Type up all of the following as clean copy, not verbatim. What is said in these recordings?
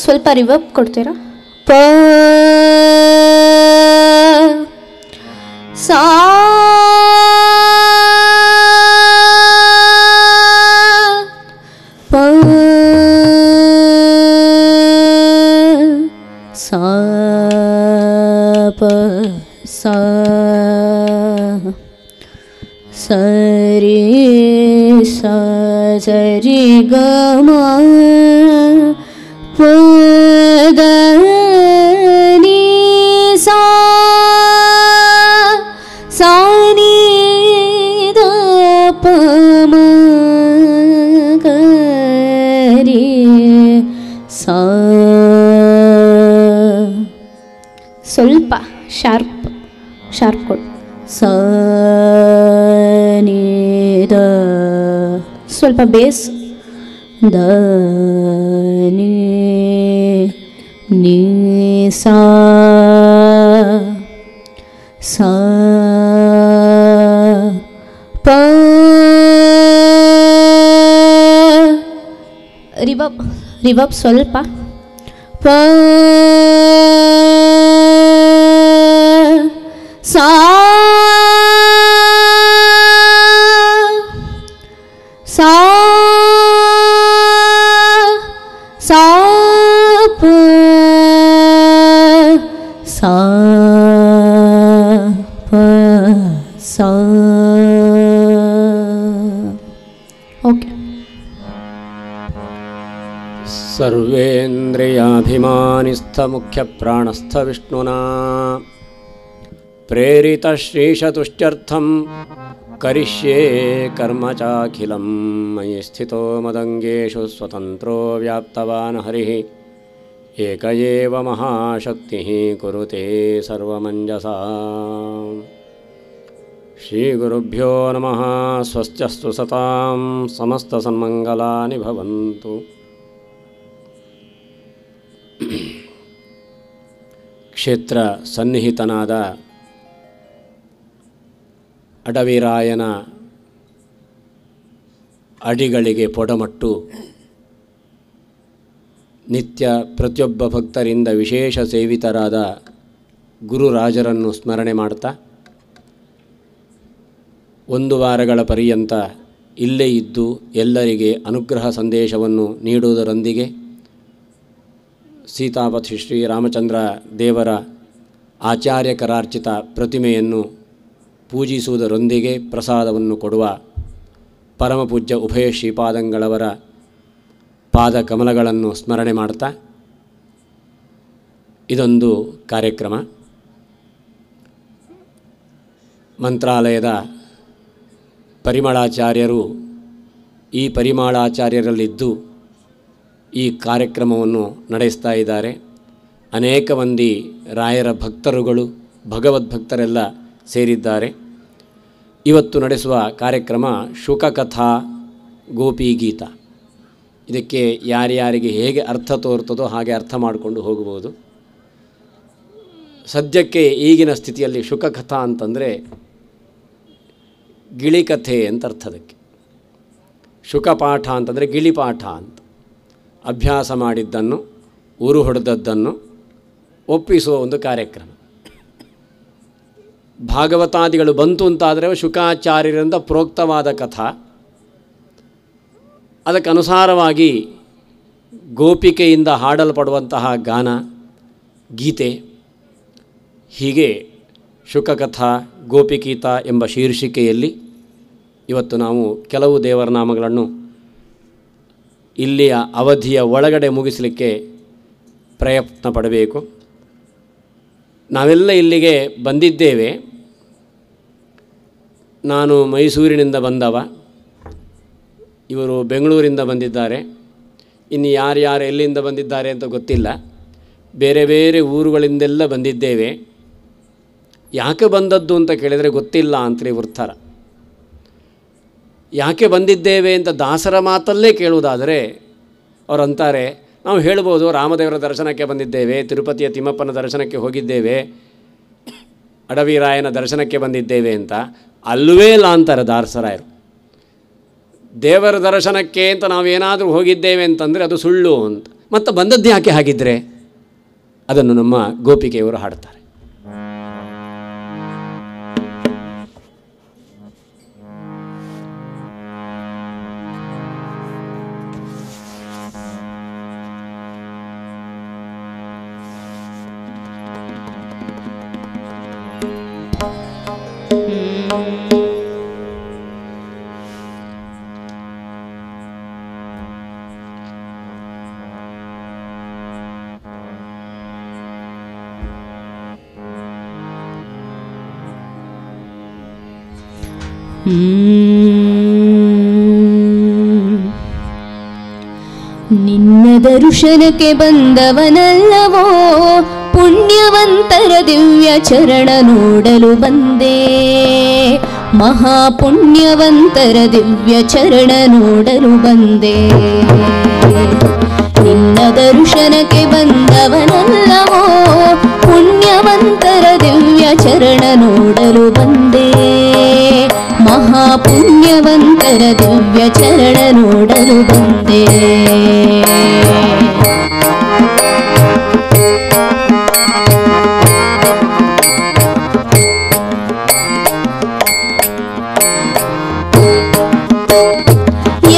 ಸ್ವಲ್ಪ ರಿವರ್ಬ್ ಕೊಡ್ತೀರಾ? ಸಾ ಪ ಸಾ ಪ ಸಾ ಸರಿ ಸಾ ಸರಿ ಗ ಮ ಪ ಗ ನಿ ಸಾ ಸಾ ನಿ ದ ಪ ಮ ಗ ರಿ ಸಾ. ಸ್ವಲ್ಪ ಶಾರ್ಪ್ ಕೊಡು. ಸ ನಿ ದ ಸ್ವಲ್ಪ ಬೇಸ್ ದ ನಿ ನಿ ಸಾ ಸಾ ಪ ರಿವರ್ಬ್ ಸ್ವಲ್ಪ ಪ ಸಾ ಸಾ ಸಾ ಪ ಸಾ ಪ ಸಾ. ಓಕೆ. ಸರ್ವೇಂದ್ರಿಯಾಭಿಮಾನಿಸ್ಥ ಮುಖ್ಯ ಪ್ರಾಣಸ್ಥ ವಿಷ್ಣುನಾ ಪ್ರೇರಿತ ಶ್ರೀಶತುಷ್ಟ್ಯರ್ಥಂ ಕರಿಷ್ಯೇ ಕರ್ಮ ಚಾಖಿಲಂ ಮಯಿ ಸ್ಥಿತೋ ಮದಂಗೇಶು ಸ್ವತಂತ್ರೋ ವ್ಯಾಪ್ತವಾನ್ ಹರಿಃ ಏಕ ಏವ ಮಹಾಶಕ್ತಿಃ ಕುರುತೆ ಸರ್ವಮಂಜಸಾ. ಶ್ರೀಗುರುಭ್ಯೋ ನಮಃ. ಸ್ವಸ್ತ್ಯಸ್ತು ಸತಾಂ ಸಮಸ್ತಸನ್ಮಂಗಲಾನಿ ಭವಂತು. ಕ್ಷೇತ್ರ ಸನ್ನಿಹಿತನಾದ ಅಡವಿರಾಯನ ಅಡಿಗಳಿಗೆ ಪೊಡಮಟ್ಟು ನಿತ್ಯ ಪ್ರತಿಯೊಬ್ಬ ಭಕ್ತರಿಂದ ವಿಶೇಷ ಸೇವಿತರಾದ ಗುರುರಾಜರನ್ನು ಸ್ಮರಣೆ ಮಾಡ್ತಾ ಒಂದು ವಾರಗಳ ಪರ್ಯಂತ ಇಲ್ಲೇ ಇದ್ದು ಎಲ್ಲರಿಗೆ ಅನುಗ್ರಹ ಸಂದೇಶವನ್ನು ನೀಡುವುದರೊಂದಿಗೆ ಸೀತಾಪತಿ ಶ್ರೀರಾಮಚಂದ್ರ ದೇವರ ಆಚಾರ್ಯಕರಾರ್ಚಿತ ಪ್ರತಿಮೆಯನ್ನು ಪೂಜಿಸುವುದರೊಂದಿಗೆ ಪ್ರಸಾದವನ್ನು ಕೊಡುವ ಪರಮಪೂಜ್ಯ ಉಭಯ ಶ್ರೀಪಾದಂಗಳವರ ಪಾದ ಕಮಲಗಳನ್ನು ಸ್ಮರಣೆ ಮಾಡ್ತಾ ಇದೊಂದು ಕಾರ್ಯಕ್ರಮ. ಮಂತ್ರಾಲಯದ ಪರಿಮಳಾಚಾರ್ಯರು ಈ ಪರಿಮಳಾಚಾರ್ಯರಲ್ಲಿದ್ದು ಈ ಕಾರ್ಯಕ್ರಮವನ್ನು ನಡೆಸ್ತಾ ಇದ್ದಾರೆ. ಅನೇಕ ಮಂದಿ ರಾಯರ ಭಕ್ತರುಗಳು ಭಗವದ್ಭಕ್ತರೆಲ್ಲ ಸೇರಿದ್ದಾರೆ. ಇವತ್ತು ನಡೆಸುವ ಕಾರ್ಯಕ್ರಮ ಶುಕಕಥಾ ಗೋಪಿಗೀತ. ಇದಕ್ಕೆ ಯಾರ್ಯಾರಿಗೆ ಹೇಗೆ ಅರ್ಥ ತೋರ್ತದೋ ಹಾಗೆ ಅರ್ಥ ಮಾಡಿಕೊಂಡು ಹೋಗಬಹುದು. ಸದ್ಯಕ್ಕೆ ಈಗಿನ ಸ್ಥಿತಿಯಲ್ಲಿ ಶುಕಕಥಾ ಅಂತಂದರೆ ಗಿಳಿಕಥೆ ಅಂತ ಅರ್ಥ. ಅದಕ್ಕೆ ಶುಕಪಾಠ ಅಂತಂದರೆ ಗಿಳಿಪಾಠ ಅಂತ. ಅಭ್ಯಾಸ ಮಾಡಿದ್ದನ್ನು ಊರು ಹೊಡೆದದ್ದನ್ನು ಒಪ್ಪಿಸುವ ಒಂದು ಕಾರ್ಯಕ್ರಮ. ಭಾಗವತಾದಿಗಳು ಬಂತು ಅಂತಾದರೆ ಶುಕಾಚಾರ್ಯರಿಂದ ಪ್ರೋಕ್ತವಾದ ಕಥಾ. ಅದಕ್ಕನುಸಾರವಾಗಿ ಗೋಪಿಕೆಯಿಂದ ಹಾಡಲ್ಪಡುವಂತಹ ಗಾನ ಗೀತೆ ಹೀಗೆ ಶುಕಕಥಾ ಗೋಪಿಕೀತ ಎಂಬ ಶೀರ್ಷಿಕೆಯಲ್ಲಿ ಇವತ್ತು ನಾವು ಕೆಲವು ದೇವರ ನಾಮಗಳನ್ನು ಇಲ್ಲಿಯ ಅವಧಿಯ ಒಳಗಡೆ ಮುಗಿಸಲಿಕ್ಕೆ ಪ್ರಯತ್ನ ಪಡಬೇಕು. ನಾವೆಲ್ಲ ಇಲ್ಲಿಗೆ ಬಂದಿದ್ದೇವೆ. ನಾನು ಮೈಸೂರಿನಿಂದ ಬಂದವ, ಇವರು ಬೆಂಗಳೂರಿಂದ ಬಂದಿದ್ದಾರೆ, ಇನ್ನು ಯಾರ್ಯಾರು ಎಲ್ಲಿಂದ ಬಂದಿದ್ದಾರೆ ಅಂತ ಗೊತ್ತಿಲ್ಲ. ಬೇರೆ ಬೇರೆ ಊರುಗಳಿಂದೆಲ್ಲ ಬಂದಿದ್ದೇವೆ. ಯಾಕೆ ಬಂದದ್ದು ಅಂತ ಕೇಳಿದರೆ ಗೊತ್ತಿಲ್ಲ ಅಂತಲೇ ಉತ್ತರ. ಯಾಕೆ ಬಂದಿದ್ದೇವೆ ಅಂತ ದಾಸರ ಮಾತಲ್ಲೇ ಕೇಳುವುದಾದರೆ ಅವರಂತಾರೆ, ನಾವು ಹೇಳ್ಬೋದು ರಾಮದೇವರ ದರ್ಶನಕ್ಕೆ ಬಂದಿದ್ದೇವೆ, ತಿರುಪತಿಯ ತಿಮ್ಮಪ್ಪನ ದರ್ಶನಕ್ಕೆ ಹೋಗಿದ್ದೇವೆ, ಅಡವಿರಾಯನ ದರ್ಶನಕ್ಕೆ ಬಂದಿದ್ದೇವೆ ಅಂತ. ಅಲ್ಲವೇ ಇಲ್ಲ ಅಂತಾರೆ ದಾಸರಾಯರು. ದೇವರ ದರ್ಶನಕ್ಕೆ ಅಂತ ನಾವೇನಾದರೂ ಹೋಗಿದ್ದೇವೆ ಅಂತಂದರೆ ಅದು ಸುಳ್ಳು ಅಂತ. ಮತ್ತು ಬಂದದ್ದು ಯಾಕೆ ಹಾಗಿದ್ದರೆ ಅದನ್ನು ನಮ್ಮ ಗೋಪಿಕೆಯವರು ಹಾಡ್ತಾರೆ. ನಿನ್ನ ದರ್ಶನಕ್ಕೆ ಬಂದವನಲ್ಲವೋ, ಪುಣ್ಯವಂತರ ದಿವ್ಯ ಚರಣ ನೋಡಲು ಬಂದೆ. ಮಹಾಪುಣ್ಯವಂತರ ದಿವ್ಯ ಚರಣ ನೋಡಲು ಬಂದೆ. ನಿನ್ನ ದರ್ಶನಕ್ಕೆ ಬಂದವನಲ್ಲವೋ, ಪುಣ್ಯವಂತರ ದಿವ್ಯ ಚರಣ ನೋಡಲು ಬಂದೆ. ಮಹಾಪುಣ್ಯವಂತರ ದಿವ್ಯ ಚರಣ ನೋಡಲು ಬಂದೆ.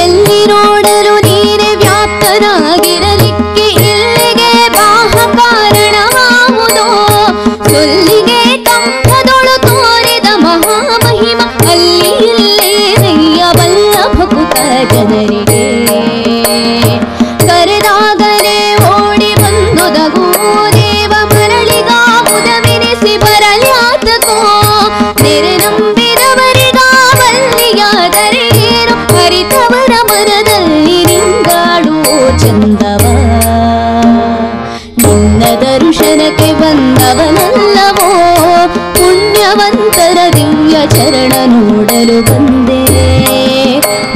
ಎಲ್ಲಿ ನೋಡಲು ನೀನೆ ವ್ಯಾಪ್ತನಾಗಿರಲಿಕ್ಕೆ ಇಲ್ಲಿಗೆ ಬಾಹ ಕಾರಣವಾವುದೋ. ಸೊಲ್ಲಿಗೆ ಕಂಬದೊಳು ತೋರಿದ ಮಹಾಮಹಿಮ ಅಲ್ಲಿ ಇಲ್ಲೇ ನಯ್ಯ ವಲ್ಲಭ ಕುತ ಜನರಿಗೆ. ಕರೆದಾಗಲೇ ಓಡಿ ಬಂದೊದಗೋ ದೇವ ಮರಳಿಗಾವುದವೆನಿಸಿ ಬರಲ್ಯಾತಕೋ. ನೆರೆ ನಂಬಿದವರಿಗಾವಲ್ಲಿಯಾದರೆ ಏನು, ಅರಿತವರ ಮನದಲ್ಲಿ ನಿಂಗಾಡುವ ಚಂದವ. ನಿನ್ನ ದರ್ಶನಕ್ಕೆ ಬಂದವನಲ್ಲವೋ, ಪುಣ್ಯವಂತರ ದಿವ್ಯ ಚರಣ ನೋಡಲು ಬಂದೆ.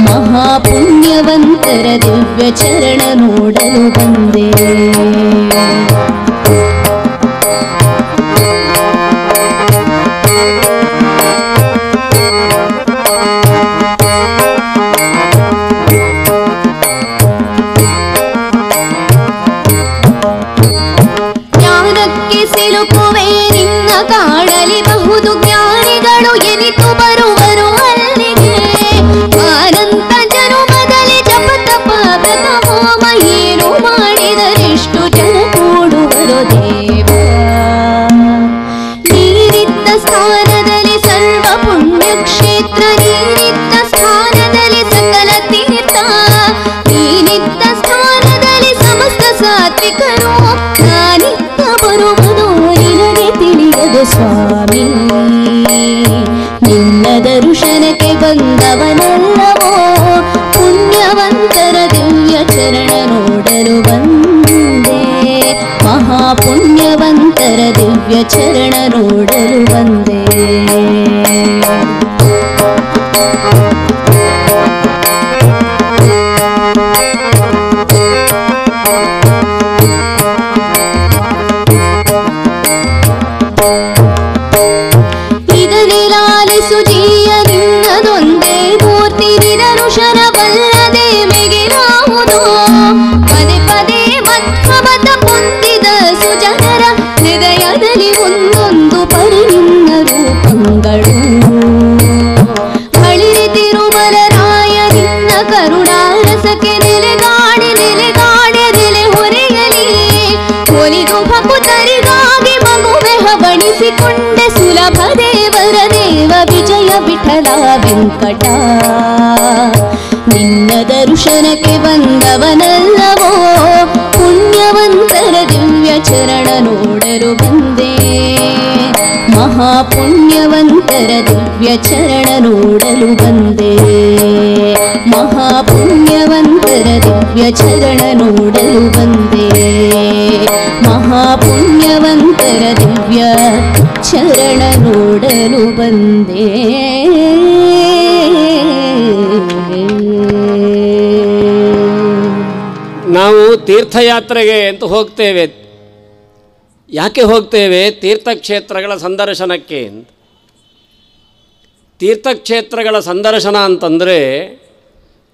ಮಹಾಪುಣ್ಯವಂತರ ದಿವ್ಯ ಚರಣ ನೋಡಲು ಬಂದೆ. ಜ್ಞಾನಕ್ಕೆ ಸಿಲುಕುವೆ ನಿನ್ನ ಕಾಡಲಿ ಬಹುದು ಜ್ಞಾನಿಗಳು ಎನಿತು ಬರುವರು ಅಲ್ಲಿಗೆ. ಅನಂತ ಜನುಮದಲ್ಲಿ ಜಪ ತಪ ವ್ರತ ಹೋಮ ಏನು ಮಾಡಿದರೆಷ್ಟು ಜನ ಕೂಡುವರು ದೇವ. ನೀರಿದ್ದ ಸ್ಥಾನದಲ್ಲಿ ಸರ್ವ ಪುಣ್ಯಕ್ಷೇತ್ರ, ನೀರಿದ್ದ ಸ್ಥಾನದಲ್ಲಿ ಸಕಲ ತೀರ್ಥ, ನೀನಿದ್ದ ಸ್ಥಾನದಲ್ಲಿ ಸಮಸ್ತ ಸಾತ್ವಿಕರು. ನಾನಿದ್ದ ಬರುವುದು ನಿನಗೆ ತಿಳಿಯದು ಸ್ವಾಮಿ. ನಿನ್ನ ದರ್ಶನಕ್ಕೆ ಬಂದವನಲ್ಲವೋ, ಪುಣ್ಯವಂತರ ದಿವ್ಯ ಚರಣ ನೋಡಲು ಬಂದೆ. ಮಹಾಪುಣ್ಯವಂತರ ದಿವ್ಯ ಚರಣ ನೋಡಲು ಬಂದೆ. ಇದನಿಲಾಲಿಸು ಜೀಯ ನಿನ್ನದೊಂದೇ ಮೂರ್ತಿ, ನಿರನುಷರವಲ್ಲದೆ ಮಿಗಿಲಾವುದೋ. ಪದೇ ಪದೇ ಮಧ್ವಮತ ಹೊಂದಿದ ಸುಜನರ ಹೃದಯದಲ್ಲಿ ಒಂದೊಂದು ಪರಿ ನಿನ್ನ ವಿಠಲ ವೆಂಕಟ. ನಿನ್ನ ದರ್ಶನಕ್ಕೆ ಬಂದವನಲ್ಲವೋ ಪುಣ್ಯವಂತರ ದಿವ್ಯ ಚರಣ ನೋಡಲು ಬಂದೆ. ಮಹಾಪುಣ್ಯವಂತರ ದಿವ್ಯ ಚರಣ ನೋಡಲು ಬಂದೆ. ಮಹಾಪುಣ್ಯವಂತರ ದಿವ್ಯ ಚರಣ ನೋಡಲು ಬಂದೆ. ಮಹಾಪುಣ್ಯವಂತರ ದಿವ್ಯ ಚರಣ ನೋಡಲು ಬಂದೆ. ನಾವು ತೀರ್ಥಯಾತ್ರೆಗೆ ಅಂತ ಹೋಗ್ತೇವೆ. ಯಾಕೆ ಹೋಗ್ತೇವೆ? ತೀರ್ಥಕ್ಷೇತ್ರಗಳ ಸಂದರ್ಶನಕ್ಕೆ. ತೀರ್ಥಕ್ಷೇತ್ರಗಳ ಸಂದರ್ಶನ ಅಂತಂದರೆ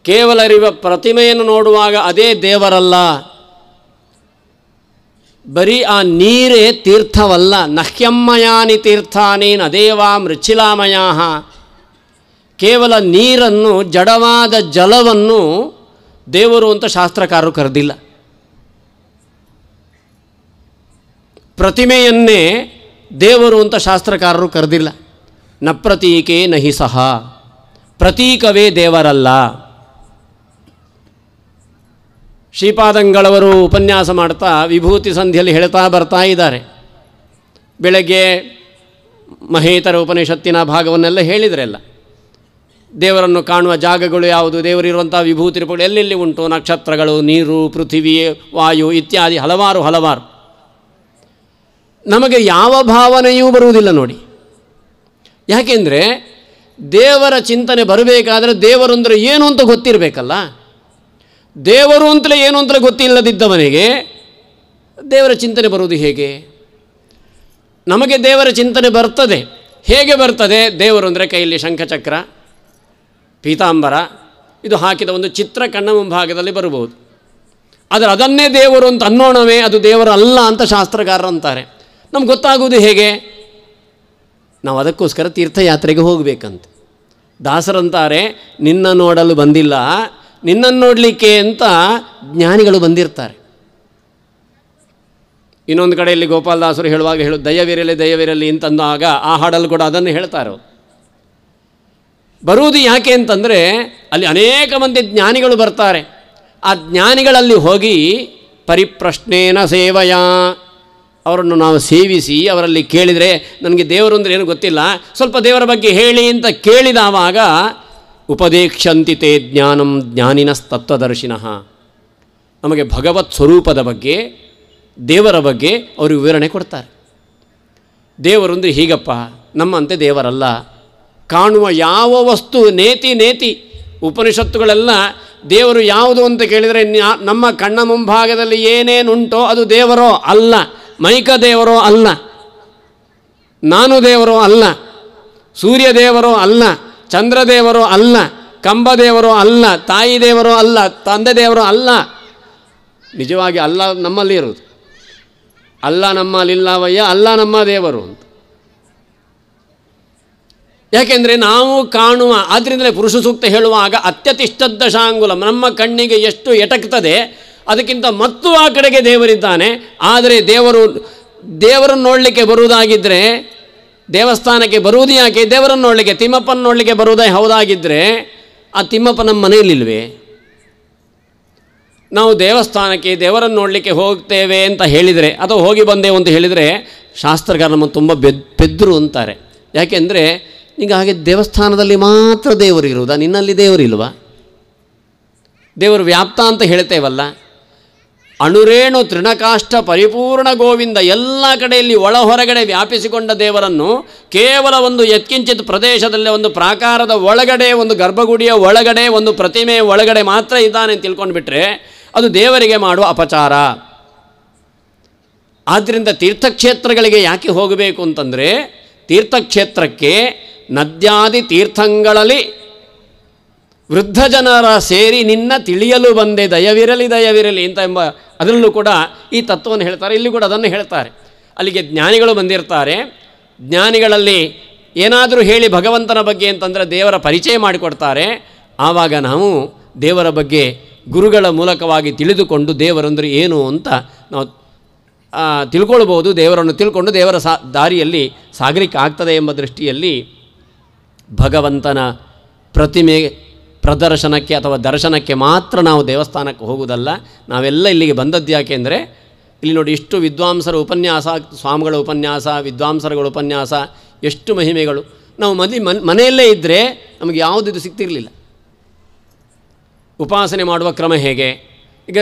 ಕೇವಲ ಪ್ರತಿಮೆಯನ್ನು ನೋಡುವಾಗ ಅದೇ ದೇವರಲ್ಲ, ಬರೀ ಆ ನೀರೇ ತೀರ್ಥವಲ್ಲ. ನಹ್ಯಮ್ಮಯಾನಿ ತೀರ್ಥಾನಿ ನದೇವಾ ಮೃಚ್ಛಿಲಾಮಯಾ. ಕೇವಲ ನೀರನ್ನು, ಜಡವಾದ ಜಲವನ್ನು ದೇವರು ಅಂತ ಶಾಸ್ತ್ರಕಾರರು ಕರೆದಿಲ್ಲ. ಪ್ರತಿಮೆಯನ್ನೇ ದೇವರು ಅಂತ ಶಾಸ್ತ್ರಕಾರರು ಕರೆದಿಲ್ಲ. ನ ಪ್ರತೀಕೆ ನಹಿ ಸಹ, ಪ್ರತೀಕವೇ ದೇವರಲ್ಲ. ಶ್ರೀಪಾದಂಗಳವರು ಉಪನ್ಯಾಸ ಮಾಡ್ತಾ ವಿಭೂತಿ ಸಂಧಿಯಲ್ಲಿ ಹೇಳ್ತಾ ಬರ್ತಾ ಇದ್ದಾರೆ. ಬೆಳಗ್ಗೆ ಮಹೇತರ ಉಪನಿಷತ್ತಿನ ಭಾಗವನ್ನೆಲ್ಲ ಹೇಳಿದ್ರೆಲ್ಲ. ದೇವರನ್ನು ಕಾಣುವ ಜಾಗಗಳು ಯಾವುದು, ದೇವರಿರುವಂಥ ವಿಭೂತಿ ರೂಪಗಳು ಎಲ್ಲೆಲ್ಲಿ ಉಂಟು, ನಕ್ಷತ್ರಗಳು, ನೀರು, ಪೃಥಿವಿ, ವಾಯು ಇತ್ಯಾದಿ ಹಲವಾರು. ನಮಗೆ ಯಾವ ಭಾವನೆಯೂ ಬರುವುದಿಲ್ಲ ನೋಡಿ. ಯಾಕೆಂದರೆ ದೇವರ ಚಿಂತನೆ ಬರಬೇಕಾದರೆ ದೇವರು ಅಂದರೆ ಏನು ಅಂತ ಗೊತ್ತಿರಬೇಕಲ್ಲ. ದೇವರು ಅಂತಲೇ ಏನು ಅಂತಲೇ ಗೊತ್ತಿಲ್ಲದಿದ್ದವನಿಗೆ ದೇವರ ಚಿಂತನೆ ಬರುವುದು ಹೇಗೆ? ನಮಗೆ ದೇವರ ಚಿಂತನೆ ಬರ್ತದೆ. ಹೇಗೆ ಬರ್ತದೆ? ದೇವರು ಅಂದರೆ ಕೈಯಲ್ಲಿ ಶಂಖಚಕ್ರ, ಪೀತಾಂಬರ ಇದು ಹಾಕಿದ ಒಂದು ಚಿತ್ರ ಕಣ್ಣ ಮುಂಭಾಗದಲ್ಲಿ ಬರಬಹುದು. ಆದರೆ ಅದನ್ನೇ ದೇವರು ಅಂತ ಅನ್ನೋಣವೇ, ಅದು ದೇವರು ಅಲ್ಲ ಅಂತ ಶಾಸ್ತ್ರಕಾರರು ಅಂತಾರೆ. ನಮ್ಗೆ ಗೊತ್ತಾಗುವುದು ಹೇಗೆ? ನಾವು ಅದಕ್ಕೋಸ್ಕರ ತೀರ್ಥಯಾತ್ರೆಗೆ ಹೋಗಬೇಕಂತ. ದಾಸರಂತಾರೆ, ನಿನ್ನ ನೋಡಲು ಬಂದಿಲ್ಲ, ನಿನ್ನನ್ನು ನೋಡಲಿಕ್ಕೆ ಅಂತ ಜ್ಞಾನಿಗಳು ಬಂದಿರ್ತಾರೆ. ಇನ್ನೊಂದು ಕಡೆಯಲ್ಲಿ ಗೋಪಾಲದಾಸರು ಹೇಳುವಾಗ ದಯವಿರಲಿ ದಯವಿರಲಿ ಅಂತಂದಾಗ ಆ ಹಾಡಲ್ಲಿ ಕೂಡ ಅದನ್ನು ಹೇಳ್ತಾರೆ. ಬರುವುದು ಯಾಕೆ ಅಂತಂದರೆ ಅಲ್ಲಿ ಅನೇಕ ಮಂದಿ ಜ್ಞಾನಿಗಳು ಬರ್ತಾರೆ. ಆ ಜ್ಞಾನಿಗಳಲ್ಲಿ ಹೋಗಿ ಪರಿಪ್ರಶ್ನೇನ ಸೇವಯ, ಅವರನ್ನು ನಾವು ಸೇವಿಸಿ ಅವರಲ್ಲಿ ಕೇಳಿದರೆ, ನನಗೆ ದೇವರು ಅಂದರೆ ಏನು ಗೊತ್ತಿಲ್ಲ, ಸ್ವಲ್ಪ ದೇವರ ಬಗ್ಗೆ ಹೇಳಿ ಅಂತ ಕೇಳಿದವಾಗ ಉಪದೇಕ್ಷಂತಿ ತೇ ಜ್ಞಾನಂ ಜ್ಞಾನಿನಸ್ತತ್ವದರ್ಶಿನಃ, ನಮಗೆ ಭಗವತ್ ಸ್ವರೂಪದ ಬಗ್ಗೆ, ದೇವರ ಬಗ್ಗೆ ಅವರು ವಿವರಣೆ ಕೊಡ್ತಾರೆ. ದೇವರು ಅಂದರೆ ಹೀಗಪ್ಪ, ನಮ್ಮಂತೆ ದೇವರಲ್ಲ. ಕಾಣುವ ಯಾವ ವಸ್ತು ನೇತಿ ಉಪನಿಷತ್ತುಗಳೆಲ್ಲ ದೇವರು ಯಾವುದು ಅಂತ ಕೇಳಿದರೆ ನಮ್ಮ ಕಣ್ಣ ಮುಂಭಾಗದಲ್ಲಿ ಏನೇನುಂಟೋ ಅದು ದೇವರೋ ಅಲ್ಲ, ಮೈಕ ದೇವರೋ ಅಲ್ಲ, ನಾನು ದೇವರೋ ಅಲ್ಲ, ಸೂರ್ಯ ದೇವರೋ ಅಲ್ಲ, ಚಂದ್ರದೇವರೋ ಅಲ್ಲ, ಕಂಬದೇವರೋ ಅಲ್ಲ, ತಾಯಿ ದೇವರೋ ಅಲ್ಲ, ತಂದೆ ದೇವರೋ ಅಲ್ಲ. ನಿಜವಾಗಿ ಅಲ್ಲ ನಮ್ಮಲ್ಲಿ ಇರುವುದು. ಅಲ್ಲ ನಮ್ಮಲ್ಲಿಲ್ಲವಯ್ಯ, ಅಲ್ಲ ನಮ್ಮ ದೇವರು ಅಂತ. ಯಾಕೆಂದರೆ ನಾವು ಕಾಣುವ, ಆದ್ದರಿಂದಲೇ ಪುರುಷ ಸೂಕ್ತ ಹೇಳುವಾಗ ಅತ್ಯತಿಷ್ಠದಶಾಂಗುಲಂ, ನಮ್ಮ ಕಣ್ಣಿಗೆ ಎಷ್ಟು ಎಟಕ್ತದೆ ಅದಕ್ಕಿಂತ ಮತ್ತು ಆ ಕಡೆಗೆ ದೇವರಿದ್ದಾನೆ. ಆದರೆ ದೇವರನ್ನು ನೋಡಲಿಕ್ಕೆ ಬರುವುದಾಗಿದ್ದರೆ, ದೇವಸ್ಥಾನಕ್ಕೆ ಬರುವುದು ಯಾಕೆ? ದೇವರನ್ನು ನೋಡಲಿಕ್ಕೆ, ತಿಮ್ಮಪ್ಪನ ನೋಡಲಿಕ್ಕೆ ಬರುವುದೇ ಹೌದಾಗಿದ್ದರೆ ಆ ತಿಮ್ಮಪ್ಪ ನಮ್ಮ ಮನೆಯಲ್ಲಿಲ್ವೇ? ನಾವು ದೇವಸ್ಥಾನಕ್ಕೆ ದೇವರನ್ನು ನೋಡಲಿಕ್ಕೆ ಹೋಗ್ತೇವೆ ಅಂತ ಹೇಳಿದರೆ, ಅಥವಾ ಹೋಗಿ ಬಂದೆವು ಅಂತ ಹೇಳಿದರೆ ಶಾಸ್ತ್ರಕಾರ ನಮ್ಮ ತುಂಬ ಪೆದ್ರು ಅಂತಾರೆ. ಯಾಕೆಂದರೆ ಈಗ ಹಾಗೆ ದೇವಸ್ಥಾನದಲ್ಲಿ ಮಾತ್ರ ದೇವರು ಇರುವುದಾ? ನಿನ್ನಲ್ಲಿ ದೇವರಿಲ್ವಾ? ದೇವರು ವ್ಯಾಪ್ತ ಅಂತ ಹೇಳ್ತೇವಲ್ಲ. ಅಣುರೇಣು ತೃಣಕಾಷ್ಟ ಪರಿಪೂರ್ಣ ಗೋವಿಂದ, ಎಲ್ಲ ಕಡೆಯಲ್ಲಿ ಒಳ ಹೊರಗಡೆ ವ್ಯಾಪಿಸಿಕೊಂಡ ದೇವರನ್ನು ಕೇವಲ ಒಂದು ಯತ್ಕಿಂಚಿತ್ ಪ್ರದೇಶದಲ್ಲೇ ಒಂದು ಪ್ರಾಕಾರದ ಒಳಗಡೆ, ಒಂದು ಗರ್ಭಗುಡಿಯ ಒಳಗಡೆ, ಒಂದು ಪ್ರತಿಮೆಯ ಒಳಗಡೆ ಮಾತ್ರ ಇದ್ದಾನೆ ಅಂತ ತಿಳ್ಕೊಂಡ್ಬಿಟ್ರೆ ಅದು ದೇವರಿಗೆ ಮಾಡುವ ಅಪಚಾರ. ಆದ್ದರಿಂದ ತೀರ್ಥಕ್ಷೇತ್ರಗಳಿಗೆ ಯಾಕೆ ಹೋಗಬೇಕು ಅಂತಂದರೆ, ತೀರ್ಥಕ್ಷೇತ್ರಕ್ಕೆ ನದ್ಯಾದಿ ತೀರ್ಥಗಳಲ್ಲಿ ವೃದ್ಧ ಜನರ ಸೇರಿ ನಿನ್ನ ತಿಳಿಯಲು ಬಂದೆ, ದಯವಿರಲಿ ದಯವಿರಲಿ ಅಂತ ಅದರಲ್ಲೂ ಕೂಡ ಈ ತತ್ವವನ್ನು ಹೇಳ್ತಾರೆ. ಇಲ್ಲಿ ಕೂಡ ಅದನ್ನು ಹೇಳ್ತಾರೆ. ಅಲ್ಲಿಗೆ ಜ್ಞಾನಿಗಳು ಬಂದಿರ್ತಾರೆ. ಜ್ಞಾನಿಗಳಲ್ಲಿ ಏನಾದರೂ ಹೇಳಿ ಭಗವಂತನ ಬಗ್ಗೆ ಅಂತಂದರೆ ದೇವರ ಪರಿಚಯ ಮಾಡಿಕೊಡ್ತಾರೆ. ಆವಾಗ ನಾವು ದೇವರ ಬಗ್ಗೆ ಗುರುಗಳ ಮೂಲಕವಾಗಿ ತಿಳಿದುಕೊಂಡು ದೇವರಂದರೆ ಏನು ಅಂತ ನಾವು ತಿಳ್ಕೊಳ್ಬೋದು. ದೇವರನ್ನು ತಿಳ್ಕೊಂಡು ದೇವರ ದಾರಿಯಲ್ಲಿ ಸಾಗಲಿಕ್ಕೆ ಆಗ್ತದೆ ಎಂಬ ದೃಷ್ಟಿಯಲ್ಲಿ ಭಗವಂತನ ಪ್ರತಿಮೆ ಪ್ರದರ್ಶನಕ್ಕೆ ಅಥವಾ ದರ್ಶನಕ್ಕೆ ಮಾತ್ರ ನಾವು ದೇವಸ್ಥಾನಕ್ಕೆ ಹೋಗುವುದಲ್ಲ. ನಾವೆಲ್ಲ ಇಲ್ಲಿಗೆ ಬಂದದ್ದು ಯಾಕೆ ಅಂದರೆ, ಇಲ್ಲಿ ನೋಡಿ ಇಷ್ಟು ವಿದ್ವಾಂಸರ ಉಪನ್ಯಾಸ, ಸ್ವಾಮಿಗಳ ಉಪನ್ಯಾಸ, ವಿದ್ವಾಂಸರುಗಳ ಉಪನ್ಯಾಸ, ಎಷ್ಟು ಮಹಿಮೆಗಳು. ನಾವು ಮನೆಯಲ್ಲೇ ಇದ್ದರೆ ನಮಗೆ ಯಾವುದಿದು ಸಿಗ್ತಿರಲಿಲ್ಲ. ಉಪಾಸನೆ ಮಾಡುವ ಕ್ರಮ ಹೇಗೆ? ಈಗ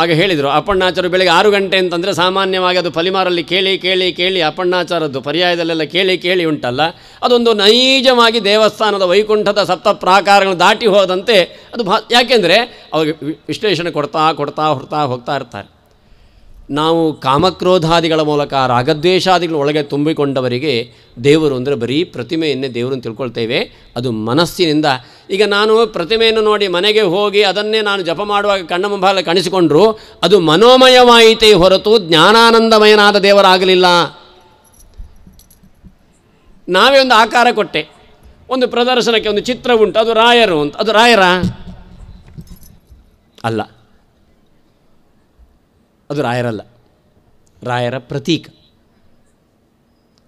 ಆಗ ಹೇಳಿದರು ಅಪ್ಪಣ್ಣಾಚಾರ್ಯ ಬೆಳಗ್ಗೆ 6 ಗಂಟೆ ಅಂತಂದರೆ ಸಾಮಾನ್ಯವಾಗಿ ಅದು ಪಲಿಮಾರಲ್ಲಿ ಕೇಳಿ ಕೇಳಿ ಕೇಳಿ ಅಪ್ಪಣ್ಣಾಚಾರದ್ದು ಪರ್ಯಾಯದಲ್ಲೆಲ್ಲ ಕೇಳಿ ಕೇಳಿ ಉಂಟಲ್ಲ, ಅದೊಂದು ನೈಜವಾಗಿ ದೇವಸ್ಥಾನದ ವೈಕುಂಠದ ಸಪ್ತ ಪ್ರಾಕಾರಗಳನ್ನು ದಾಟಿ ಹೋದಂತೆ ಅದು ಯಾಕೆಂದರೆ ಅವ್ರಿಗೆ ವಿಶ್ಲೇಷಣೆ ಕೊಡ್ತಾ ಹೋಗ್ತಾ ಇರ್ತಾರೆ. ನಾವು ಕಾಮಕ್ರೋಧಾದಿಗಳ ಮೂಲಕ ರಾಗದ್ವೇಷಾದಿಗಳ ಒಳಗೆ ತುಂಬಿಕೊಂಡವರಿಗೆ ದೇವರು ಅಂದರೆ ಬರೀ ಪ್ರತಿಮೆಯನ್ನೇ ದೇವರನ್ನು ತಿಳ್ಕೊಳ್ತೇವೆ. ಅದು ಮನಸ್ಸಿನಿಂದ. ಈಗ ನಾನು ಪ್ರತಿಮೆಯನ್ನು ನೋಡಿ ಮನೆಗೆ ಹೋಗಿ ಅದನ್ನೇ ನಾನು ಜಪ ಮಾಡುವಾಗ ಕಣ್ಣ ಮುಂಭಾಗ ಕಾಣಿಸಿಕೊಂಡ್ರು ಅದು ಮನೋಮಯವಾಯಿತೇ ಹೊರತು ಜ್ಞಾನಾನಂದಮಯನಾದ ದೇವರಾಗಲಿಲ್ಲ. ನಾವೇ ಒಂದು ಆಕಾರ ಕೊಟ್ಟೆ, ಒಂದು ಪ್ರದರ್ಶನಕ್ಕೆ ಒಂದು ಚಿತ್ರ ಉಂಟು, ಅದು ರಾಯರು ಅಂತ. ಅದು ರಾಯರ ಅಲ್ಲ, ಅದು ರಾಯರಲ್ಲ, ರಾಯರ ಪ್ರತೀಕ.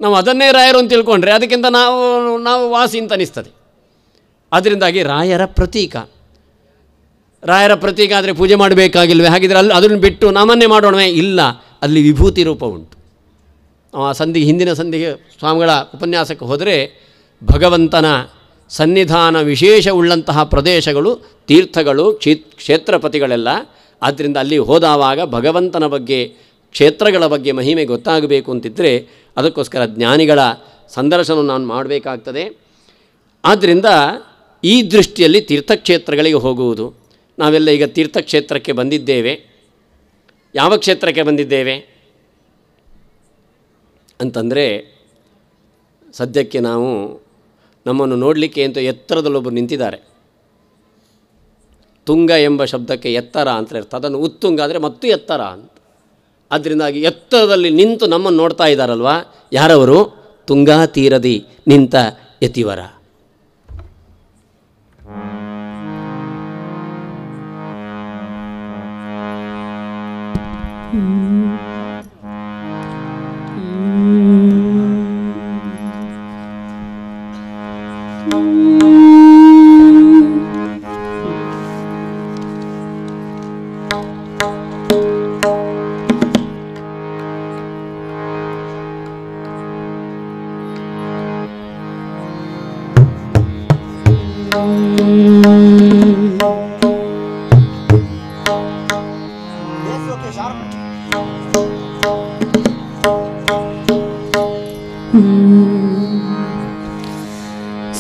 ನಾವು ಅದನ್ನೇ ರಾಯರು ಅಂತ ತಿಳ್ಕೊಂಡ್ರೆ ಅದಕ್ಕಿಂತ ನಾವು ವಾಸಿ ಅಂತ ಅನಿಸ್ತದೆ. ಅದರಿಂದಾಗಿ ರಾಯರ ಪ್ರತೀಕ. ರಾಯರ ಪ್ರತೀಕ ಆದರೆ ಪೂಜೆ ಮಾಡಬೇಕಾಗಿಲ್ವೇ? ಹಾಗಿದ್ರೆ ಅದನ್ನು ಬಿಟ್ಟು ನಮ್ಮನ್ನೇ ಮಾಡೋಣವೇ? ಇಲ್ಲ, ಅಲ್ಲಿ ವಿಭೂತಿ ರೂಪ ಉಂಟು. ಹಿಂದಿನ ಸಂಧಿಗೆ ಸ್ವಾಮಿಗಳ ಉಪನ್ಯಾಸಕ್ಕೆ ಹೋದರೆ ಭಗವಂತನ ಸನ್ನಿಧಾನ ವಿಶೇಷ ಉಳ್ಳಂತಹ ಪ್ರದೇಶಗಳು, ತೀರ್ಥಗಳು, ಕ್ಷೇತ್ರಪತಿಗಳೆಲ್ಲ. ಆದ್ದರಿಂದ ಅಲ್ಲಿ ಹೋದಾವಾಗ ಭಗವಂತನ ಬಗ್ಗೆ, ಕ್ಷೇತ್ರಗಳ ಬಗ್ಗೆ ಮಹಿಮೆ ಗೊತ್ತಾಗಬೇಕು ಅಂತಿದ್ದರೆ ಅದಕ್ಕೋಸ್ಕರ ಜ್ಞಾನಿಗಳ ಸಂದರ್ಶನವನ್ನು ನಾನು ಮಾಡಬೇಕಾಗ್ತದೆ. ಆದ್ದರಿಂದ ಈ ದೃಷ್ಟಿಯಲ್ಲಿ ತೀರ್ಥಕ್ಷೇತ್ರಗಳಿಗೆ ಹೋಗುವುದು. ನಾವೆಲ್ಲ ಈಗ ತೀರ್ಥಕ್ಷೇತ್ರಕ್ಕೆ ಬಂದಿದ್ದೇವೆ. ಯಾವ ಕ್ಷೇತ್ರಕ್ಕೆ ಬಂದಿದ್ದೇವೆ ಅಂತಂದರೆ, ಸದ್ಯಕ್ಕೆ ನಮ್ಮನ್ನು ನೋಡಲಿಕ್ಕೆ ಅಂತ ಎತ್ತರದಲ್ಲೊಬ್ಬರು ನಿಂತಿದ್ದಾರೆ. ತುಂಗ ಎಂಬ ಶಬ್ದಕ್ಕೆ ಎತ್ತರ ಅಂತ ಇರ್ತದೆ, ಅದನ್ನು ಉತ್ತುಂಗ ಅಂದರೆ ಮತ್ತು ಎತ್ತರ ಅಂತ. ಅದರಿಂದಾಗಿ ಎತ್ತರದಲ್ಲಿ ನಿಂತು ನಮ್ಮನ್ನು ನೋಡ್ತಾ ಇದ್ದಾರಲ್ವ, ಯಾರವರು? ತುಂಗಾ ತೀರದಿ ನಿಂತ ಯತಿವರ.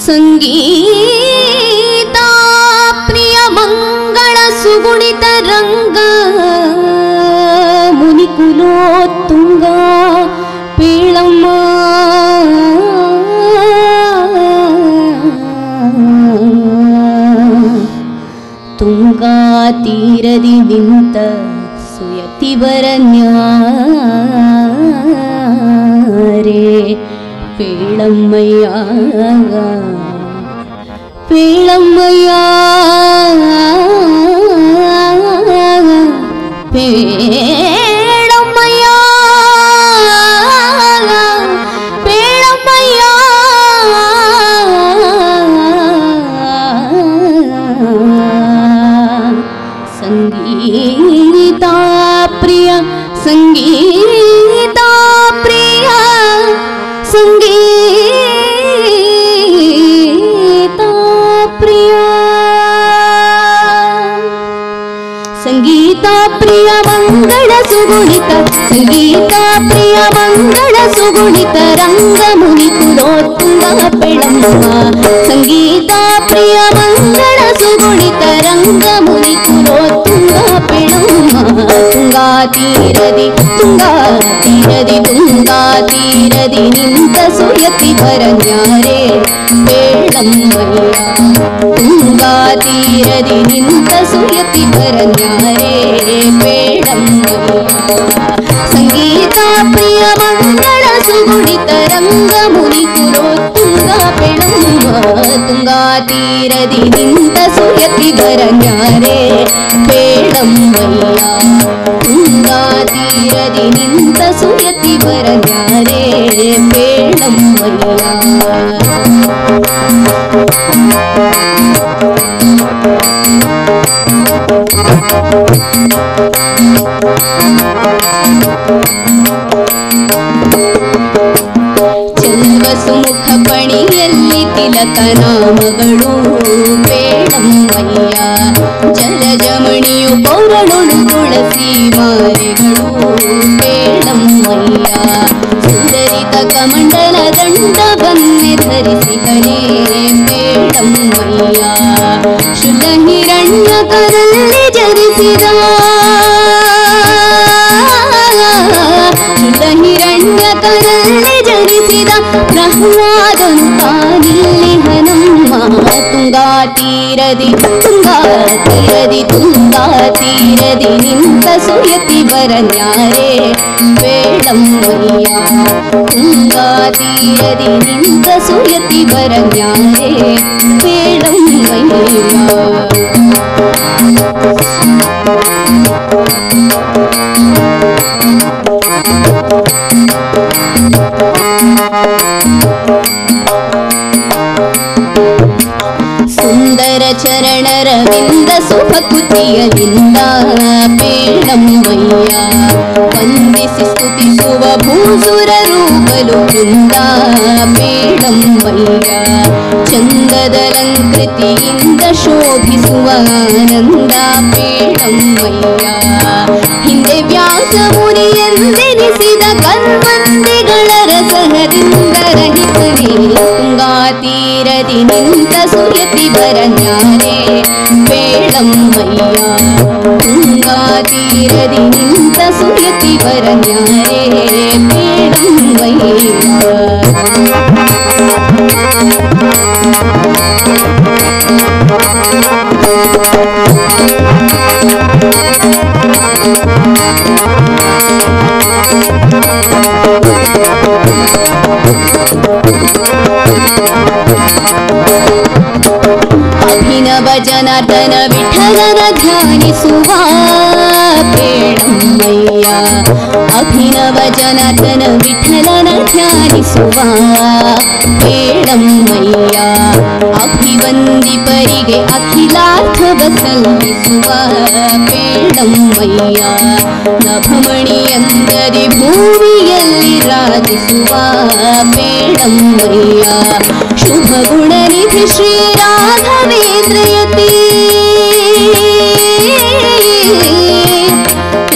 ಸಂಗೀತ ಪ್ರಿಯ ಮಂಗಳ ಸುಗುಣಿತ ರಂಗ ಮುನಿಕುಲೋತ್ತುಂಗ ಪೀಳಮ್ಮ ತುಂಗಾ ತೀರದಿ ನಿಂತ ಸುಯತಿವರನ್ಯಾರೇ ಪೇಳಮ್ಮಯ್ಯ ಪೇಳಮ್ಮಯ್ಯ ಪೇಳಮ್ಮಯ್ಯ ಪೇಳಮ್ಮಯ್ಯ ಸಂಗೀತ ಪ್ರಿಯ ಸಂಗೀತ ಪ್ರಿಯ ಸಂಗೀತ ಪ್ರಿಯ ಸಂಗೀತ ಪ್ರಿಯ ಮಂಗಳ ಸುಗುಣಿತ ಸಂಗೀತ ಪ್ರಿಯ ಮಂಗಳ ಸುಗುಣಿತ ರಂಗ ಮುನಿಕುಲೋತ್ತುಂಗ ಪೇಳಮ್ಮ ಸಂಗೀತ ಪ್ರಿಯ ಮಂಗಳ ಸುಗುಣಿತ ರಂಗ ಮುನಿಕುಲೋತ್ತುಂಗ ಪೇಳಮ್ಮ ತುಂಗಾ ತೀರದಿ ತುಂಗಾ ತೀರದಿ ನಿಂತ ಸುಯತಿ ವರನ್ಯಾರೇ ಪೇಳಮ್ಮಯ್ಯ ತುಂಗಾ ತೀರದಿ ನಿಂತ ಸುಯತಿ ವರನ್ಯಾರೇ ಪೇಳಮ್ಮಯ್ಯ ಸಂಗೀತ ಪ್ರಿಯ ಮಂಗಳ ಸುಗುಣಿತ ರಂಗ ಮುನಿಕುಲೋತ್ತುಂಗ ಪೇಳಮ್ಮ ತುಂಗಾ ತೀರದಿ ನಿಂತ ಸುಯತಿ ವರನ್ಯಾರೇ ಪೇಳಮ್ಮಯ್ಯ ತುಂಗಾ ತೀರದಿ ನಿಂತ ಸುಯತಿ ವರನ್ಯಾರೇ ಪೇಳಮ್ಮಯ್ಯ ಚಂದ್ರಸುಮುಖ ಪಣಿಯಲ್ಲಿ ತಿಲಕನ ಮಗಳು ಬೇಡಮ್ಮಯ್ಯ, ಜಲಜಮಣಿಯು ಪೌರಣುಳು ತುಳಸಿ ಮಾಲೆಗಳು ಬೇಡಮ್ಮಯ್ಯ, ಸುಂದರಿತ ಕಮಂಡಲ ದಂಡ ಬನ್ನೆ ಧರಿಸಿಹನೇ ಬೇಡಮ್ಮಯ್ಯ, ಶುದ್ಧ ಹಿರಣ್ಯ ಕರಲ್ಲಿ ಜರಿಸಿದ ಶುದ್ಧ ಹಿರಣ್ಯ ಕರಲ್ಲಿ ಜರಿಸಿದ ಪ್ರಹ್ಲಾದನು ತಾನಿಲ್ಲಿ ಹನಮ್ಮ, ತುಂಗಾ ತೀರದಿ ನಿಂತ ಸುಯತಿ ಬರನ್ಯಾರೆ ಬೇಡಮ್ಮಯ್ಯ, ತುಂಗಾ ತೀರದಿ ನಿಂತ ಸುಯತಿ ಬರನ್ಯಾರೆ ಬೇಡಮ್ಮಯ್ಯ. ಸುಂದರ ಚರಣರವಿಂದ ಸುಭಕುತಿಯಲಿಂದ ಬೇಡಮ್ಮಯ್ಯ, ವಂದಿಸಿ ಸ್ತುತಿಸುವ ಭೂಸುರರು ಬಲು ಬೃಂದ ಬೇಡಮ್ಮಯ್ಯ, ಚಂದದಲಂಕೃತಿಯಿಂದ ಶೋಭಿಸುವ ಆನಂದ ಬೇಡಮ್ಮಯ್ಯ, ಹಿಂದೆ ವ್ಯಾಸ ಮುನಿಯೆಂದೆನಿಸಿದ ಕರ್ಮಂದಿಗಳ ರಸಹದಿಂದ ರಹಿತನೇ ತುಂಗಾ ತೀರದಿ ನಿಂತ ಸುಯತಿ ಬರನ್ಯಾರೆ ಬೇಡಮ್ಮಯ್ಯ, ತುಂಗಾ ತೀರದಿ ನಿಂತ ಸುಯತಿ ಬರನ್ಯಾರೆ ಬೇಡಮ್ಮಯ್ಯ. ಅಭಿನವ ಜನಾರ್ದನ ವಿಠಲನ ಧ್ಯಾನಿಸುವ ಬೇಡಮ್ಮಯ್ಯ, ಅಭಿನವ ಜನಾರ್ದನ ವಿಠಲನ ಧ್ಯಾನಿಸುವ ಬೇಡಮ್ಮಯ್ಯ, ಅಭಿವಂದಿಪರಿಗೆ ಅಖಿಲಾರ್ಥವ ಸಲ್ಲಿಸುವ ಬೇಡಮ್ಮಯ್ಯ, ನಭಮಣಿಯಂದರಿ ಭೂಮಿಯಲ್ಲಿ ರಾಜಿಸುವ ಬೇಡಮ್ಮಯ್ಯ, ಶುಭ ಗುಣನಿಧಿ ಶ್ರೀ ರಾಘವೇಂದ್ರಯತಿ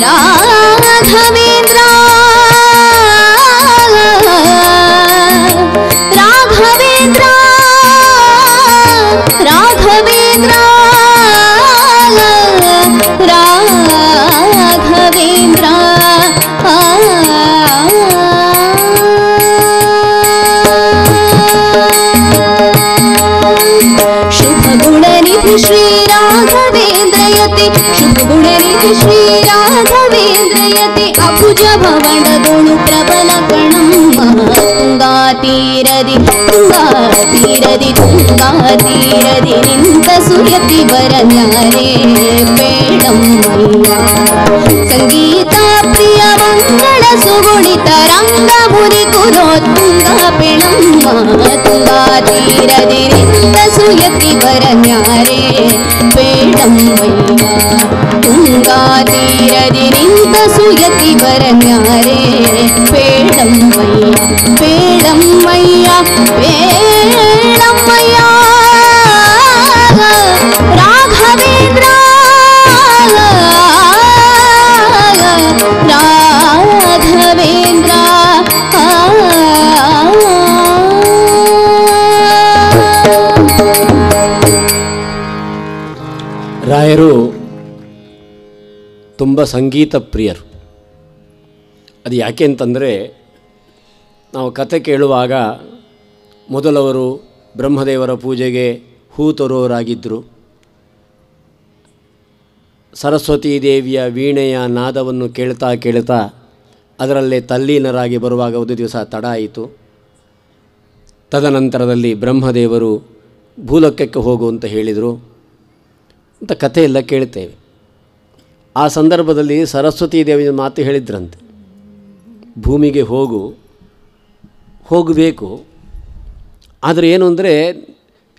ರಾಘವೇಂದ್ರ ರಾಘವೇಂದ್ರ ರಾಘವೇಂದ್ರ ರಾಘವೇಂದ್ರ ಶುಭ ಗುಣನಿಧಿ ಶ್ರೀ ರಾಘವೇಂದ್ರಯತಿ, ಶುಭ ಗುಣನಿಧಿ ಶ್ರೀ ರಾಘವೇಂದ್ರಯತಿ, ಅಭುಜ ಭವನದೊಳು ಪ್ರಬಲ ಕಣಮ್ಮ, ತುಂಗಾ ತೀರದಿ ನಿಂತ ಸುಯತಿ ಬರನ್ಯಾರೆ ಬೇಡಮ್ಮಯ್ಯ, ಸಂಗೀತ ಪ್ರಿಯ ಮಂಗಳ ಸುಗುಣಿತ ರಂಗ ಮುನಿ ಕುಲೋತ್ತುಂಗ ಪೆಣಮ್ಮ, ತುಂಗಾ ತೀರದಿ ನಿಂತ ಸುಯತಿ ಬರನ್ಯಾರೆ ಬೇಡಮ್ಮಯ್ಯ, ತುಂಗಾ ತೀರದಿ ನಿಂತ ಸುಯತಿ ಬರನ್ಯಾರೆ ಬೇಡಮ್ಮಯ್ಯ ಬೇಡಮ್ಮಯ್ಯ ಬೇಡಮ್ಮಯ್ಯ. ರಾಘವೇಂದ್ರ ರಾಘವೇಂದ್ರ ರಾಯರು ತುಂಬ ಸಂಗೀತ ಪ್ರಿಯರು. ಅದು ಯಾಕೆ ಅಂತಂದರೆ, ನಾವು ಕತೆ ಕೇಳುವಾಗ ಮೊದಲವರು ಬ್ರಹ್ಮದೇವರ ಪೂಜೆಗೆ ಹೂ ತರುವವರಾಗಿದ್ದರು. ಸರಸ್ವತೀ ದೇವಿಯ ವೀಣೆಯ ನಾದವನ್ನು ಕೇಳ್ತಾ ಅದರಲ್ಲೇ ತಲ್ಲೀನರಾಗಿ ಬರುವಾಗ ಒಂದು ದಿವಸ ತಡ ಆಯಿತು. ತದನಂತರದಲ್ಲಿ ಬ್ರಹ್ಮದೇವರು ಭೂಲೋಕಕ್ಕೆ ಹೋಗು ಅಂತ ಹೇಳಿದರು ಅಂತ ಕಥೆಯೆಲ್ಲ ಕೇಳ್ತೇವೆ. ಆ ಸಂದರ್ಭದಲ್ಲಿ ಸರಸ್ವತೀ ದೇವಿಯ ಮಾತು ಹೇಳಿದ್ರಂತೆ, ಭೂಮಿಗೆ ಹೋಗಬೇಕು, ಆದರೆ ಏನು ಅಂದರೆ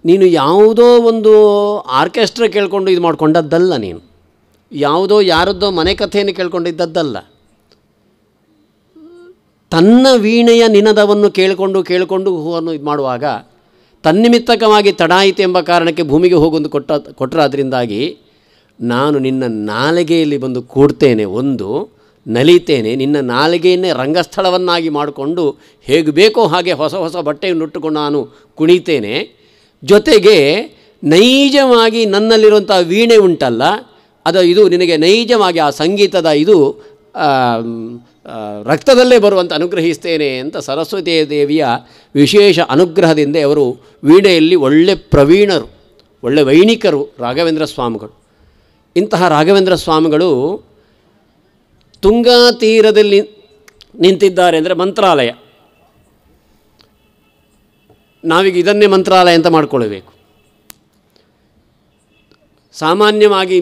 ನೀನು ಯಾವುದೋ ಒಂದು ಆರ್ಕೆಸ್ಟ್ರಾ ಕೇಳಿಕೊಂಡು ಇದು ಮಾಡಿಕೊಂಡದ್ದಲ್ಲ, ನೀನು ಯಾವುದೋ ಯಾರದ್ದೋ ಮನೆ ಕಥೆಯನ್ನು ಕೇಳ್ಕೊಂಡಿದ್ದದ್ದಲ್ಲ. ತನ್ನ ವೀಣೆಯ ನಿನದವನ್ನು ಕೇಳಿಕೊಂಡು ಹೂವನ್ನು ಇದು ಮಾಡುವಾಗ ತನ್ನಿಮಿತ್ತಕವಾಗಿ ತಡಾಯಿತು ಎಂಬ ಕಾರಣಕ್ಕೆ ಭೂಮಿಗೆ ಹೋಗೊಂದು ಕೊಟ್ಟರಾದ್ರಿಂದಾಗಿ ನಾನು ನಿನ್ನ ನಾಲಿಗೆಯಲ್ಲಿ ಬಂದು ಕೂಡ್ತೇನೆ, ಒಂದು ನಲಿತೇನೆ, ನಿನ್ನ ನಾಲಿಗೆಯನ್ನೇ ರಂಗಸ್ಥಳವನ್ನಾಗಿ ಮಾಡಿಕೊಂಡು ಹೇಗೆ ಬೇಕೋ ಹಾಗೆ ಹೊಸ ಹೊಸ ಬಟ್ಟೆಯನ್ನು ಉಟ್ಟುಕೊಂಡು ನಾನು ಕುಣಿತೇನೆ. ಜೊತೆಗೆ ನೈಜವಾಗಿ ನನ್ನಲ್ಲಿರುವಂಥ ವೀಣೆ ಉಂಟಲ್ಲ, ಇದು ನಿನಗೆ ನೈಜವಾಗಿ ಆ ಸಂಗೀತದ ಇದು ರಕ್ತದಲ್ಲೇ ಬರುವಂತೆ ಅನುಗ್ರಹಿಸ್ತೇನೆ ಅಂತ ಸರಸ್ವತಿ ದೇವಿಯ ವಿಶೇಷ ಅನುಗ್ರಹದಿಂದ ಅವರು ವೀಣೆಯಲ್ಲಿ ಒಳ್ಳೆ ಪ್ರವೀಣರು, ಒಳ್ಳೆ ವೈಣಿಕರು ರಾಘವೇಂದ್ರ ಸ್ವಾಮಿಗಳು. ಇಂತಹ ರಾಘವೇಂದ್ರ ಸ್ವಾಮಿಗಳು ತುಂಗಾ ತೀರದಲ್ಲಿ ನಿಂತಿದ್ದಾರೆ ಅಂದರೆ ಮಂತ್ರಾಲಯ. ನಾವೀಗ ಇದನ್ನೇ ಮಂತ್ರಾಲಯ ಅಂತ ಮಾಡಿಕೊಳ್ಳಬೇಕು. ಸಾಮಾನ್ಯವಾಗಿ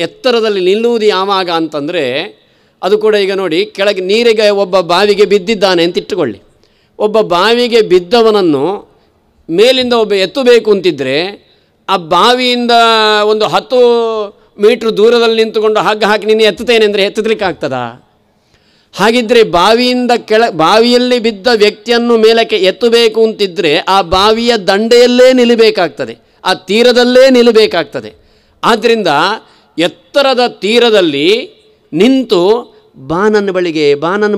ಎತ್ತರದಲ್ಲಿ ನಿಲ್ಲುವುದು ಯಾವಾಗ ಅಂತಂದರೆ ಅದು ಕೂಡ ಈಗ ನೋಡಿ, ಕೆಳಗೆ ನೀರಿಗೆ ಒಬ್ಬ ಬಾವಿಗೆ ಬಿದ್ದಿದ್ದಾನೆ ಅಂತ ಇಟ್ಟುಕೊಳ್ಳಿ. ಒಬ್ಬ ಬಾವಿಗೆ ಬಿದ್ದವನನ್ನು ಮೇಲಿಂದ ಒಬ್ಬ ಎತ್ತಬೇಕು ಅಂತಿದ್ದರೆ ಆ ಬಾವಿಯಿಂದ ಒಂದು 10 ಮೀಟ್ರ್ ದೂರದಲ್ಲಿ ನಿಂತುಕೊಂಡು ಹಗ್ಗ ಹಾಕಿ ನೀನು ಎತ್ತುತ್ತೇನೆ ಅಂದರೆ ಎತ್ತಲಿಕ್ಕೆ ಆಗ್ತದಾ? ಹಾಗಿದ್ದರೆ ಬಾವಿಯಲ್ಲಿ ಬಿದ್ದ ವ್ಯಕ್ತಿಯನ್ನು ಮೇಲಕ್ಕೆ ಎತ್ತಬೇಕು ಅಂತಿದ್ದರೆ ಆ ಬಾವಿಯ ದಂಡೆಯಲ್ಲೇ ನಿಲ್ಲಬೇಕಾಗ್ತದೆ, ಆ ತೀರದಲ್ಲೇ ನಿಲ್ಲಬೇಕಾಗ್ತದೆ. ಆದ್ದರಿಂದ ಎತ್ತರದ ತೀರದಲ್ಲಿ ನಿಂತು ಬಾನನ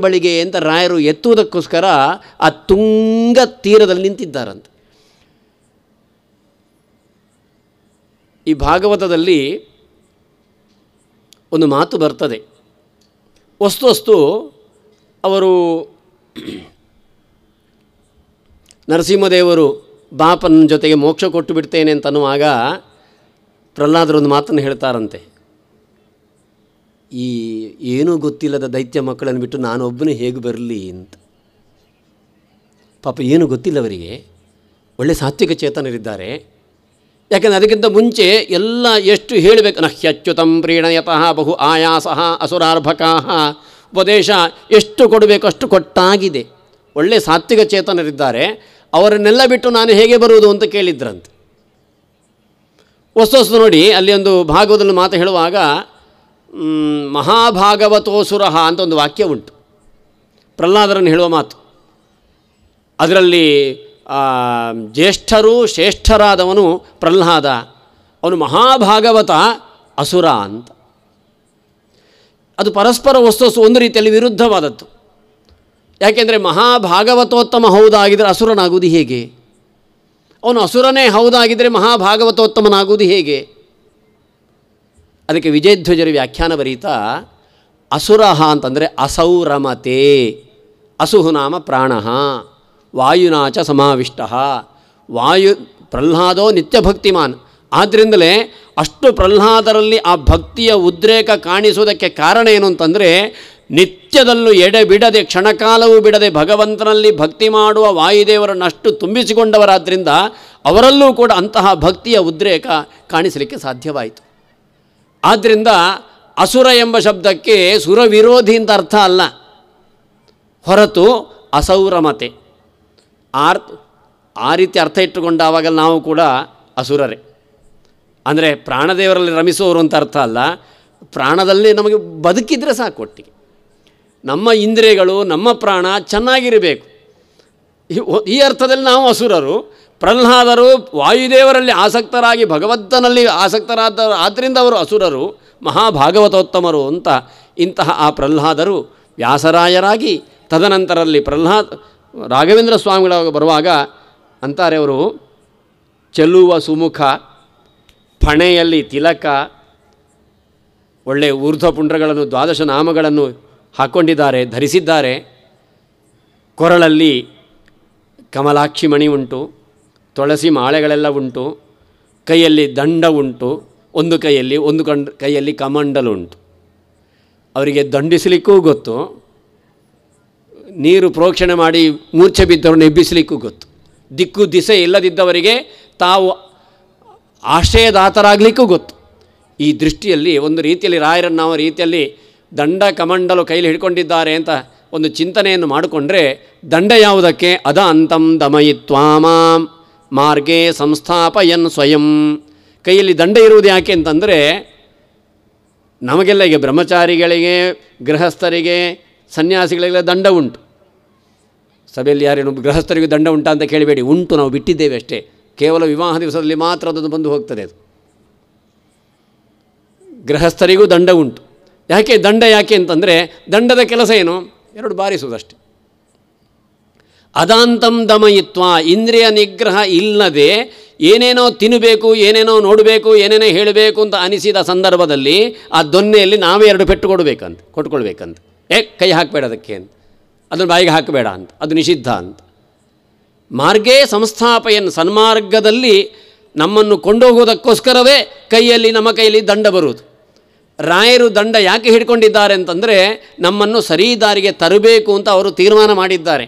ಬಳಿಗೆ ಅಂತ ರಾಯರು ಎತ್ತುವುದಕ್ಕೋಸ್ಕರ ಆ ತುಂಗ ತೀರದಲ್ಲಿ ನಿಂತಿದ್ದಾರಂತೆ. ಈ ಭಾಗವತದಲ್ಲಿ ಒಂದು ಮಾತು ಬರ್ತದೆ. ವಸ್ತು ಅವರು ನರಸಿಂಹದೇವರು ಬಾಪನ ಜೊತೆಗೆ ಮೋಕ್ಷ ಕೊಟ್ಟು ಬಿಡ್ತೇನೆ ಅಂತನ್ನುವಾಗ ಪ್ರಹ್ಲಾದರೊಂದು ಮಾತನ್ನು ಹೇಳ್ತಾರಂತೆ, ಈ ಏನೂ ಗೊತ್ತಿಲ್ಲದ ದೈತ್ಯ ಮಕ್ಕಳನ್ನು ಬಿಟ್ಟು ನಾನೊಬ್ಬನೇ ಹೇಗೆ ಬರಲಿ ಅಂತ. ಪಾಪ ಏನೂ ಗೊತ್ತಿಲ್ಲವರಿಗೆ, ಒಳ್ಳೆ ಸಾತ್ವಿಕ ಚೇತನರಿದ್ದಾರೆ. ಯಾಕೆಂದರೆ ಅದಕ್ಕಿಂತ ಮುಂಚೆ ಎಲ್ಲ ಎಷ್ಟು ಹೇಳಬೇಕು, ನಹ್ಯಚ್ಯುತಂ ಪ್ರೀಣಯತಃ ಬಹು ಆಯಾಸಃ ಅಸುರಾರ್ಭಕಾಃ, ಉಪದೇಶ ಎಷ್ಟು ಕೊಡಬೇಕು ಅಷ್ಟು ಕೊಟ್ಟಾಗಿದೆ. ಒಳ್ಳೆ ಸಾತ್ವಿಕ ಚೇತನರಿದ್ದಾರೆ, ಅವರನ್ನೆಲ್ಲ ಬಿಟ್ಟು ನಾನು ಹೇಗೆ ಬರುವುದು ಅಂತ ಕೇಳಿದ್ರಂತೆ. ವಸ್ತು ನೋಡಿ, ಅಲ್ಲಿ ಒಂದು ಭಾಗವತದಲ್ಲಿ ಮಾತು ಹೇಳುವಾಗ ಮಹಾಭಾಗವತೋಸುರಃ ಅಂತ ಒಂದು ವಾಕ್ಯ ಉಂಟು, ಪ್ರಹ್ಲಾದರನ್ನು ಹೇಳುವ ಮಾತು. ಅದರಲ್ಲಿ ಜ್ಯೇಷ್ಠರು ಶ್ರೇಷ್ಠರಾದವನು ಪ್ರಹ್ಲಾದ, ಅವನು ಮಹಾಭಾಗವತ ಅಸುರ ಅಂತ. ಅದು ಪರಸ್ಪರ ವಸ್ತು ಒಂದು ರೀತಿಯಲ್ಲಿ ವಿರುದ್ಧವಾದದ್ದು. ಯಾಕೆಂದರೆ ಮಹಾಭಾಗವತೋತ್ತಮ ಹೌದಾಗಿದ್ದರೆ ಅಸುರನಾಗುವುದು ಹೇಗೆ? ಅವನು ಅಸುರನೇ ಹೌದಾಗಿದ್ದರೆ ಮಹಾಭಾಗವತೋತ್ತಮನಾಗುವುದು ಹೇಗೆ? ಅದಕ್ಕೆ ವಿಜಯಧ್ವಜರು ವ್ಯಾಖ್ಯಾನ ಬರೀತಾ, ಅಸುರಃ ಅಂತಂದರೆ ಅಸೌರಮತೆ, ಅಸುಹು ನಾಮ ಪ್ರಾಣಃ, ವಾಯುನಾಚ ಸಮಾವಿಷ್ಟ, ಪ್ರಹ್ಲಾದೋ ನಿತ್ಯಭಕ್ತಿಮಾನ್. ಆದ್ದರಿಂದಲೇ ಅಷ್ಟು ಪ್ರಹ್ಲಾದರಲ್ಲಿ ಆ ಭಕ್ತಿಯ ಉದ್ರೇಕ ಕಾಣಿಸುವುದಕ್ಕೆ ಕಾರಣ ಏನು ಅಂತಂದರೆ, ನಿತ್ಯದಲ್ಲೂ ಎಡೆಬಿಡದೆ ಕ್ಷಣಕಾಲವೂ ಬಿಡದೆ ಭಗವಂತನಲ್ಲಿ ಭಕ್ತಿ ಮಾಡುವ ವಾಯುದೇವರನ್ನಷ್ಟು ತುಂಬಿಸಿಕೊಂಡವರಾದ್ದರಿಂದ ಅವರಲ್ಲೂ ಕೂಡ ಅಂತಹ ಭಕ್ತಿಯ ಉದ್ರೇಕ ಕಾಣಿಸಲಿಕ್ಕೆ ಸಾಧ್ಯವಾಯಿತು. ಆದ್ದರಿಂದ ಅಸುರ ಎಂಬ ಶಬ್ದಕ್ಕೆ ಸುರ ವಿರೋಧಿ ಅಂತ ಅರ್ಥ ಅಲ್ಲ, ಹೊರತು ಅಸೌರಮತೆ ಆ ರೀತಿ ಅರ್ಥ ಇಟ್ಟುಕೊಂಡಾವಾಗ ನಾವು ಕೂಡ ಅಸುರರೇ. ಅಂದರೆ ಪ್ರಾಣದೇವರಲ್ಲಿ ರಮಿಸುವವರು ಅಂತ ಅರ್ಥ ಅಲ್ಲ, ಪ್ರಾಣದಲ್ಲಿ ನಮಗೆ ಬದುಕಿದ್ರೆ ಸಾಕು. ಒಟ್ಟಿಗೆ ನಮ್ಮ ಇಂದ್ರಿಯಗಳು ನಮ್ಮ ಪ್ರಾಣ ಚೆನ್ನಾಗಿರಬೇಕು. ಈ ಅರ್ಥದಲ್ಲಿ ನಾವು ಅಸುರರು. ಪ್ರಹ್ಲಾದರು ವಾಯುದೇವರಲ್ಲಿ ಆಸಕ್ತರಾಗಿ ಭಗವಂತನಲ್ಲಿ ಆದ್ದರಿಂದ ಅವರು ಅಸುರರು, ಮಹಾಭಾಗವತೋತ್ತಮರು ಅಂತ. ಇಂತಹ ಆ ಪ್ರಹ್ಲಾದರು ವ್ಯಾಸರಾಯರಾಗಿ ತದನಂತರಲ್ಲಿ ರಾಘವೇಂದ್ರ ಸ್ವಾಮಿಗಳ ಬರುವಾಗ ಅಂತಾರೆ ಅವರು, ಚೆಲ್ಲುವ ಸುಮುಖ, ಫಣೆಯಲ್ಲಿ ತಿಲಕ, ಒಳ್ಳೆಯ ಊರ್ಧ್ವಪುಂಡ್ರಗಳನ್ನು 12 ನಾಮಗಳನ್ನು ಹಾಕ್ಕೊಂಡಿದ್ದಾರೆ, ಧರಿಸಿದ್ದಾರೆ. ಕೊರಳಲ್ಲಿ ಕಮಲಾಕ್ಷಿ ಮಣಿ ಉಂಟು, ತುಳಸಿ ಮಾಳೆಗಳೆಲ್ಲ ಉಂಟು, ಕೈಯಲ್ಲಿ ದಂಡ ಉಂಟು, ಒಂದು ಕೈಯಲ್ಲಿ ಕಮಂಡಲು ಉಂಟು. ಅವರಿಗೆ ದಂಡಿಸಲಿಕ್ಕೂ ಗೊತ್ತು, ನೀರು ಪ್ರೋಕ್ಷಣೆ ಮಾಡಿ ಮೂರ್ಛೆ ಬಿದ್ದವರನ್ನು ಎಬ್ಬಿಸಲಿಕ್ಕೂ ಗೊತ್ತು. ದಿಕ್ಕು ದಿಸೆ ಇಲ್ಲದಿದ್ದವರಿಗೆ ತಾವು ಆಶ್ರಯದಾತರಾಗಲಿಕ್ಕೂ ಗೊತ್ತು. ಈ ದೃಷ್ಟಿಯಲ್ಲಿ ಒಂದು ರೀತಿಯಲ್ಲಿ ರಾಯರನ್ನು ನಾವು ರೀತಿಯಲ್ಲಿ ದಂಡ ಕಮಂಡಲು ಕೈಲಿ ಹಿಡ್ಕೊಂಡಿದ್ದಾರೆ ಅಂತ ಒಂದು ಚಿಂತನೆಯನ್ನು ಮಾಡಿಕೊಂಡ್ರೆ, ದಂಡ ಯಾವುದಕ್ಕೆ? ಅದ ಅಂತಂ ದಮಯಿತ್ವಾಮಾಂ, ಮಾರ್ಗೇ ಸಂಸ್ಥಾಪಯನ್ ಸ್ವಯಂ. ಕೈಯಲ್ಲಿ ದಂಡ ಇರುವುದು ಯಾಕೆ ಅಂತಂದರೆ, ನಮಗೆಲ್ಲ ಈಗ ಬ್ರಹ್ಮಚಾರಿಗಳಿಗೆ, ಗೃಹಸ್ಥರಿಗೆ, ಸನ್ಯಾಸಿಗಳಿಗೆಲ್ಲ ದಂಡ ಉಂಟು. ಸಭೆಯಲ್ಲಿ ಯಾರೇನು ಗೃಹಸ್ಥರಿಗೂ ದಂಡ ಉಂಟಾ ಅಂತ ಕೇಳಬೇಡಿ, ಉಂಟು, ನಾವು ಬಿಟ್ಟಿದ್ದೇವೆ ಅಷ್ಟೇ. ಕೇವಲ ವಿವಾಹ ದಿವಸದಲ್ಲಿ ಮಾತ್ರ ಅದನ್ನು ಬಂದು ಹೋಗ್ತದೆ. ಅದು ಗೃಹಸ್ಥರಿಗೂ ದಂಡ ಉಂಟು. ಯಾಕೆ ದಂಡ ಯಾಕೆ ಅಂತಂದರೆ, ದಂಡದ ಕೆಲಸ ಏನು? ಎರಡು ಬಾರಿಸುವುದಷ್ಟೆ. ಅದಾಂತಂ ದಮಯಿತ್ವ, ಇಂದ್ರಿಯ ನಿಗ್ರಹ ಇಲ್ಲದೆ ಏನೇನೋ ತಿನ್ನಬೇಕು, ಏನೇನೋ ನೋಡಬೇಕು, ಏನೇನೋ ಹೇಳಬೇಕು ಅಂತ ಅನಿಸಿದ ಸಂದರ್ಭದಲ್ಲಿ ಆ ದೊನ್ನೆಯಲ್ಲಿ ನಾವೇ ಎರಡು ಪೆಟ್ಟು ಕೊಟ್ಕೊಳ್ಬೇಕಂತ. ಕೈ ಹಾಕಬೇಡ ಅದಕ್ಕೆ ಅಂತ, ಅದನ್ನು ಬಾಯಿಗೆ ಹಾಕಬೇಡ ಅಂತ, ಅದು ನಿಷಿದ್ಧ ಅಂತ. ಮಾರ್ಗೇ ಸಂಸ್ಥಾಪಯನ್, ಸನ್ಮಾರ್ಗದಲ್ಲಿ ನಮ್ಮನ್ನು ಕೊಂಡೋಗುವುದಕ್ಕೋಸ್ಕರವೇ ನಮ್ಮ ಕೈಯಲ್ಲಿ ದಂಡ ಬರುವುದು. ರಾಯರು ದಂಡ ಯಾಕೆ ಹಿಡ್ಕೊಂಡಿದ್ದಾರೆ ಅಂತಂದರೆ, ನಮ್ಮನ್ನು ಸರಿ ದಾರಿಗೆ ತರಬೇಕು ಅಂತ ಅವರು ತೀರ್ಮಾನ ಮಾಡಿದ್ದಾರೆ.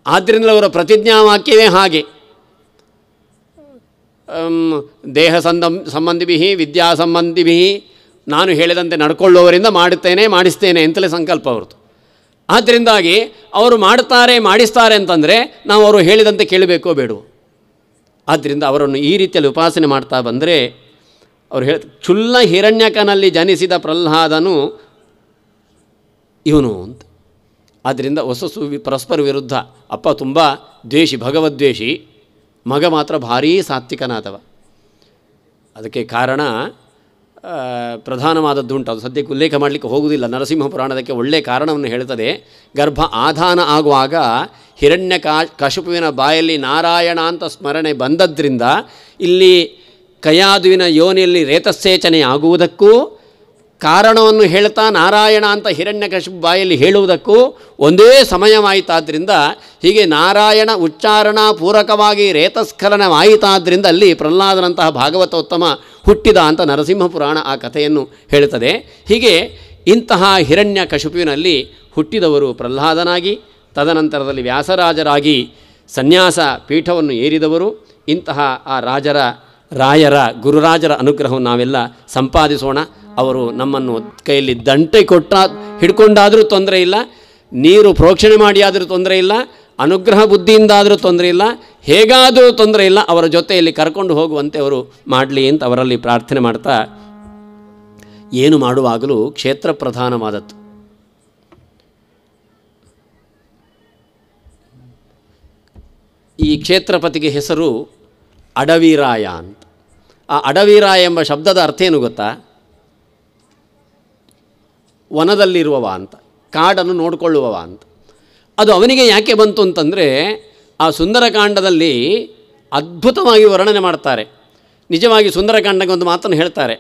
ಆದ್ದರಿಂದ ಅವರ ಪ್ರತಿಜ್ಞಾವಾಕ್ಯವೇ ಹಾಗೆ, ದೇಹ ಸಂಬಂಧಿಭಿ ವಿದ್ಯಾ ಸಂಬಂಧಿಭಿ, ನಾನು ಹೇಳಿದಂತೆ ನಡ್ಕೊಳ್ಳುವವರಿಂದ ಮಾಡಿಸ್ತೇನೆ ಅಂತಲೇ ಸಂಕಲ್ಪ ಅವ್ರದ್ದು. ಆದ್ದರಿಂದಾಗಿ ಅವರು ಮಾಡಿಸ್ತಾರೆ ಅಂತಂದರೆ ನಾವು ಅವರು ಹೇಳಿದಂತೆ ಕೇಳಬೇಕೋ ಬೇಡವೋ. ಆದ್ದರಿಂದ ಅವರನ್ನು ಈ ರೀತಿಯಲ್ಲಿ ಉಪಾಸನೆ ಮಾಡ್ತಾ ಬಂದರೆ, ಅವರು ಕ್ಷುಲ್ಲ ಹಿರಣ್ಯಕನಲ್ಲಿ ಜನಿಸಿದ ಪ್ರಹ್ಲಾದನು ಇವನು ಅಂತ. ಆದ್ದರಿಂದ ಪರಸ್ಪರ ವಿರುದ್ಧ. ಅಪ್ಪ ತುಂಬ ದ್ವೇಷಿ, ಭಗವದ್ವೇಷಿ, ಮಗ ಮಾತ್ರ ಭಾರೀ ಸಾತ್ವಿಕನಾದವ. ಅದಕ್ಕೆ ಕಾರಣ ಪ್ರಧಾನವಾದದ್ದುಂಟು, ಅದು ಸದ್ಯಕ್ಕೆ ಉಲ್ಲೇಖ ಮಾಡಲಿಕ್ಕೆ ಹೋಗುವುದಿಲ್ಲ. ನರಸಿಂಹ ಪುರಾಣದಕ್ಕೆ ಒಳ್ಳೆಯ ಕಾರಣವನ್ನು ಹೇಳ್ತದೆ. ಗರ್ಭ ಆಧಾನ ಆಗುವಾಗ ಹಿರಣ್ಯಕಶಿಪುವಿನ ಬಾಯಲ್ಲಿ ನಾರಾಯಣ ಅಂತ ಸ್ಮರಣೆ ಬಂದದ್ರಿಂದ ಇಲ್ಲಿ ಕಯಾದುವಿನ ಯೋನಿಯಲ್ಲಿ ರೇತಸ್ಸೇಚನೆ ಆಗುವುದಕ್ಕೂ, ಕಾರಣವನ್ನು ಹೇಳ್ತಾ ನಾರಾಯಣ ಅಂತ ಹಿರಣ್ಯಕಶಿಪು ಬಾಯಲ್ಲಿ ಹೇಳುವುದಕ್ಕೂ ಒಂದೇ ಸಮಯವಾಯಿತಾದ್ದರಿಂದ, ಹೀಗೆ ನಾರಾಯಣ ಉಚ್ಚಾರಣಾ ಪೂರಕವಾಗಿ ರೇತಸ್ಖಲನವಾಯಿತಾದ್ದರಿಂದ ಅಲ್ಲಿ ಪ್ರಹ್ಲಾದನಂತಹ ಭಾಗವತೋತ್ತಮ ಹುಟ್ಟಿದ ಅಂತ ನರಸಿಂಹ ಪುರಾಣ ಆ ಕಥೆಯನ್ನು ಹೇಳುತ್ತದೆ. ಹೀಗೆ ಇಂತಹ ಹಿರಣ್ಯಕಶಿಪುವಿನಲ್ಲಿ ಹುಟ್ಟಿದವರು ಪ್ರಹ್ಲಾದನಾಗಿ, ತದನಂತರದಲ್ಲಿ ವ್ಯಾಸರಾಜರಾಗಿ ಸನ್ಯಾಸ ಪೀಠವನ್ನು ಏರಿದವರು. ಇಂತಹ ಆ ರಾಯರ ಗುರುರಾಜರ ಅನುಗ್ರಹವನ್ನು ನಾವೆಲ್ಲ ಸಂಪಾದಿಸೋಣ. ಅವರು ನಮ್ಮನ್ನು ಕೈಯಲ್ಲಿ ದಂಟೆ ಹಿಡ್ಕೊಂಡಾದರೂ ತೊಂದರೆ ಇಲ್ಲ, ನೀರು ಪ್ರೋಕ್ಷಣೆ ಮಾಡಿ ಆದರೂ ತೊಂದರೆ ಇಲ್ಲ, ಅನುಗ್ರಹ ಬುದ್ಧಿಯಿಂದಾದರೂ ತೊಂದರೆ ಇಲ್ಲ, ಹೇಗಾದರೂ ತೊಂದರೆ ಇಲ್ಲ, ಅವರ ಜೊತೆಯಲ್ಲಿ ಕರ್ಕೊಂಡು ಹೋಗುವಂತೆ ಅವರು ಮಾಡಲಿ ಅಂತ ಅವರಲ್ಲಿ ಪ್ರಾರ್ಥನೆ ಮಾಡ್ತಾ, ಏನು ಮಾಡುವಾಗಲೂ ಕ್ಷೇತ್ರ ಪ್ರಧಾನವಾದದ್ದು. ಈ ಕ್ಷೇತ್ರಪತಿಗೆ ಹೆಸರು ಅಡವಿರಾಯ ಅಂತ. ಆ ಅಡವಿರಾಯ ಎಂಬ ಶಬ್ದದ ಅರ್ಥ ಏನು ಗೊತ್ತಾ? ವನದಲ್ಲಿರುವವ ಅಂತ, ಕಾಡನ್ನು ನೋಡಿಕೊಳ್ಳುವವ ಅಂತ. ಅದು ಅವನಿಗೆ ಯಾಕೆ ಬಂತು ಅಂತಂದರೆ, ಆ ಸುಂದರಕಾಂಡದಲ್ಲಿ ಅದ್ಭುತವಾಗಿ ವರ್ಣನೆ ಮಾಡ್ತಾರೆ. ನಿಜವಾಗಿ ಸುಂದರಕಾಂಡಕ್ಕೆ ಒಂದು ಮಾತನ್ನು ಹೇಳ್ತಾರೆ,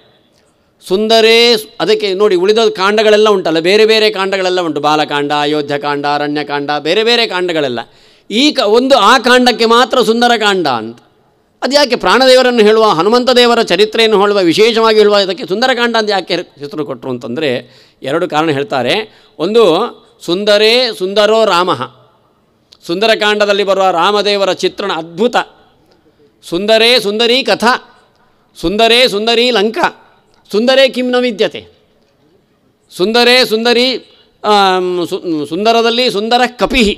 ಸುಂದರೇ. ಅದಕ್ಕೆ ನೋಡಿ, ಉಳಿದ ಕಾಂಡಗಳೆಲ್ಲ ಉಂಟಲ್ಲ, ಬೇರೆ ಬೇರೆ ಕಾಂಡಗಳೆಲ್ಲ ಉಂಟು, ಬಾಲಕಾಂಡ, ಅಯೋಧ್ಯಕಾಂಡ, ಅರಣ್ಯಕಾಂಡ, ಬೇರೆ ಬೇರೆ ಕಾಂಡಗಳೆಲ್ಲ. ಆ ಕಾಂಡಕ್ಕೆ ಮಾತ್ರ ಸುಂದರಕಾಂಡ ಅಂತ. ಅದು ಯಾಕೆ? ಪ್ರಾಣದೇವರನ್ನು ಹೇಳುವ, ಹನುಮಂತ ದೇವರ ಚರಿತ್ರೆಯನ್ನು ಹೇಳುವ, ವಿಶೇಷವಾಗಿ ಹೇಳುವ ಇದಕ್ಕೆ ಸುಂದರಕಾಂಡ ಅಂತ ಯಾಕೆ ಹೆಸರು ಕೊಟ್ಟರು ಅಂತಂದರೆ, ಎರಡು ಕಾರಣ ಹೇಳ್ತಾರೆ. ಒಂದು, ಸುಂದರೋ ರಾಮ, ಸುಂದರಕಾಂಡದಲ್ಲಿ ಬರುವ ರಾಮದೇವರ ಚಿತ್ರಣ ಅದ್ಭುತ. ಸುಂದರೇ ಸುಂದರಿ ಕಥಾ, ಸುಂದರೇ ಸುಂದರಿ ಲಂಕಾ, ಸುಂದರೇ ಕಿಂ ನ ವಿದ್ಯತೆ. ಸುಂದರದಲ್ಲಿ ಸುಂದರ ಕಪಿಹಿ,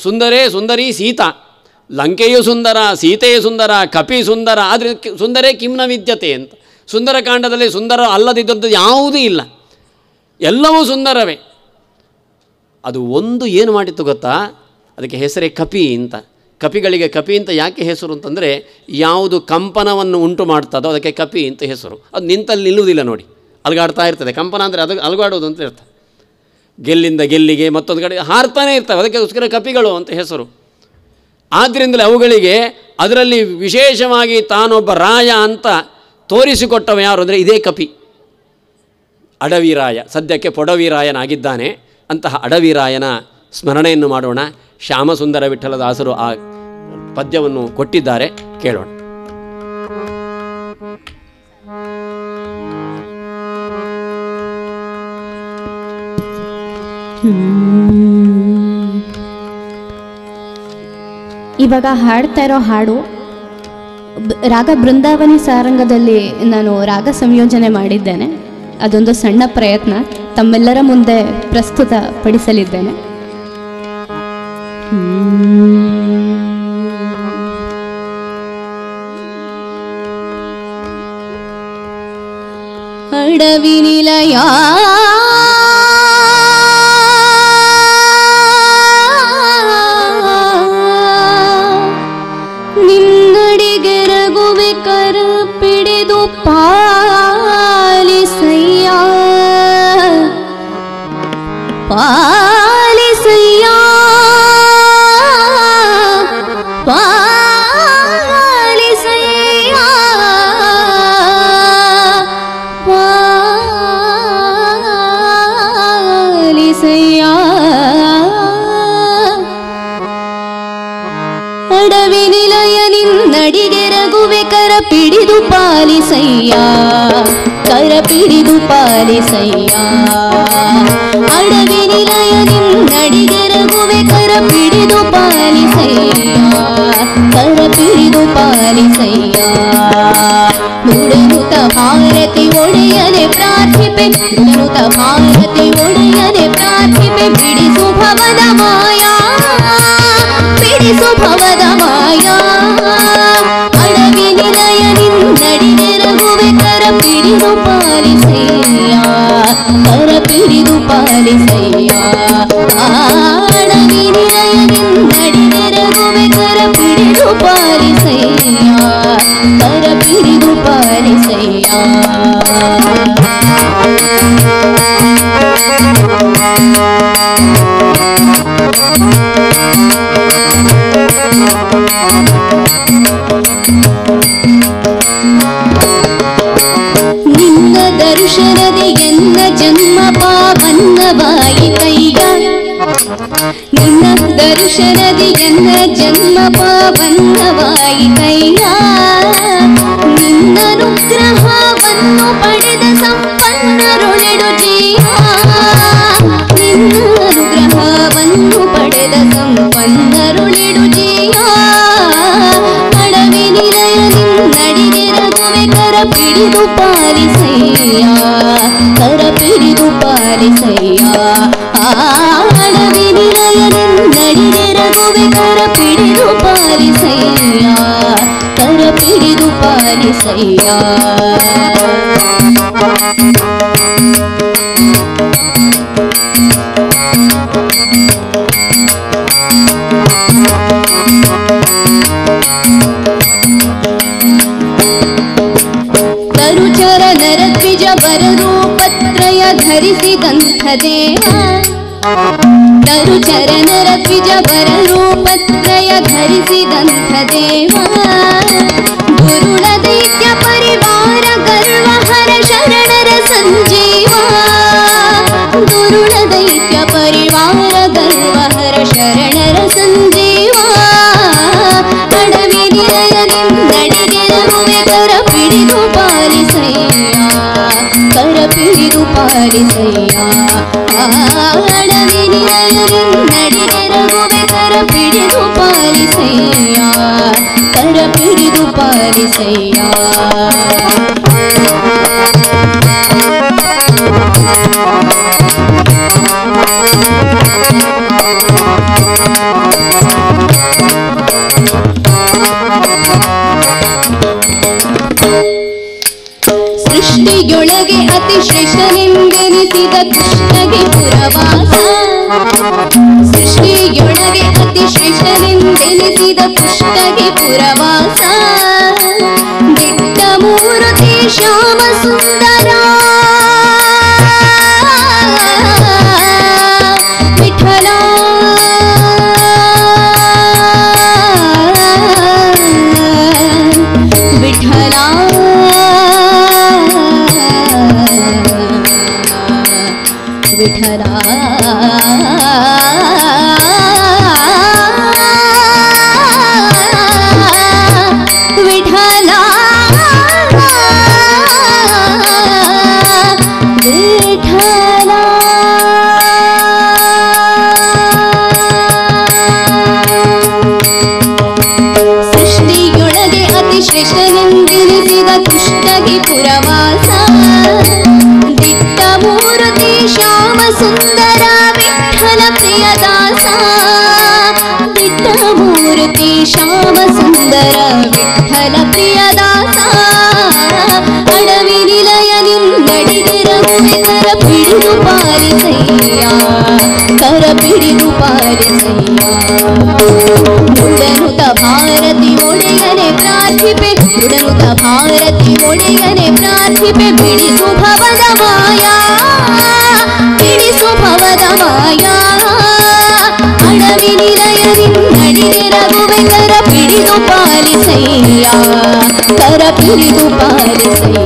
ಸುಂದರೇ ಸುಂದರಿ ಸೀತಾ, ಲಂಕೆಯು ಸುಂದರ, ಸೀತೆಯು ಸುಂದರ, ಕಪಿ ಸುಂದರ, ಆದರೆ ಸುಂದರೇ ಕಿಮ್ನ ವಿದ್ಯತೆ ಅಂತ. ಸುಂದರಕಾಂಡದಲ್ಲಿ ಸುಂದರ ಅಲ್ಲದಿದ್ದದ್ದು ಯಾವುದೂ ಇಲ್ಲ, ಎಲ್ಲವೂ ಸುಂದರವೇ. ಅದು ಒಂದು ಏನು ಮಾಡಿತ್ತು ಗೊತ್ತಾ? ಅದಕ್ಕೆ ಹೆಸರೇ ಕಪಿ ಅಂತ. ಕಪಿಗಳಿಗೆ ಕಪಿ ಅಂತ ಯಾಕೆ ಹೆಸರು ಅಂತಂದರೆ, ಯಾವುದು ಕಂಪನವನ್ನು ಉಂಟು ಮಾಡ್ತದೋ ಅದಕ್ಕೆ ಕಪಿ ಅಂತ ಹೆಸರು. ಅದು ನಿಂತಲ್ಲಿ ನಿಲ್ಲುವುದಿಲ್ಲ ನೋಡಿ, ಅಲುಗಾಡ್ತಾ ಇರ್ತದೆ. ಕಂಪನ ಅಂದರೆ ಅದು ಅಲುಗಾಡೋದು ಅಂತ ಇರ್ತದೆ. ಗೆಲ್ಲಿಂದ ಗೆಲ್ಲಿಗೆ ಮತ್ತೊಂದು ಕಡೆ ಹಾರ್ತಾನೆ ಇರ್ತವೆ, ಅದಕ್ಕೋಸ್ಕರ ಕಪಿಗಳು ಅಂತ ಹೆಸರು. ಆದ್ದರಿಂದಲೇ ಅವುಗಳಿಗೆ ಅದರಲ್ಲಿ ವಿಶೇಷವಾಗಿ ತಾನೊಬ್ಬ ರಾಯ ಅಂತ ತೋರಿಸಿಕೊಟ್ಟವ ಯಾರು ಅಂದರೆ ಇದೇ ಕಪಿ, ಅಡವಿರಾಯ. ಸದ್ಯಕ್ಕೆ ಪೊಡವಿರಾಯನಾಗಿದ್ದಾನೆ. ಅಂತಹ ಅಡವಿರಾಯನ ಸ್ಮರಣೆಯನ್ನು ಮಾಡೋಣ. ಶ್ಯಾಮಸುಂದರ ವಿಠಲದಾಸರು ಆ ಪದ್ಯವನ್ನು ಕೊಟ್ಟಿದ್ದಾರೆ, ಕೇಳೋಣ. ಇವಾಗ ಹಾಡ್ತಾ ಇರೋ ಹಾಡು ರಾಗ ಬೃಂದಾವನಿ ಸಾರಂಗದಲ್ಲಿ ನಾನು ರಾಗ ಸಂಯೋಜನೆ ಮಾಡಿದ್ದೇನೆ. ಅದೊಂದು ಸಣ್ಣ ಪ್ರಯತ್ನ ತಮ್ಮೆಲ್ಲರ ಮುಂದೆ ಪ್ರಸ್ತುತ ಪಡಿಸಲಿದ್ದೇನೆ. ಅಡವಿ ನಿಲಯ ನಿನ್ನಡಿಗೆರಗುವೆ ಕರ ಪಿಡಿದು ಪಾಲಿಸಯ್ಯ ಪಾಲಿಸಯ್ಯ ಪಾಲಿಸಯ್ಯ ಪಾಲಿಸಯ್ಯ ಅಡವಿ ನಿಲಯ ನಿನ್ನಡಿಗೆರಗುವೆ ಕರ ಪಿಡಿದು ಪಾಲಿಸಯ್ಯ ಕರ ಪಿಡಿದು ಪಾಲಿಸಯ್ಯ ಅಡವಿ ನಿಲಯ ನಿನ್ನಡಿಗೆರಗುವೆ ಕರ ಪಿಡಿದು ಪಾಲಿಸಯ್ಯ ಕರ ಪಿಡಿದು ಪಾಲಿಸಯ್ಯ ನುಡಿನುತ ಭಾರತಿ ಒಡೆಯನೆ ಪ್ರಾರ್ಥಿಪೆ ನುಡಿನುತ ಭಾರತಿ ಒಡೆಯನೆ ಪ್ರಾರ್ಥಿಪೆ ಬಿಡಿಸು ಭವದ ಮಾಯಾ ಬಿಡಿಸು ಭವದ ಮಾಯಾ ಅಡವಿ ನಿಲಯ ನಿನ್ನಡಿಗೆರಗುವೆ ಕರ ಪಿಡಿದು ಪಾಲಿಸಯ್ಯ ಕರ ಪಿಡಿದು ಪಾಲಿಸಯ್ಯ ಅಡವಿ ನಿಲಯ ನಿನ್ನಡಿಗೆರಗುವೆ ಕರ ಪಿಡಿದು ಪಾಲಿಸಯ್ಯ ಕರ ಪಿಡಿದು ಪಾಲಿಸಯ್ಯ ನಿನ್ನ ದರ್ಶನದಿ ಎನ್ನ ಜನ್ಮ ಪಾವನ್ನವಾಯಿತಯ್ಯ ನಿನ್ನ ದರ್ಶನದಿ ಎನ್ನ ಜನ್ಮ ಪಾವನ್ನವಾಯಿತಯ್ಯ ನಿನ್ನನುಗ್ರಹವನ್ನು ಪಡೆದ ಸಂಪನ್ನರುಳೆಡು ಜೀವ ನಿನ್ನನುಗ್ರಹವನ್ನು ಪಡೆದ ಸಂಪನ್ನರುಳೆಡು ಜೀವ ಅಡವಿ ನಿಲಯ ನಿನ್ನಡಿಗೆರಗುವೆ ಕರ ಪಿಡಿದು ಪಾಲಿಸಯ್ಯ ಕರ ಪಿಡಿದು ಪಾಲಿಸಯ್ಯ ಅಡವಿ ನಿಲಯ ನಿನ್ನಡಿಗೆರಗುವೆ ಕರ ಪಿಡಿದು ಪಾಲಿಸಯ್ಯ ಕರ ಪಿಡಿದು ಪಾಲಿಸಯ್ಯ ತರುಚರ ನರದ್ವಿಜ ಬರರೂಪತ್ರಯ ಧರಿಸಿದಂಥ ದೇವ ತರುಚರ ನರದ್ವಿಜ ಬರರೂಪತ್ರಯ ಧರಿಸಿದಂಥ ದೇವ ಗುರುಳ ದೈತ್ಯ ಪರಿವಾರ ಗರ್ವಹರ ಶರಣರ ಸಂಜೀವ ಗುರುಳ ದೈತ್ಯ ಪರಿವಾರ ಗರ್ವಹರ ಶರಣರ ಸಂಜೀವ ಅಡವಿ ನಿಲಯ ನಿನ್ನಡಿಗೆರಗುವೆ ಕರ ಪಿಡಿದು ಪಾಲಿಸಯ್ಯ ಕರ ಪಿಡಿದು ಪಾಲಿಸಯ್ಯ ಅಡವಿ ನಿಲಯ ನಿನ್ನಡಿಗೆರಗುವೆ ಕರ ಪಿಡಿದು ಪಾಲಿಸಯ್ಯ ಕರ ಪಿಡಿದು ಪಾಲಿಸಯ್ಯ ಸೃಷ್ಟಿಯೊಳಗೆ ಅತಿ ಶ್ರೇಷ್ಠನೆಂದೆನಿಸಿದ ಕೃಷ್ಣಗೆ ಪುರವಾಸ ಸೃಷ್ಟಿಯೊಳಗೆ ಅತಿ ಶ್ರೇಷ್ಠನೆಂದೆನಿಸಿದ ಕೃಷ್ಣಗೆ ಪುರವಾಸ ದಿಟ್ಟ ಮೂರ್ತಿ ಶ್ಯಾಮ ಸುಂದರ ವಿಠಲ ವಿಠಲ ವಿಠಲ ವಿಠಲ ವಿಠಲ ಸೃಷ್ಟಿಯೊಳಗೆ ಅತಿ ಶ್ರೇಷ್ಠನೆಂದೆನಿಸಿದ ಕೃಷ್ಣಗೆ ಪುರವಾಸ ದಿಟ್ಟ ಮೂರ್ತಿ ಶ್ಯಾಮ ಸುಂದರ ವಿಠಲ ರಘುವೆ ಕರ ಪಿಡಿದು ಪಾಲಿಸಯ್ಯ ಕರ ಪಿಡಿದು ಪಾಲಿಸಯ್ಯ ನುಡನುತ ಭಾರತಿ ಒಡೆಯನೆ ಪ್ರಾರ್ಥಿಪೆ ನುಡನುತ ಭಾರತಿ ಒಡೆಯನೆ ಪ್ರಾರ್ಥಿಪೆ ಬಿಡಿಸು ಭವದ ಮಾಯಾ ಬಿಡಿಸು ಭವದ ಮಾಯಾ ಅಡವಿ ನಿಲಯದಿಂದಡಿಗೆ ರಘುವೆ ಕರ ಪಿಡಿದು ಪಾಲಿಸಯ್ಯ ಕರ ಪಿಡಿದು ಪಾಲಿಸಯ್ಯ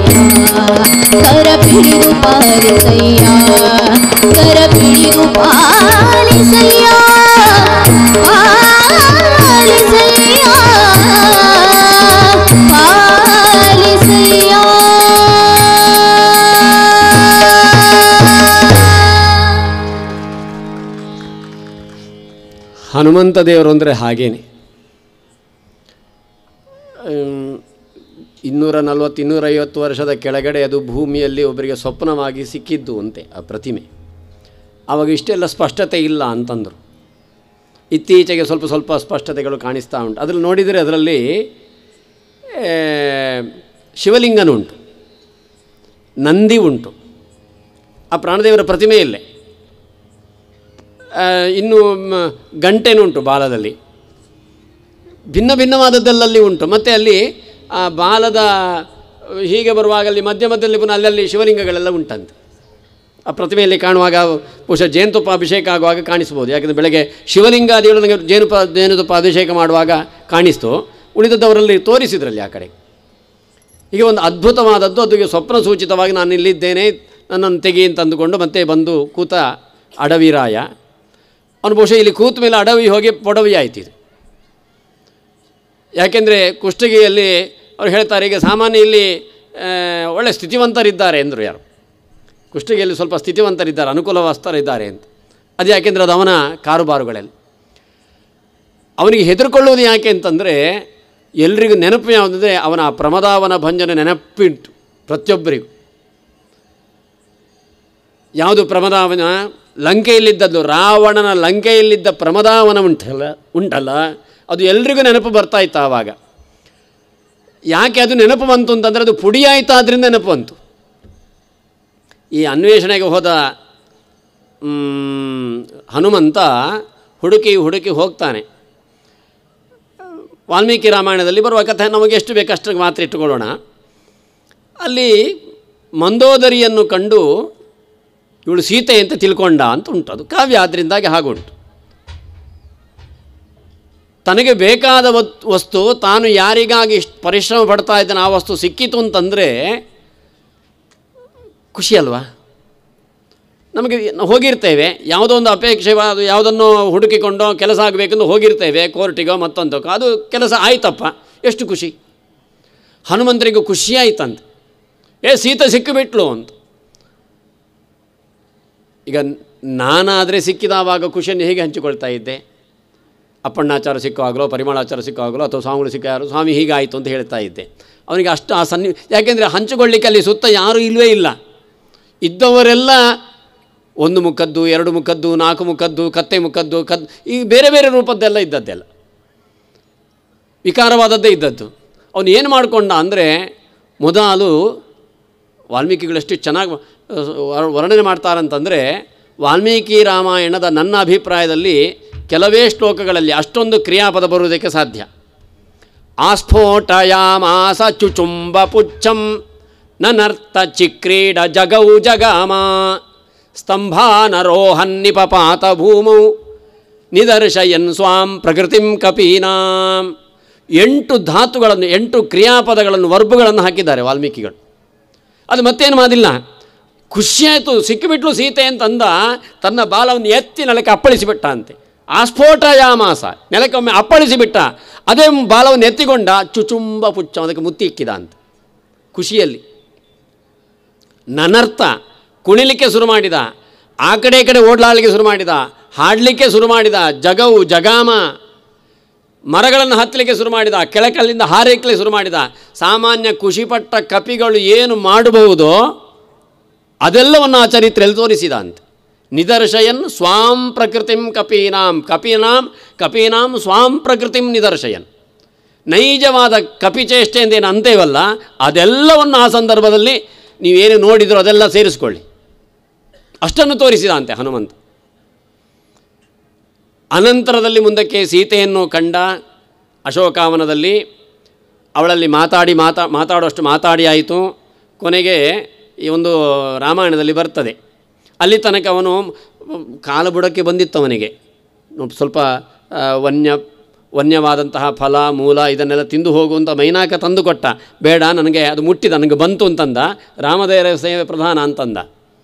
ಕರ ಪಿಡಿದು ಪಾಲಿಸಯ್ಯ ಕರ ಪಿಡಿದು ಪಾಲಿಸಯ್ಯ ಪಾಲಿಸಯ್ಯ ಪಾಲಿಸಯ್ಯ. ಹನುಮಂತ ದೇವರು ಅಂದರೆ ಹಾಗೇನೆ 240-250 ವರ್ಷದ ಕೆಳಗಡೆ ಅದು ಭೂಮಿಯಲ್ಲಿ ಒಬ್ಬರಿಗೆ ಸ್ವಪ್ನವಾಗಿ ಸಿಕ್ಕಿದ್ದು ಅಂತೆ ಆ ಪ್ರತಿಮೆ. ಆವಾಗ ಇಷ್ಟೆಲ್ಲ ಸ್ಪಷ್ಟತೆ ಇಲ್ಲ ಅಂತಂದರು. ಇತ್ತೀಚೆಗೆ ಸ್ವಲ್ಪ ಸ್ವಲ್ಪ ಸ್ಪಷ್ಟತೆಗಳು ಕಾಣಿಸ್ತಾ ಉಂಟು. ಅದರಲ್ಲಿ ನೋಡಿದರೆ ಅದರಲ್ಲಿ ಶಿವಲಿಂಗನೂ ಉಂಟು, ನಂದಿ ಉಂಟು, ಆ ಪ್ರಾಣದೇವರ ಪ್ರತಿಮೆಯಲ್ಲೇ. ಇನ್ನು ಗಂಟೆನೂ ಉಂಟು ಬಾಲದಲ್ಲಿ, ಭಿನ್ನ ಭಿನ್ನವಾದದ್ದಲ್ಲಲ್ಲಿ ಉಂಟು. ಮತ್ತು ಅಲ್ಲಿ ಆ ಬಾಲದ ಹೀಗೆ ಬರುವಾಗ ಅಲ್ಲಿ ಮಧ್ಯ ಮಧ್ಯದಲ್ಲಿ ಪುನಃ ಅಲ್ಲಲ್ಲಿ ಶಿವಲಿಂಗಗಳೆಲ್ಲ ಉಂಟಂತೆ. ಆ ಪ್ರತಿಮೆಯಲ್ಲಿ ಕಾಣುವಾಗ ಬಹುಶಃ ಜೇನುತುಪ್ಪ ಅಭಿಷೇಕ ಆಗುವಾಗ ಕಾಣಿಸ್ಬೋದು. ಯಾಕೆಂದರೆ ಬೆಳಗ್ಗೆ ಶಿವಲಿಂಗಾದಿಗಳು ನನಗೆ ಜೇನುತುಪ್ಪ ಅಭಿಷೇಕ ಮಾಡುವಾಗ ಕಾಣಿಸ್ತು, ಉಳಿದದ್ದವರಲ್ಲಿ ತೋರಿಸಿದ್ರಲ್ಲಿ ಆ ಕಡೆ. ಹೀಗೆ ಒಂದು ಅದ್ಭುತವಾದದ್ದು. ಅದಕ್ಕೆ ಸ್ವಪ್ನ ಸೂಚಿತವಾಗಿ ನಾನು ಇಲ್ಲಿದ್ದೇನೆ, ನನ್ನನ್ನು ತೆಗಿ ಅಂತ ಅಂದುಕೊಂಡು ಮತ್ತೆ ಬಂದು ಕೂತ ಅಡವಿರಾಯ. ಅವನು ಬಹುಶಃ ಇಲ್ಲಿ ಕೂತ ಮೇಲೆ ಅಡವಿ ಹೋಗಿ ಪೊಡವಿ ಆಯ್ತಿದೆ. ಯಾಕೆಂದರೆ ಕುಷ್ಟಗಿಯಲ್ಲಿ ಅವ್ರು ಹೇಳ್ತಾರೆ, ಈಗ ಸಾಮಾನ್ಯ ಇಲ್ಲಿ ಒಳ್ಳೆ ಸ್ಥಿತಿವಂತರಿದ್ದಾರೆ ಎಂದರು. ಯಾರು ಕುಷ್ಟಗಿಯಲ್ಲಿ ಸ್ವಲ್ಪ ಸ್ಥಿತಿವಂತರಿದ್ದಾರೆ, ಅನುಕೂಲವಸ್ತರಿದ್ದಾರೆ ಅಂತ. ಅದು ಯಾಕೆಂದರೆ ಅದು ಅವನ ಕಾರುಬಾರುಗಳಲ್ಲಿ. ಅವನಿಗೆ ಹೆದರ್ಕೊಳ್ಳುವುದು ಯಾಕೆ ಅಂತಂದರೆ, ಎಲ್ರಿಗೂ ನೆನಪು ಯಾವುದಂದರೆ ಅವನ ಪ್ರಮದಾವನ ಭಂಜನ ನೆನಪಿಟ್ಟು ಪ್ರತಿಯೊಬ್ಬರಿಗೂ. ಯಾವುದು ಪ್ರಮದಾವನ? ಲಂಕೆಯಲ್ಲಿದ್ದದ್ದು, ರಾವಣನ ಲಂಕೆಯಲ್ಲಿದ್ದ ಪ್ರಮದಾವನ ಉಂಟಲ್ಲ ಅದು ಎಲ್ರಿಗೂ ನೆನಪು ಬರ್ತಾಯಿತ್ತು ಆವಾಗ. ಯಾಕೆ ಅದು ನೆನಪು ಬಂತು ಅಂತಂದರೆ ಅದು ಪುಡಿಯಾಯಿತು, ಆದ್ದರಿಂದ ನೆನಪು ಬಂತು. ಈ ಅನ್ವೇಷಣೆಗೆ ಹೋದ ಹನುಮಂತ ಹುಡುಕಿ ಹೋಗ್ತಾನೆ. ವಾಲ್ಮೀಕಿ ರಾಮಾಯಣದಲ್ಲಿ ಬರುವ ಕಥೆ ನಮಗೆ ಎಷ್ಟು ಬೇಕು ಅಷ್ಟಕ್ಕೆ ಮಾತ್ರ ಇಟ್ಟುಕೊಳ್ಳೋಣ. ಅಲ್ಲಿ ಮಂದೋದರಿಯನ್ನು ಕಂಡು ಇವಳು ಸೀತೆ ಅಂತ ತಿಳ್ಕೊಂಡ ಅಂತ ಉಂಟು. ಅದು ಕಾವ್ಯ, ಆದ್ದರಿಂದಾಗಿ ಹಾಗುಂಟು. ತನಗೆ ಬೇಕಾದ ವಸ್ತು, ತಾನು ಯಾರಿಗಾಗಿ ಇಷ್ಟು ಪರಿಶ್ರಮ ಪಡ್ತಾ ಇದ್ದಾನೆ ಆ ವಸ್ತು ಸಿಕ್ಕಿತು ಅಂತಂದರೆ ಖುಷಿ ಅಲ್ವಾ? ನಮಗೆ ಹೋಗಿರ್ತೇವೆ, ಯಾವುದೋ ಒಂದು ಅಪೇಕ್ಷೆವಾದ ಯಾವುದನ್ನು ಹುಡುಕಿಕೊಂಡೋ ಕೆಲಸ ಆಗಬೇಕೆಂದು ಹೋಗಿರ್ತೇವೆ, ಕೋರ್ಟಿಗೋ ಮತ್ತೊಂದಕ್ಕೋ, ಅದು ಕೆಲಸ ಆಯ್ತಪ್ಪ, ಎಷ್ಟು ಖುಷಿ. ಹನುಮಂತರಿಗೂ ಖುಷಿ ಆಯ್ತಂತೆ, ಸೀತೆ ಸಿಕ್ಕಿಬಿಟ್ಲು ಅಂತ. ಈಗ ನಾನಾದರೆ ಸಿಕ್ಕಿದವಾಗ ಖುಷಿಯನ್ನು ಹೇಗೆ ಹಂಚಿಕೊಳ್ತಾ ಇದ್ದೆ? ಅಪ್ಪಣ್ಣಾಚಾರ ಸಿಕ್ಕುವಾಗಲೋ, ಪರಿಮಳಾಚಾರ ಸಿಕ್ಕುವಾಗಲೋ, ಅಥವಾ ಸ್ವಾಮಿಗಳು ಸಿಕ್ಕಾರೋ, ಸ್ವಾಮಿ ಹೀಗಾಯಿತು ಅಂತ ಹೇಳ್ತಾ ಇದ್ದೆ. ಅವನಿಗೆ ಅಷ್ಟು ಆ ಯಾಕೆಂದರೆ ಹಂಚಿಕೊಳ್ಳಿಕ್ಕೆ ಅಲ್ಲಿ ಸುತ್ತ ಯಾರೂ ಇಲ್ಲವೇ ಇಲ್ಲ. ಇದ್ದವರೆಲ್ಲ 1 ಮುಖದ್ದು, 2 ಮುಖದ್ದು, 4 ಮುಖದ್ದು, ಕತ್ತೆ ಮುಖದ್ದು, ಈ ಬೇರೆ ಬೇರೆ ರೂಪದ್ದೆಲ್ಲ ಇದ್ದದ್ದೆಲ್ಲ ವಿಕಾರವಾದದ್ದೇ ಇದ್ದದ್ದು. ಅವನು ಏನು ಮಾಡಿಕೊಂಡ ಅಂದರೆ, ಮೊದಲು ವಾಲ್ಮೀಕಿಗಳಷ್ಟು ಚೆನ್ನಾಗಿ ವರ್ಣನೆ ಮಾಡ್ತಾರಂತಂದರೆ, ವಾಲ್ಮೀಕಿ ರಾಮಾಯಣದ ನನ್ನ ಅಭಿಪ್ರಾಯದಲ್ಲಿ ಕೆಲವೇ ಶ್ಲೋಕಗಳಲ್ಲಿ ಅಷ್ಟೊಂದು ಕ್ರಿಯಾಪದ ಬರುವುದಕ್ಕೆ ಸಾಧ್ಯ. ಆಸ್ಫೋಟಯಾಮಾಸ ಚುಚುಂಬ ಪುಚ್ಛಂ ನನರ್ಥ ಚಿಕ್ರೀಡ ಜಗೌ ಜಗಾಮ ಸ್ತಂಭಾನರೋಹನ್ನಿಪಪಾತ ಭೂಮೌ ನಿದರ್ಶಯನ್ ಸ್ವಾಂ ಪ್ರಕೃತಿಂ ಕಪೀನಾಂ. 8 ಧಾತುಗಳನ್ನು, 8 ಕ್ರಿಯಾಪದಗಳನ್ನು, ವರ್ಬುಗಳನ್ನು ಹಾಕಿದ್ದಾರೆ ವಾಲ್ಮೀಕಿಗಳು. ಅದು ಮತ್ತೇನು ಮಾಡಿಲ್ಲ, ಖುಷಿಯಾಯಿತು, ಸಿಕ್ಕಿಬಿಟ್ಲು ಸೀತೆ ಅಂತಂದ. ತನ್ನ ಬಾಲವನ್ನು ಎತ್ತಿ ನೆಲಕ್ಕೆ ಅಪ್ಪಳಿಸಿಬಿಟ್ಟ ಅಂತೆ. ಆಸ್ಫೋಟಯಾಮಾಸ, ನೆಲಕ್ಕೊಮ್ಮೆ ಅಪ್ಪಳಿಸಿಬಿಟ್ಟ. ಅದೇ ಬಾಲವನ್ನು ಎತ್ತಿಕೊಂಡ, ಚುಚುಂಬ ಪುಚ್ಚ, ಅದಕ್ಕೆ ಮುತ್ತಿ ಇಕ್ಕಿದ ಅಂತ ಖುಷಿಯಲ್ಲಿ. ನನರ್ಥ, ಕುಣಿಲಿಕ್ಕೆ ಶುರು ಮಾಡಿದ, ಆ ಕಡೆ ಈ ಕಡೆ ಓಡಲಾಡಲಿಕ್ಕೆ ಶುರು ಮಾಡಿದ, ಹಾಡಲಿಕ್ಕೆ ಶುರು ಮಾಡಿದ. ಜಗವು ಜಗಾಮ, ಮರಗಳನ್ನು ಹತ್ತಲಿಕ್ಕೆ ಶುರು ಮಾಡಿದ, ಕೆಳಕಲ್ಲಿಂದ ಹಾರಲಿಕ್ಕೆ ಶುರು ಮಾಡಿದ. ಸಾಮಾನ್ಯ ಖುಷಿಪಟ್ಟ ಕಪಿಗಳು ಏನು ಮಾಡಬಹುದೋ ಅದೆಲ್ಲವನ್ನು ಆ ಚರಿತ್ರೆಯಲ್ಲಿ ತೋರಿಸಿದ ಅಂತ. ನಿದರ್ಶಯನ್ ಸ್ವಾಂ ಪ್ರಕೃತಿಂ ಕಪೀನಾಂ, ಕಪೀನಾಂ ಸ್ವಾಂ ಪ್ರಕೃತಿಂ ನಿದರ್ಶಯನ್. ನೈಜವಾದ ಕಪಿಚೇಷ್ಟೆ ಎಂದೇನು ಅಂತೇವಲ್ಲ, ಅದೆಲ್ಲವನ್ನು ಆ ಸಂದರ್ಭದಲ್ಲಿ ನೀವೇನು ನೋಡಿದರೂ ಅದೆಲ್ಲ ಸೇರಿಸ್ಕೊಳ್ಳಿ. ಅಷ್ಟನ್ನು ತೋರಿಸಿದ ಅಂತೆ ಹನುಮಂತ. ಅನಂತರದಲ್ಲಿ ಮುಂದಕ್ಕೆ ಸೀತೆಯನ್ನು ಕಂಡ ಅಶೋಕಾವನದಲ್ಲಿ. ಅವಳಲ್ಲಿ ಮಾತಾಡುವಷ್ಟು ಮಾತಾಡಿ ಆಯಿತು. ಕೊನೆಗೆ ಈ ಒಂದು ರಾಮಾಯಣದಲ್ಲಿ ಬರ್ತದೆ, ಅಲ್ಲಿ ತನಕ ಅವನು ಕಾಲಬುಡಕ್ಕೆ ಬಂದಿತ್ತು. ಅವನಿಗೆ ಸ್ವಲ್ಪ ವನ್ಯವಾದಂತಹ ಫಲ ಮೂಲ ಇದನ್ನೆಲ್ಲ ತಿಂದು ಹೋಗುವಂಥ ಮೈನಾಕ ತಂದು ಕೊಟ್ಟ. ಬೇಡ, ನನಗೆ ಅದು ಮುಟ್ಟಿದ, ನನಗೆ ಬಂತು ಅಂತಂದ. ರಾಮದೇವರ ಸೇವೆ ಪ್ರಧಾನ ಅಂತಂದ.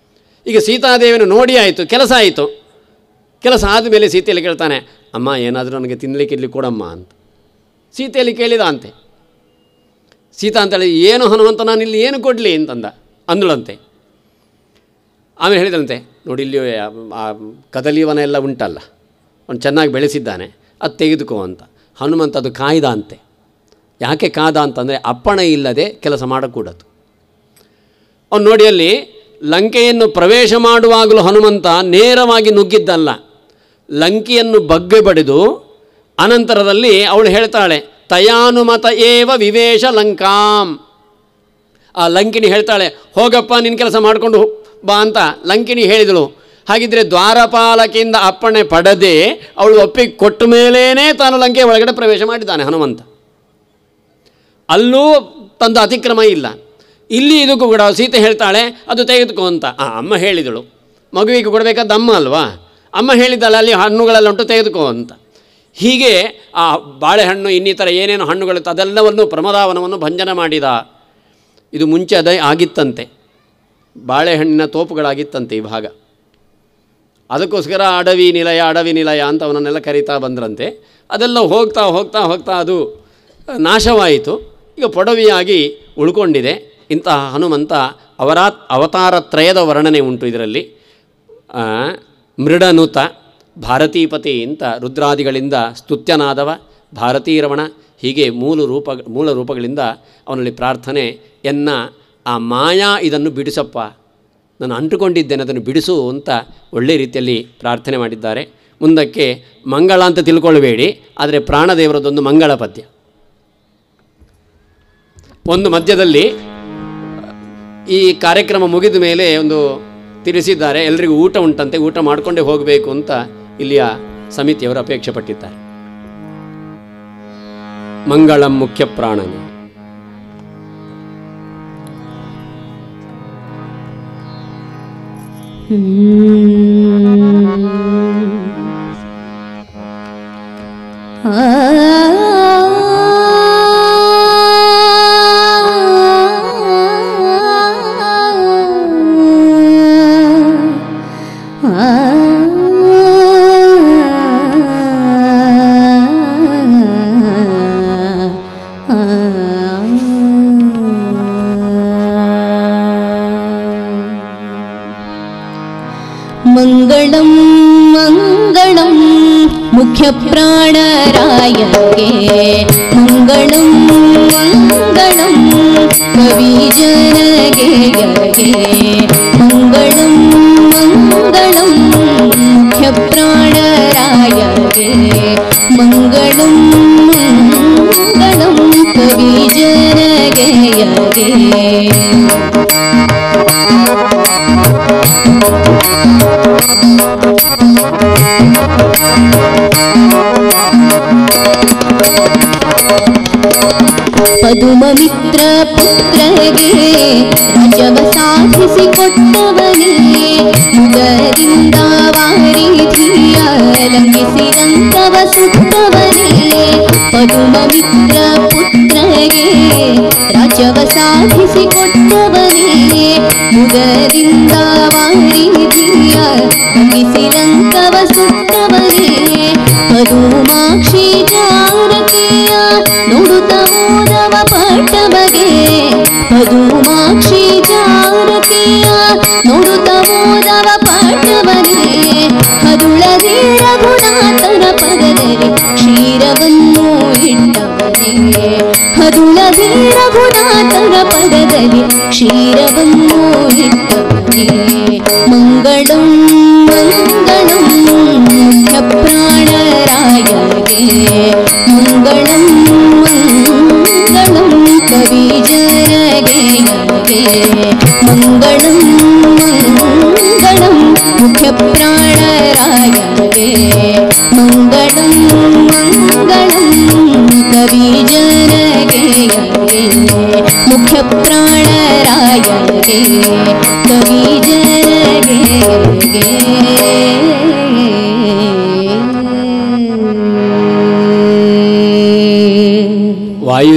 ಈಗ ಸೀತಾದೇವಿಯನ್ನು ನೋಡಿ ಆಯಿತು, ಕೆಲಸ ಆಯಿತು. ಕೆಲಸ ಆದಮೇಲೆ ಸೀತೆಯಲ್ಲಿ ಕೇಳ್ತಾನೆ, ಅಮ್ಮ ಏನಾದರೂ ನನಗೆ ತಿನ್ನಲಿಕ್ಕೆ ಇಲ್ಲಿ ಕೊಡಮ್ಮ ಅಂತ. ಸೀತೆಯಲ್ಲಿ ಕೇಳಿದ ಅಂತೆ. ಸೀತಾ ಅಂತೇಳಿ, ಏನು ಹನುಮಂತ, ನಾನು ಇಲ್ಲಿ ಏನು ಕೊಡಲಿ ಅಂತಂದ ಅಂದಳಂತೆ. ಆಮೇಲೆ ಹೇಳಿದಂತೆ, ನೋಡಿ ಇಲ್ಲಿ ಆ ಕದಲಿವನ ಎಲ್ಲ ಉಂಟಲ್ಲ, ಅವನು ಚೆನ್ನಾಗಿ ಬೆಳೆಸಿದ್ದಾನೆ, ಅದು ತೆಗೆದುಕೋ ಅಂತ. ಹನುಮಂತ ಅದು ಕಾಯ್ದ ಅಂತೆ. ಯಾಕೆ ಕಾದ ಅಂತಂದರೆ ಅಪ್ಪಣೆ ಇಲ್ಲದೆ ಕೆಲಸ ಮಾಡಕೂಡದು. ಅವನು ನೋಡಿ ಅಲ್ಲಿ ಲಂಕೆಯನ್ನು ಪ್ರವೇಶ ಮಾಡುವಾಗಲೂ ಹನುಮಂತ ನೇರವಾಗಿ ನುಗ್ಗಿದ್ದಲ್ಲ, ಲಂಕೆಯನ್ನು ಬಗ್ಗೆ ಬಡಿದು ಅನಂತರದಲ್ಲಿ ಅವಳು ಹೇಳ್ತಾಳೆ, ತಯಾನುಮತ ಏವ ವಿವೇಶ ಲಂಕಾಂ. ಆ ಲಂಕಿನಿ ಹೇಳ್ತಾಳೆ, ಹೋಗಪ್ಪ ನಿನ್ನ ಕೆಲಸ ಮಾಡಿಕೊಂಡು ಬಾ ಅಂತ ಲಂಕಿನಿ ಹೇಳಿದಳು. ಹಾಗಿದ್ದರೆ ದ್ವಾರಪಾಲಕಿಯಿಂದ ಅಪ್ಪಣೆ ಪಡೆದೇ ಅವಳು ಒಪ್ಪಿಗೆ ಕೊಟ್ಟ ಮೇಲೇ ತಾನು ಲಂಕೆ ಒಳಗಡೆ ಪ್ರವೇಶ ಮಾಡಿದ್ದಾನೆ ಹನುಮಂತ. ಅಲ್ಲೂ ತಂದು ಅತಿಕ್ರಮ ಇಲ್ಲ. ಇಲ್ಲಿ ಇದಕ್ಕೂ ಕೂಡ ಸೀತೆ ಹೇಳ್ತಾಳೆ, ಅದು ತೆಗೆದುಕೋ ಅಂತ. ಅಮ್ಮ ಹೇಳಿದಳು, ಮಗುವಿಗೆ ಕೊಡಬೇಕಾದ ಅಮ್ಮ ಅಲ್ವಾ, ಅಮ್ಮ ಹೇಳಿದ್ದಲ್ಲ, ಅಲ್ಲಿ ಹಣ್ಣುಗಳೆಲ್ಲ ಉಂಟು ತೆಗೆದುಕೋ ಅಂತ. ಹೀಗೆ ಆ ಬಾಳೆಹಣ್ಣು ಇನ್ನಿತರ ಏನೇನು ಹಣ್ಣುಗಳಿತ್ತು ಅದೆಲ್ಲವನ್ನು ಪ್ರಮದಾವನವನ್ನು ಭಂಜನ ಮಾಡಿದ. ಇದು ಮುಂಚೆ ಅದೇ ಆಗಿತ್ತಂತೆ, ಬಾಳೆಹಣ್ಣಿನ ತೋಪುಗಳಾಗಿತ್ತಂತೆ ಈ ಭಾಗ. ಅದಕ್ಕೋಸ್ಕರ ಅಡವಿ ನಿಲಯ ಅಂತ ಅವನನ್ನೆಲ್ಲ ಕರೀತಾ ಬಂದ್ರಂತೆ. ಅದೆಲ್ಲ ಹೋಗ್ತಾ ಹೋಗ್ತಾ ಹೋಗ್ತಾ ಅದು ನಾಶವಾಯಿತು. ಈಗ ಪೊಡವಿಯಾಗಿ ಉಳ್ಕೊಂಡಿದೆ. ಇಂತಹ ಹನುಮಂತ ಅವತಾರತ್ರಯದ ವರ್ಣನೆ ಉಂಟು ಇದರಲ್ಲಿ. ಮೃಡನುತ ಭಾರತೀಪತಿ ಅಂತ ರುದ್ರಾದಿಗಳಿಂದ ಸ್ತುತ್ಯನಾದವ ಭಾರತೀರಮಣ. ಹೀಗೆ ಮೂಲ ರೂಪಗಳಿಂದ ಅವನಲ್ಲಿ ಪ್ರಾರ್ಥನೆ, ಎನ್ನ ಆ ಮಾಯಾ ಇದನ್ನು ಬಿಡಿಸಪ್ಪ, ನಾನು ಅಂಟುಕೊಂಡಿದ್ದೇನೆ ಅದನ್ನು ಬಿಡಿಸು ಅಂತ ಒಳ್ಳೆಯ ರೀತಿಯಲ್ಲಿ ಪ್ರಾರ್ಥನೆ ಮಾಡಿದ್ದಾರೆ. ಮುಂದಕ್ಕೆ ಮಂಗಳ ಅಂತ ತಿಳ್ಕೊಳ್ಬೇಡಿ, ಆದರೆ ಪ್ರಾಣದೇವರದೊಂದು ಮಂಗಳ ಪದ್ಯ. ಒಂದು ಮಧ್ಯದಲ್ಲಿ ಈ ಕಾರ್ಯಕ್ರಮ ಮುಗಿದ ಮೇಲೆ ಒಂದು ತಿಳಿಸಿದ್ದಾರೆ, ಎಲ್ರಿಗೂ ಊಟ ಉಂಟಂತೆ, ಊಟ ಮಾಡಿಕೊಂಡೇ ಹೋಗಬೇಕು ಅಂತ ಇಲ್ಲಿಯ ಸಮಿತಿಯವರು ಅಪೇಕ್ಷೆ ಪಟ್ಟಿದ್ದಾರೆ. ಮಂಗಳಂ ಮುಖ್ಯ ಪ್ರಾಣನೇ. ಮಂಗಳಂ ಮಂಗಳಂ ಮುಖ್ಯ ಪ್ರಾಣರಾಯಗೆ, ಮಂಗಳಂ ಮಂಗಳಂ ಕವಿ ಜನಗೆ, ಮಂಗಳಂ ಮಂಗಳಂ ಮುಖ್ಯ ಪ್ರಾಣರಾಯಗೆ, ಮಂಗಳಂ ಮಂಗಳಂ ಕವಿ ಜನಗೆ. ಪದುಮಮಿತ್ರ ಪುತ್ರಗೆ ರಾಜವ ಸಾಧಿಸಿಕೊಟ್ಟವನೇ, ಮುದರಿಂದ ವಾರಿಧಿಯ ಲಂಘಿಸಿದಂತವ ಸುತ್ತವನೇ. ಪದುಮಮಿತ್ರ ಪುತ್ರಗೆ ರಾಜವ ಸಾಧಿಸಿಕೊಟ್ಟವನೇ, ಮುದರಿಂದ ವಾರಿಧಿಯ ಲಂಘಿಸಿದಂತವ ಸುತ್ತವನೇ. ಪದುಮಾಕ್ಷಿ ಜಾನಕಿಯ ನೋಡುತ್ತ ಮೋದವ ಪಟ್ಟವಗೆ, ಪದುಮಾಕ್ಷಿ ಜಾನಕಿಯ ನೋಡುತ್ತ ಮೋದವ ಪಟ್ಟವಗೆ. ಹದುಳದಿ ರಘುನಾಥನ ಪದದಲ್ಲಿ ಕ್ಷೀರವನ್ನು ಇಟ್ಟವನೇ, ಹದುಳದಿ ರಘುನಾಥನ ಪದದಲ್ಲಿ ಕ್ಷೀರವನ್ನು ಇಟ್ಟವನೇ. ಮಂಗಳಂ ಮಂಗಳಂ ಮುಖ್ಯ ಪ್ರಾಣರಾಯಗೆ, ಮಂಗಳಂ ಮಂಗಳಂ ಕವಿ ಜನಗೆ, ಮಂಗಳಂ ಮಂಗಳಂ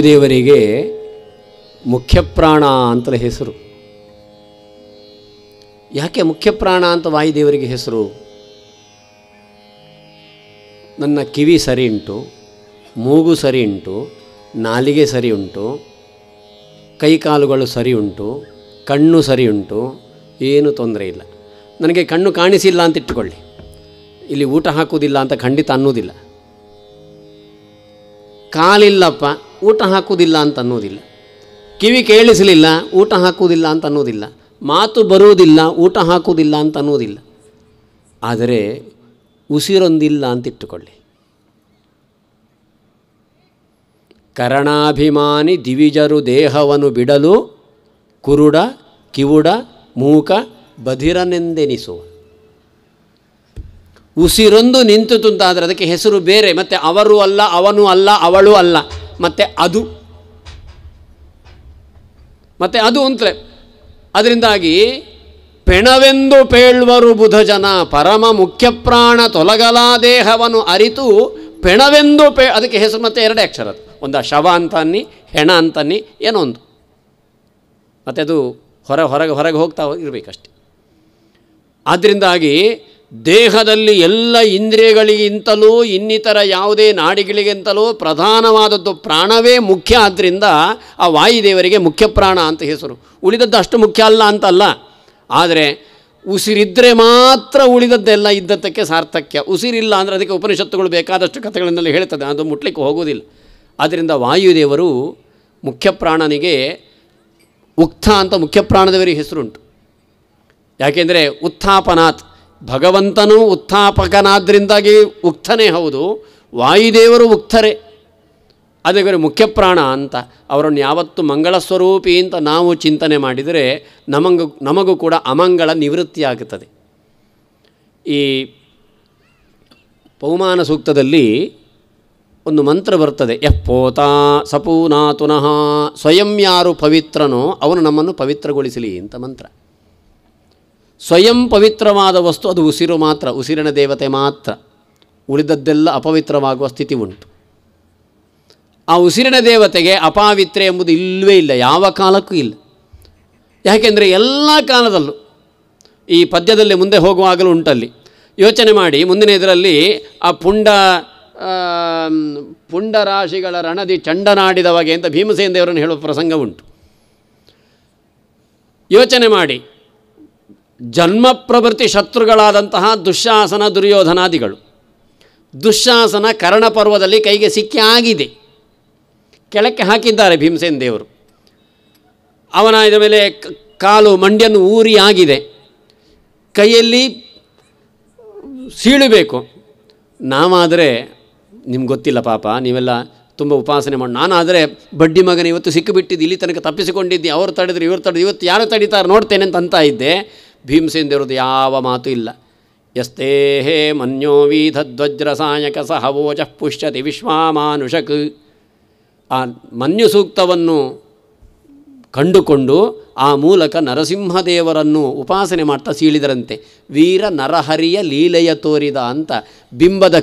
ವಾಯುದೇವರಿಗೆ ಮುಖ್ಯಪ್ರಾಣ ಅಂತಲೇ ಹೆಸರು. ಯಾಕೆ ಮುಖ್ಯಪ್ರಾಣ ಅಂತ ವಾಯುದೇವರಿಗೆ ಹೆಸರು? ನನ್ನ ಕಿವಿ ಸರಿ ಉಂಟು, ಮೂಗು ಸರಿ ಉಂಟು, ನಾಲಿಗೆ ಸರಿ ಉಂಟು, ಕೈಕಾಲುಗಳು ಸರಿ ಉಂಟು, ಕಣ್ಣು ಸರಿ ಉಂಟು, ಏನೂ ತೊಂದರೆ ಇಲ್ಲ. ನನಗೆ ಕಣ್ಣು ಕಾಣಿಸಿಲ್ಲ ಅಂತ ಇಟ್ಟುಕೊಳ್ಳಿ, ಇಲ್ಲಿ ಊಟ ಹಾಕುವುದಿಲ್ಲ ಅಂತ ಖಂಡಿತ ಅನ್ನೋದಿಲ್ಲ. ಕಾಲಿಲ್ಲಪ್ಪ, ಊಟ ಹಾಕುವುದಿಲ್ಲ ಅಂತ ಅನ್ನೋದಿಲ್ಲ. ಕಿವಿ ಕೇಳಿಸಲಿಲ್ಲ, ಊಟ ಹಾಕುವುದಿಲ್ಲ ಅಂತ ಅನ್ನೋದಿಲ್ಲ. ಮಾತು ಬರುವುದಿಲ್ಲ, ಊಟ ಹಾಕುವುದಿಲ್ಲ ಅಂತ ಅನ್ನೋದಿಲ್ಲ. ಆದರೆ ಉಸಿರೊಂದಿಲ್ಲ ಅಂತ ಇಟ್ಟುಕೊಳ್ಳಿ. ಕರಣಾಭಿಮಾನಿ ದಿವಿಜರು ದೇಹವನ್ನು ಬಿಡಲು ಕುರುಡ ಕಿವುಡ ಮೂಕ ಬಧಿರನೆಂದೆನಿಸುವ. ಉಸಿರೊಂದು ನಿಂತಿತು ಅಂತಾದರೆ ಅದಕ್ಕೆ ಹೆಸರು ಬೇರೆ. ಮತ್ತು ಅವರು ಅಲ್ಲ, ಅವನು ಅಲ್ಲ, ಅವಳು ಅಲ್ಲ, ಮತ್ತು ಅದು ಅಂತಲೇ. ಅದರಿಂದಾಗಿ ಪೆಣವೆಂದು ಪೇಳ್ವರು ಬುಧ ಜನ ಪರಮ ಮುಖ್ಯ ಪ್ರಾಣ ತೊಲಗಲಾ ದೇಹವನ್ನು ಅರಿತು ಪೆಣವೆಂದು ಅದಕ್ಕೆ ಹೆಸರು ಮತ್ತೆ ಎರಡೇ ಅಕ್ಷರ. ಒಂದು ಶವ ಅಂತ ಅನ್ನಿ, ಹೆಣ ಅಂತನ್ನಿ, ಏನೋ ಒಂದು. ಮತ್ತು ಅದು ಹೊರಗೆ ಹೋಗ್ತಾ ಇರಬೇಕಷ್ಟೆ. ಆದ್ದರಿಂದಾಗಿ ದೇಹದಲ್ಲಿ ಎಲ್ಲ ಇಂದ್ರಿಯಗಳಿಗಿಂತಲೂ ಇನ್ನಿತರ ಯಾವುದೇ ನಾಡಿಗಳಿಗಿಂತಲೂ ಪ್ರಧಾನವಾದದ್ದು ಪ್ರಾಣವೇ ಮುಖ್ಯ. ಆದ್ದರಿಂದ ಆ ವಾಯುದೇವರಿಗೆ ಮುಖ್ಯ ಪ್ರಾಣ ಅಂತ ಹೆಸರು. ಉಳಿದದ್ದು ಅಷ್ಟು ಮುಖ್ಯ ಅಲ್ಲ ಅಂತಲ್ಲ, ಆದರೆ ಉಸಿರಿದ್ದರೆ ಮಾತ್ರ ಉಳಿದದ್ದೆಲ್ಲ ಇದ್ದದ್ದಕ್ಕೆ ಸಾರ್ಥಕ್ಯ. ಉಸಿರಿಲ್ಲ ಅಂದರೆ ಅದಕ್ಕೆ ಉಪನಿಷತ್ತುಗಳು ಬೇಕಾದಷ್ಟು ಕಥೆಗಳನ್ನೆಲ್ಲ ಹೇಳ್ತದೆ, ಅದು ಮುಟ್ಲಿಕ್ಕೆ ಹೋಗೋದಿಲ್ಲ. ಆದ್ದರಿಂದ ವಾಯುದೇವರು ಮುಖ್ಯ ಪ್ರಾಣನಿಗೆ ಉಕ್ಥ ಅಂತ ಮುಖ್ಯ ಪ್ರಾಣದೇವರಿಗೆ ಹೆಸರುಂಟು. ಯಾಕೆಂದರೆ ಉತ್ಥಾಪನಾತ್, ಭಗವಂತನೂ ಉತ್ಥಾಪಕನಾದ್ದರಿಂದಾಗಿ ಉಕ್ತನೇ ಹೌದು, ವಾಯುದೇವರು ಉಕ್ತರೇ. ಅದಕ್ಕೆ ಮುಖ್ಯ ಪ್ರಾಣ ಅಂತ. ಅವರನ್ನು ಯಾವತ್ತು ಮಂಗಳ ಸ್ವರೂಪಿ ಅಂತ ನಾವು ಚಿಂತನೆ ಮಾಡಿದರೆ ನಮಗೂ ಕೂಡ ಅಮಂಗಳ ನಿವೃತ್ತಿಯಾಗುತ್ತದೆ. ಈ ಪೌಮಾನ ಸೂಕ್ತದಲ್ಲಿ ಒಂದು ಮಂತ್ರ ಬರ್ತದೆ, ಪೋತಾ ಸಪೂನಾತುನಃ, ಸ್ವಯಂ ಯಾರು ಪವಿತ್ರನೋ ಅವನು ನಮ್ಮನ್ನು ಪವಿತ್ರಗೊಳಿಸಲಿ ಅಂತ ಮಂತ್ರ. ಸ್ವಯಂ ಪವಿತ್ರವಾದ ವಸ್ತು ಅದು ಉಸಿರು ಮಾತ್ರ, ಉಸಿರಿನ ದೇವತೆ ಮಾತ್ರ. ಉಳಿದದ್ದೆಲ್ಲ ಅಪವಿತ್ರವಾಗುವ ಸ್ಥಿತಿ ಉಂಟು. ಆ ಉಸಿರಿನ ದೇವತೆಗೆ ಅಪಾವಿತ್ರೆ ಎಂಬುದು ಇಲ್ಲವೇ ಇಲ್ಲ, ಯಾವ ಕಾಲಕ್ಕೂ ಇಲ್ಲ. ಯಾಕೆಂದರೆ ಎಲ್ಲ ಕಾಲದಲ್ಲೂ ಈ ಪದ್ಯದಲ್ಲಿ ಮುಂದೆ ಹೋಗುವಾಗಲೂ ಉಂಟಲ್ಲಿ. ಯೋಚನೆ ಮಾಡಿ, ಮುಂದಿನ ಇದರಲ್ಲಿ ಆ ಪುಂಡರಾಶಿಗಳ ರಣದಿ ಚಂಡನಾಡಿದವಗೆ ಅಂತ ಭೀಮಸೇನ ದೇವರನ್ನು ಹೇಳುವ ಪ್ರಸಂಗ ಉಂಟು. ಯೋಚನೆ ಮಾಡಿ, ಜನ್ಮ ಪ್ರವೃತ್ತಿ ಶತ್ರುಗಳಾದಂತಹ ದುಶ್ಯಾಸನ ದುರ್ಯೋಧನಾದಿಗಳು. ದುಶ್ಯಾಸನ ಕರ್ಣಪರ್ವದಲ್ಲಿ ಕೈಗೆ ಸಿಕ್ಕಿ ಆಗಿದೆ, ಕೆಳಕ್ಕೆ ಹಾಕಿದ್ದಾರೆ ಭೀಮಸೇನ ದೇವರು. ಅವನ ಇದರ ಮೇಲೆ ಕಾಲು ಮಂಡ್ಯನ್ನು ಊರಿ ಆಗಿದೆ, ಕೈಯಲ್ಲಿ ಸೀಳಬೇಕು. ನಾವಾದರೆ ನಿಮ್ಗೆ ಗೊತ್ತಿಲ್ಲ ಪಾಪ, ನೀವೆಲ್ಲ ತುಂಬ ಉಪಾಸನೆ ಮಾಡಿ. ನಾನಾದರೆ ಬಡ್ಡಿ ಮಗನ ಇವತ್ತು ಸಿಕ್ಕಿಬಿಟ್ಟಿದ್ದು, ಇಲ್ಲಿ ತನಕ ತಪ್ಪಿಸಿಕೊಂಡಿದ್ದೆ, ಅವರು ತಡೆದ್ರು ಇವರು ತಡೆದು, ಇವತ್ತು ಯಾರು ತಡೀತಾರೆ ನೋಡ್ತೇನೆ ಅಂತ ಇದ್ದೆ. ಭೀಮಸೇನ ದೇವರದ್ದು ಯಾವ ಮಾತು ಇಲ್ಲ. ಯಸ್ತೇಹೇ ಮನ್ಯೋ ವೀಧಧ್ವಜ್ರ ಸಾಯಕ ಸಹವೋಚ ಪುಷ್ಯತಿ ವಿಶ್ವಾಮಾನುಷಕ್. ಆ ಮನ್ಯು ಸೂಕ್ತವನ್ನು ಕಂಡುಕೊಂಡು ಆ ಮೂಲಕ ನರಸಿಂಹದೇವರನ್ನು ಉಪಾಸನೆ ಮಾಡ್ತಾ ಸೀಳಿದರಂತೆ. ವೀರ ನರಹರಿಯ ಲೀಲೆಯ ತೋರಿದ ಅಂತ ಬಿಂಬದ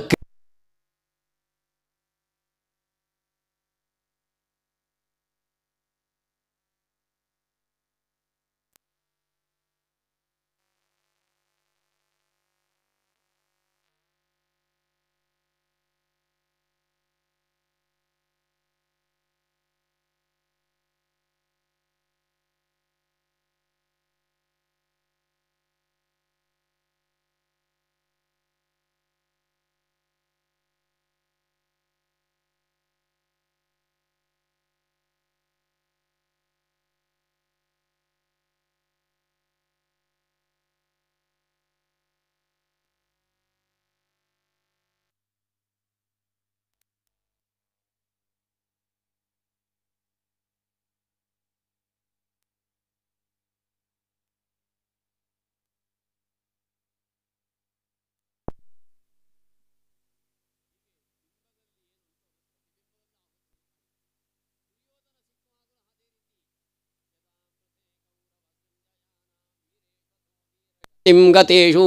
ಗತೇಶು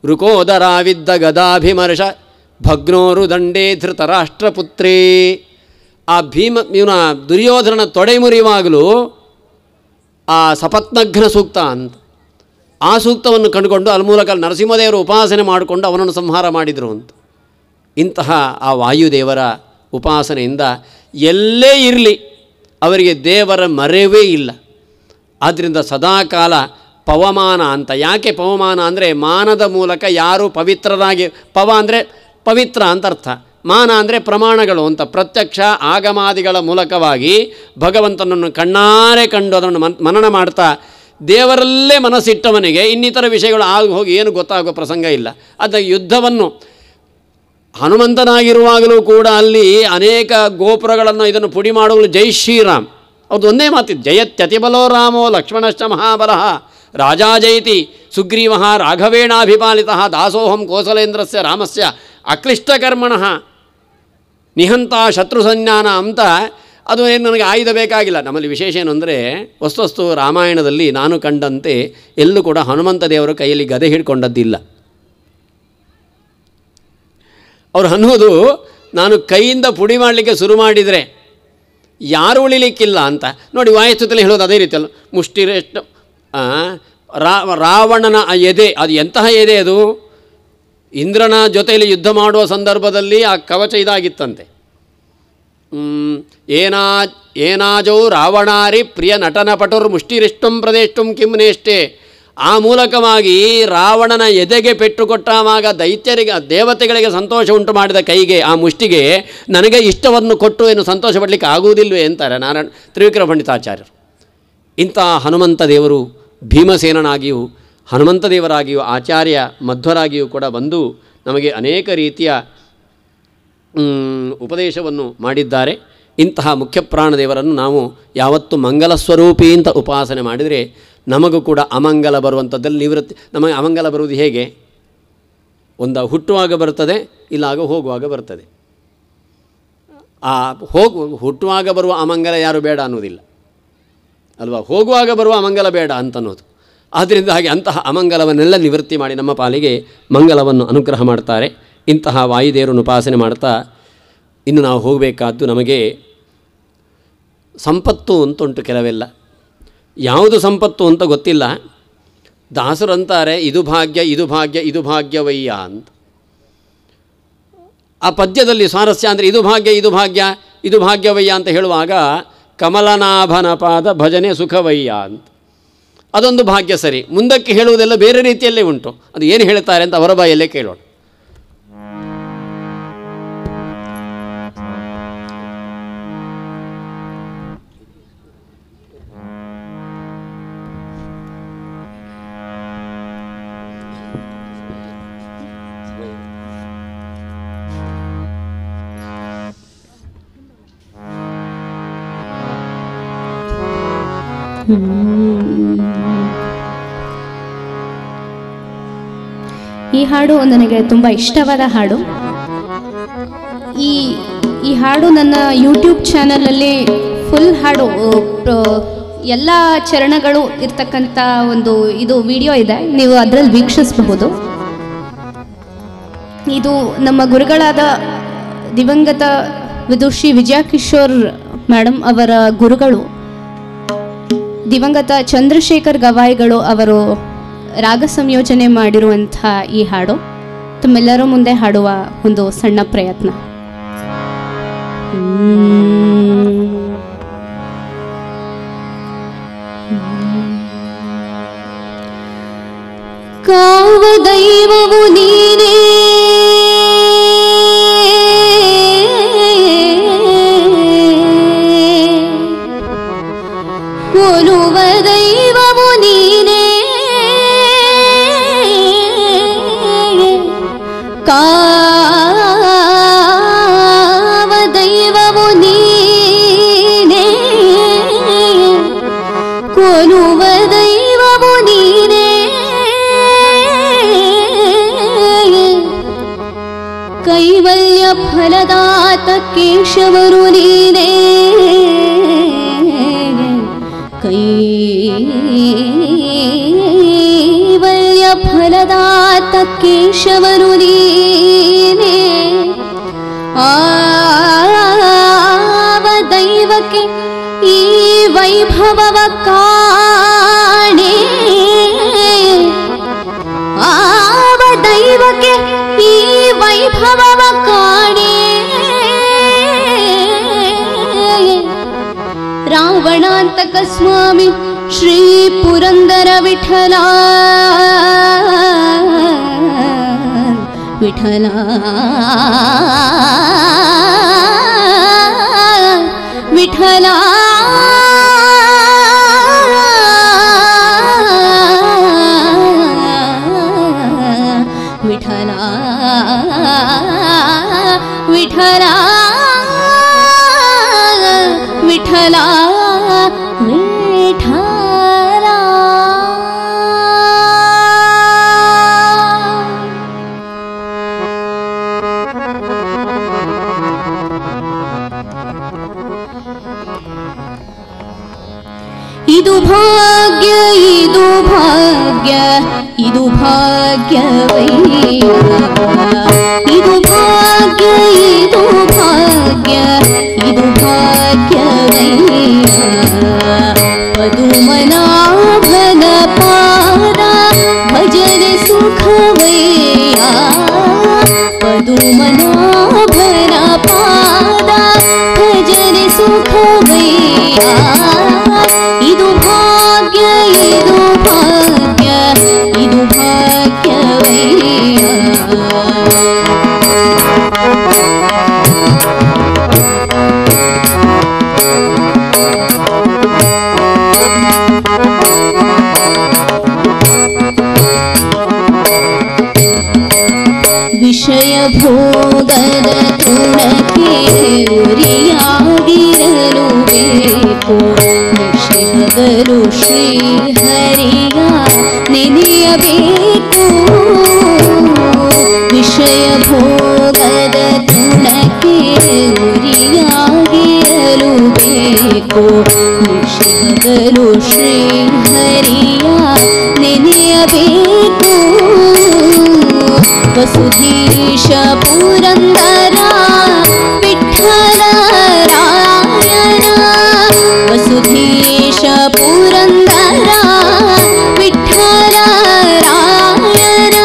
ಋಕೋದರಾವಿದ್ದ ಗದಾಭಿಮರ್ಷ ಭಗ್ನೋರು ದಂಡೇ ಧೃತರಾಷ್ಟ್ರಪುತ್ರೇ. ಆ ಇವನ ದುರ್ಯೋಧನನ ತೊಡೆ ಮುರಿಯುವಾಗಲೂ ಆ ಸಪತ್ನಘ್ನ ಸೂಕ್ತ ಅಂತ ಆ ಸೂಕ್ತವನ್ನು ಕಂಡುಕೊಂಡು ಅಲ್ಲಿ ಮೂಲಕ ನರಸಿಂಹದೇವರು ಉಪಾಸನೆ ಮಾಡಿಕೊಂಡು ಅವನನ್ನು ಸಂಹಾರ ಮಾಡಿದರು ಅಂತ. ಇಂತಹ ಆ ವಾಯುದೇವರ ಉಪಾಸನೆಯಿಂದ ಎಲ್ಲೇ ಇರಲಿ ಅವರಿಗೆ ದೇವರ ಮರೆವೇ ಇಲ್ಲ. ಆದ್ದರಿಂದ ಸದಾಕಾಲ ಪವಮಾನ ಅಂತ. ಯಾಕೆ ಪವಮಾನ ಅಂದರೆ ಮಾನದ ಮೂಲಕ ಯಾರು ಪವಿತ್ರರಾಗಿ, ಪವ ಅಂದರೆ ಪವಿತ್ರ ಅಂತ ಅರ್ಥ, ಮಾನ ಅಂದರೆ ಪ್ರಮಾಣಗಳು ಅಂತ. ಪ್ರತ್ಯಕ್ಷ ಆಗಮಾದಿಗಳ ಮೂಲಕವಾಗಿ ಭಗವಂತನನ್ನು ಕಣ್ಣಾರೆ ಕಂಡು ಅದನ್ನು ಮನನ ಮಾಡ್ತಾ ದೇವರಲ್ಲೇ ಮನಸ್ಸಿಟ್ಟವನಿಗೆ ಇನ್ನಿತರ ವಿಷಯಗಳು ಆಗಿ ಹೋಗಿ ಏನು ಗೊತ್ತಾಗೋ ಪ್ರಸಂಗ ಇಲ್ಲ. ಅದು ಯುದ್ಧವನ್ನು ಹನುಮಂತನಾಗಿರುವಾಗಲೂ ಕೂಡ ಅಲ್ಲಿ ಅನೇಕ ಗೋಪುರಗಳನ್ನು ಇದನ್ನು ಪುಡಿ ಮಾಡುವಲು ಜೈ ಶ್ರೀರಾಮ್ ಅವ್ರದ್ದು ಒಂದೇ ಮಾತಿತ್ತು, ಜಯತ್ಯತಿಬಲೋ ರಾಮೋ ಲಕ್ಷ್ಮಣಶ್ಚ ಮಹಾಬಲಃ ರಾಜಾ ಜಯತಿ ಸುಗ್ರೀವ ರಾಘವೇಣಾಭಿಪಾಲಿತ ದಾಸೋಹಂ ಕೋಸಲೇಂದ್ರಸ್ಯ ರಾಮಸ್ಯ ಅಕ್ಲಿಷ್ಟಕರ್ಮಣಃ ನಿಹಂತ ಶತ್ರು ಸಂಜ್ಞಾನ ಅಂತ. ಅದು ಏನು ನನಗೆ ಆಯುಧ ಬೇಕಾಗಿಲ್ಲ. ನಮ್ಮಲ್ಲಿ ವಿಶೇಷ ಏನು ಅಂದರೆ ವಸ್ತು ರಾಮಾಯಣದಲ್ಲಿ ನಾನು ಕಂಡಂತೆ ಎಲ್ಲೂ ಕೂಡ ಹನುಮಂತ ದೇವರ ಕೈಯಲ್ಲಿ ಗದೆ ಹಿಡ್ಕೊಂಡದ್ದಿಲ್ಲ. ಅವ್ರು ಅನ್ನೋದು ನಾನು ಕೈಯಿಂದ ಪುಡಿ ಮಾಡಲಿಕ್ಕೆ ಶುರು ಮಾಡಿದರೆ ಯಾರು ಉಳಿಲಿಕ್ಕಿಲ್ಲ ಅಂತ. ನೋಡಿ ವಾಯುಸ್ತುತಿಯಲ್ಲಿ ಹೇಳೋದು ಅದೇ ರೀತಿಯಲ್ಲ, ಮುಷ್ಟಿರೆಷ್ಟು ರಾವಣನ ಎದೆ, ಅದು ಎಂತಹ ಎದೆ ಅದು, ಇಂದ್ರನ ಜೊತೆಯಲ್ಲಿ ಯುದ್ಧ ಮಾಡುವ ಸಂದರ್ಭದಲ್ಲಿ ಆ ಕವಚ ಇದಾಗಿತ್ತಂತೆ. ಏನಾಜೌ ರಾವಣಾರಿ ಪ್ರಿಯ ನಟನ ಪಟುರ್ ಮುಷ್ಟಿರಿಷ್ಟಂ ಪ್ರದೇಷ್ಟಂ ಕಿಮ್ನೇಷ್ಟೇ. ಆ ಮೂಲಕವಾಗಿ ರಾವಣನ ಎದೆಗೆ ಪೆಟ್ಟು ಕೊಟ್ಟಾಗ ದೈತ್ಯರಿಗೆ ದೇವತೆಗಳಿಗೆ ಸಂತೋಷ ಉಂಟು ಮಾಡಿದ ಕೈಗೆ ಆ ಮುಷ್ಟಿಗೆ ನನಗೆ ಇಷ್ಟವನ್ನು ಕೊಟ್ಟು ಏನು ಸಂತೋಷ ಪಡಲಿಕ್ಕೆ ಆಗುವುದಿಲ್ವೇ ಅಂತಾರೆ ನಾರಾಯಣ ತ್ರಿವಿಕ್ರಮ ಪಂಡಿತಾಚಾರ್ಯರು. ಇಂಥ ಹನುಮಂತ ದೇವರು ಭೀಮಸೇನನಾಗಿಯೂ ಹನುಮಂತ ದೇವರಾಗಿಯೂ ಆಚಾರ್ಯ ಮಧ್ವರಾಗಿಯೂ ಕೂಡ ಬಂದು ನಮಗೆ ಅನೇಕ ರೀತಿಯ ಉಪದೇಶವನ್ನು ಮಾಡಿದ್ದಾರೆ. ಇಂತಹ ಮುಖ್ಯಪ್ರಾಣದೇವರನ್ನು ನಾವು ಯಾವತ್ತು ಮಂಗಲ ಸ್ವರೂಪಿ ಅಂತ ಉಪಾಸನೆ ಮಾಡಿದರೆ ನಮಗೂ ಕೂಡ ಅಮಂಗಲ ಬರುವಂಥದ್ದಲ್ಲಿ ನಿವೃತ್ತಿ. ನಮಗೆ ಅಮಂಗಲ ಬರುವುದು ಹೇಗೆ? ಹುಟ್ಟುವಾಗ ಬರ್ತದೆ, ಇಲ್ಲ ಆಗ ಹೋಗುವಾಗ ಬರ್ತದೆ. ಆ ಹುಟ್ಟುವಾಗ ಬರುವ ಅಮಂಗಲ ಯಾರು ಬೇಡ ಅನ್ನೋದಿಲ್ಲ ಅಲ್ವಾ, ಹೋಗುವಾಗ ಬರುವ ಅಮಂಗಲ ಬೇಡ ಅಂತನ್ನೋದು. ಆದ್ದರಿಂದ ಹಾಗೆ ಅಂತಹ ಅಮಂಗಲವನ್ನೆಲ್ಲ ನಿವೃತ್ತಿ ಮಾಡಿ ನಮ್ಮ ಪಾಲಿಗೆ ಮಂಗಲವನ್ನು ಅನುಗ್ರಹ ಮಾಡ್ತಾರೆ. ಇಂತಹ ವಾಯುದೇವರನ್ನು ಉಪಾಸನೆ ಮಾಡ್ತಾ ಇನ್ನು ನಾವು ಹೋಗಬೇಕಾದ್ದು ನಮಗೆ ಸಂಪತ್ತು ಅಂತುಂಟು. ಕೆಲವೆಲ್ಲ ಯಾವುದು ಸಂಪತ್ತು ಅಂತ ಗೊತ್ತಿಲ್ಲ. ದಾಸರಂತಾರೆ ಇದು ಭಾಗ್ಯ ಇದು ಭಾಗ್ಯ ಇದು ಭಾಗ್ಯವಯ್ಯ ಅಂತ. ಆ ಪದ್ಯದಲ್ಲಿ ಸ್ವಾರಸ್ಯ ಅಂದರೆ ಇದು ಭಾಗ್ಯ ಇದು ಭಾಗ್ಯ ಇದು ಭಾಗ್ಯವಯ್ಯ ಅಂತ ಹೇಳುವಾಗ ಕಮಲನಾಭನ ಪಾದ ಭಜನೆ ಸುಖವಯ್ಯ ಅಂತ, ಅದೊಂದು ಭಾಗ್ಯ. ಸರಿ, ಮುಂದಕ್ಕೆ ಹೇಳುವುದೆಲ್ಲ ಬೇರೆ ರೀತಿಯಲ್ಲೇ ಉಂಟು. ಅದು ಏನು ಹೇಳ್ತಾರೆ ಅಂತ ಅವರ ಬಾಯಲ್ಲೇ ಕೇಳೋಣ. ಈ ಹಾಡು ನನಗೆ ತುಂಬ ಇಷ್ಟವಾದ ಹಾಡು. ಈ ಹಾಡು ನನ್ನ ಯೂಟ್ಯೂಬ್ ಚಾನಲಲ್ಲಿ ಫುಲ್ ಹಾಡು ಎಲ್ಲ ಚರಣಗಳು ಇರ್ತಕ್ಕಂಥ ಇದು ವಿಡಿಯೋ ಇದೆ, ನೀವು ಅದರಲ್ಲಿ ವೀಕ್ಷಿಸಬಹುದು. ಇದು ನಮ್ಮ ಗುರುಗಳಾದ ದಿವಂಗತ ವಿದುಷಿ ವಿಜಯಕಿಶೋರ್ ಮೇಡಮ್ ಅವರ ಗುರುಗಳು ದಿವಂಗತ ಚಂದ್ರಶೇಖರ್ ಗವಾಯಿಗಳು ಅವರು ರಾಗ ಸಂಯೋಜನೆ ಮಾಡಿರುವಂಥ ಈ ಹಾಡು ತಮ್ಮೆಲ್ಲರ ಮುಂದೆ ಹಾಡುವ ಒಂದು ಸಣ್ಣ ಪ್ರಯತ್ನ. ಕಾವ ದೈವವು ನೀನೇ ಕೊಲುವ ದೈವವು ನೀನೇ ಕಾವ ದೈವವು ನೀನೇ ಕೊಲುವ ದೈವವು ನೀನೇ ಕೈವಲ್ಯ ಫಲದಾತ ಕೇಶವರು ನೀನೇ ಕೈವಲ್ಯ ಫಲದಾತ ಕೇಶವರು ನೀನೇ ಆವ ದೈವಕ್ಕೆ ಈ ವೈಭವವ ಕಾಣೆ, ಆವ ದೈವಕ್ಕೆ ಈ ವೈಭವವ ಕಾಣೆ. ರಾವಣಾಂತಕ ಸ್ವಾಮಿ ಶ್ರೀ ಪುರಂದರ ವಿಠಲ ವಿಠಲ ವಿಠಲ ವಿಠಲ ವಿಠಲ ವಿಠಲ ವಿಠಲ. ಇದು ಭಾಗ್ಯ ಇದು ಭಾಗ್ಯ ಇದು ಭಾಗ್ಯವಯ್ಯ, ಇದು ಭಾಗ್ಯ ಇದು ಭಾಗ್ಯ ಇದು ಭಾಗ್ಯವಯ್ಯ. ಪದುಮನಾಭನ ಪಾದ ಭಜನೆ ಸುಖವಯ್ಯ, ಪದುಮನಾಭನ ಪಾದ ಭಜನೆ ಸುಖವಯ್ಯ. ಇದು ಭಾಗ್ಯ ಇದು ಭಾಗ್ಯ ಇದು ಭಾಗ್ಯವಯ್ಯ. ವಿಷಯ ಭೋಗದ ತುಣಕ್ಕೆ ಉರಿಯಾಗಿರಲು ಬೇಕು, ನಿಷಿಹಗಲು ಶ್ರೀಹರಿಯ ನೆನೆಯಬೇಕು. ವಿಷಯ ಭೋಗದ ತುಣಕ್ಕೆ ಉರಿಯಾಗಿರಲು ಬೇಕು, ನಿಷಿಹಗಲು ಶ್ರೀಹರಿಯ ನೆನೆಯಬೇಕು. ವಸುಧೀಶ ಪುರಂದರ ವಿಠಲ ರಾಯನ, ವಸುಧೀಶ ಪುರಂದರ ವಿಠಲ ರಾಯನ.